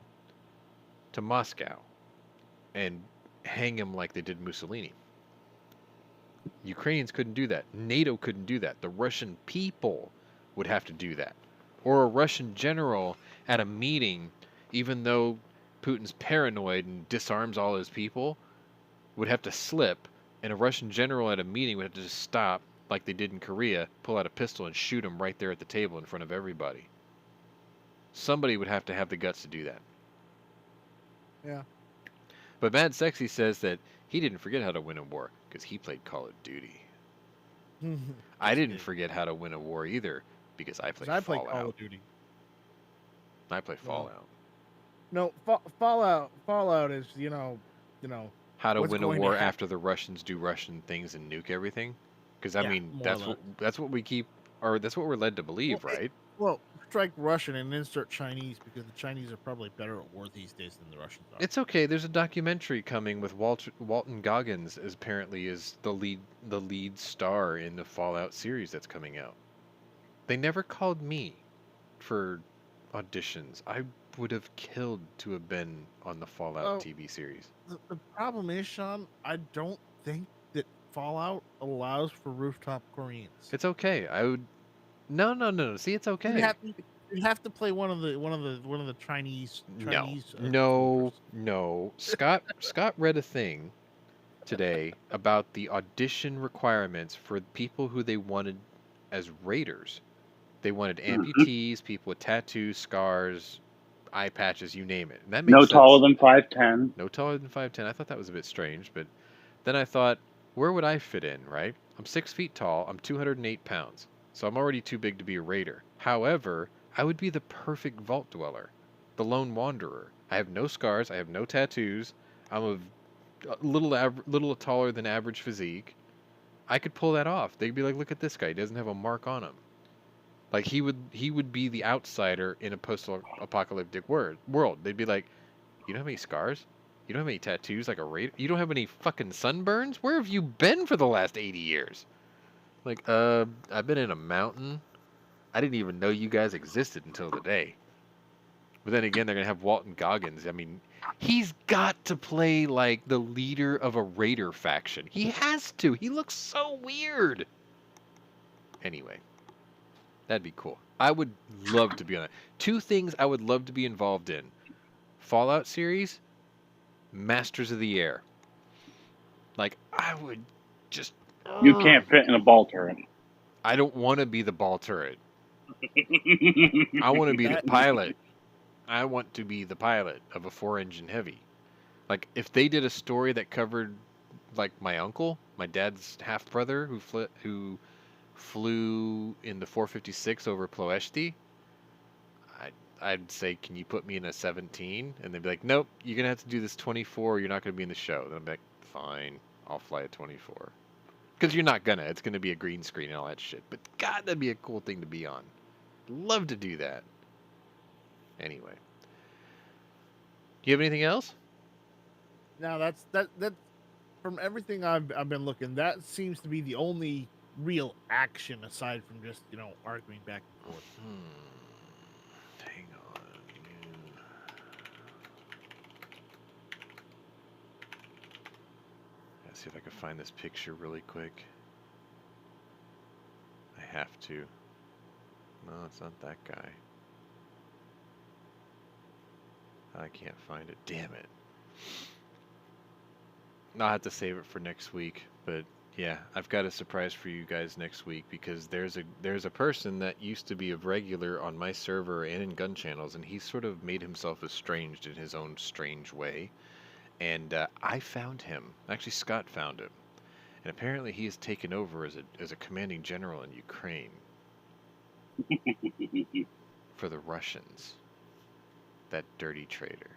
to Moscow and hang him like they did Mussolini. Ukrainians couldn't do that. NATO couldn't do that. The Russian people would have to do that. Or a Russian general at a meeting, even though Putin's paranoid and disarms all his people, would have to slip, and a Russian general at a meeting would have to just stop, like they did in Korea, pull out a pistol and shoot him right there at the table in front of everybody. Somebody would have to have the guts to do that. Yeah. But Mad Sexy says that he didn't forget how to win a war because he played Call of Duty. I didn't forget how to win a war either because I played I play Fallout. Call of Duty. I play Fallout. No, Fallout is How to what's win a going to war hap- after the Russians do Russian things and nuke everything? Because I Yeah, mean, more or that's what we keep, or that's what we're led to believe, Well, right? Well, strike Russian and insert Chinese because the Chinese are probably better at war these days than the Russians are. It's okay. There's a documentary coming with Walton Goggins as apparently is the lead star in the Fallout series that's coming out. They never called me for auditions. I would have killed to have been on the Fallout Well, TV series. The problem is, Sean, I don't think that Fallout allows for rooftop Koreans. It's okay. I would. No. See, it's okay. You'd have to play one of the Chinese. No. Scott read a thing today about the audition requirements for people who they wanted as raiders. They wanted amputees, people with tattoos, scars, eye patches, you name it. And that makes No sense. taller than 5'10". No taller than 5'10". I thought that was a bit strange, but then I thought, where would I fit in, right? I'm 6 feet tall. I'm 208 pounds. So I'm already too big to be a raider. However, I would be the perfect vault dweller, the lone wanderer. I have no scars. I have no tattoos. I'm a little taller than average physique. I could pull that off. They'd be like, look at this guy. He doesn't have a mark on him. Like he would be the outsider in a post-apocalyptic world. They'd be like, you don't have any scars? You don't have any tattoos like a raider? You don't have any fucking sunburns? Where have you been for the last 80 years? Like, I've been in a mountain. I didn't even know you guys existed until today. But then again, they're going to have Walton Goggins. I mean, he's got to play like the leader of a raider faction. He has to. He looks so weird. Anyway, that'd be cool. I would love to be on it. 2 things I would love to be involved in. Fallout series, Masters of the Air. Like, I would just... You can't fit in a ball turret. I don't want to be the ball turret. I want to be the pilot. I want to be the pilot of a 4-engine heavy. Like, if they did a story that covered, like, my uncle, my dad's half-brother, who flew in the 456 over Ploeshti, I'd say, can you put me in a 17? And they'd be like, nope, you're going to have to do this 24, you're not going to be in the show. Then I'd be like, fine, I'll fly a 24. Because you're not going to. It's going to be a green screen and all that shit. But, God, that'd be a cool thing to be on. Love to do that. Anyway. Do you have anything else? Now that from everything I've been looking, that seems to be the only real action aside from just arguing back and forth. Hang on. Let's see if I can find this picture really quick. I have to. No, it's not that guy. I can't find it. Damn it. I'll have to save it for next week, but yeah, I've got a surprise for you guys next week because there's a person that used to be a regular on my server and in gun channels, and he sort of made himself estranged in his own strange way. And I found him. Actually, Scott found him, and apparently he has taken over as a commanding general in Ukraine for the Russians. That dirty traitor.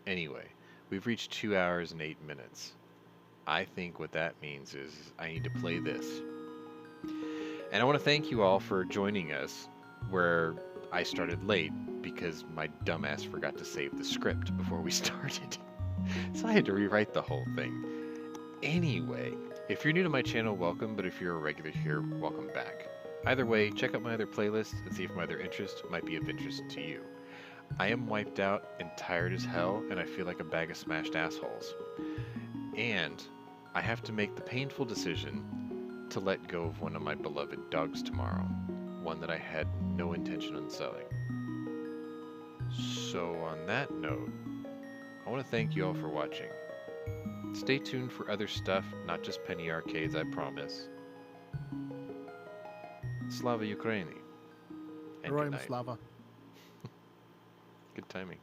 Anyway, we've reached 2 hours and 8 minutes. I think what that means is I need to play this. And I want to thank you all for joining us where I started late because my dumbass forgot to save the script before we started. So I had to rewrite the whole thing. Anyway, if you're new to my channel, welcome, but if you're a regular here, welcome back. Either way, check out my other playlists and see if my other interests might be of interest to you. I am wiped out and tired as hell, and I feel like a bag of smashed assholes. And I have to make the painful decision to let go of one of my beloved dogs tomorrow, one that I had no intention on selling. So on that note, I want to thank you all for watching. Stay tuned for other stuff, not just penny arcades, I promise. Slava Ukraini. And good Heroim night. Slava. Good timing.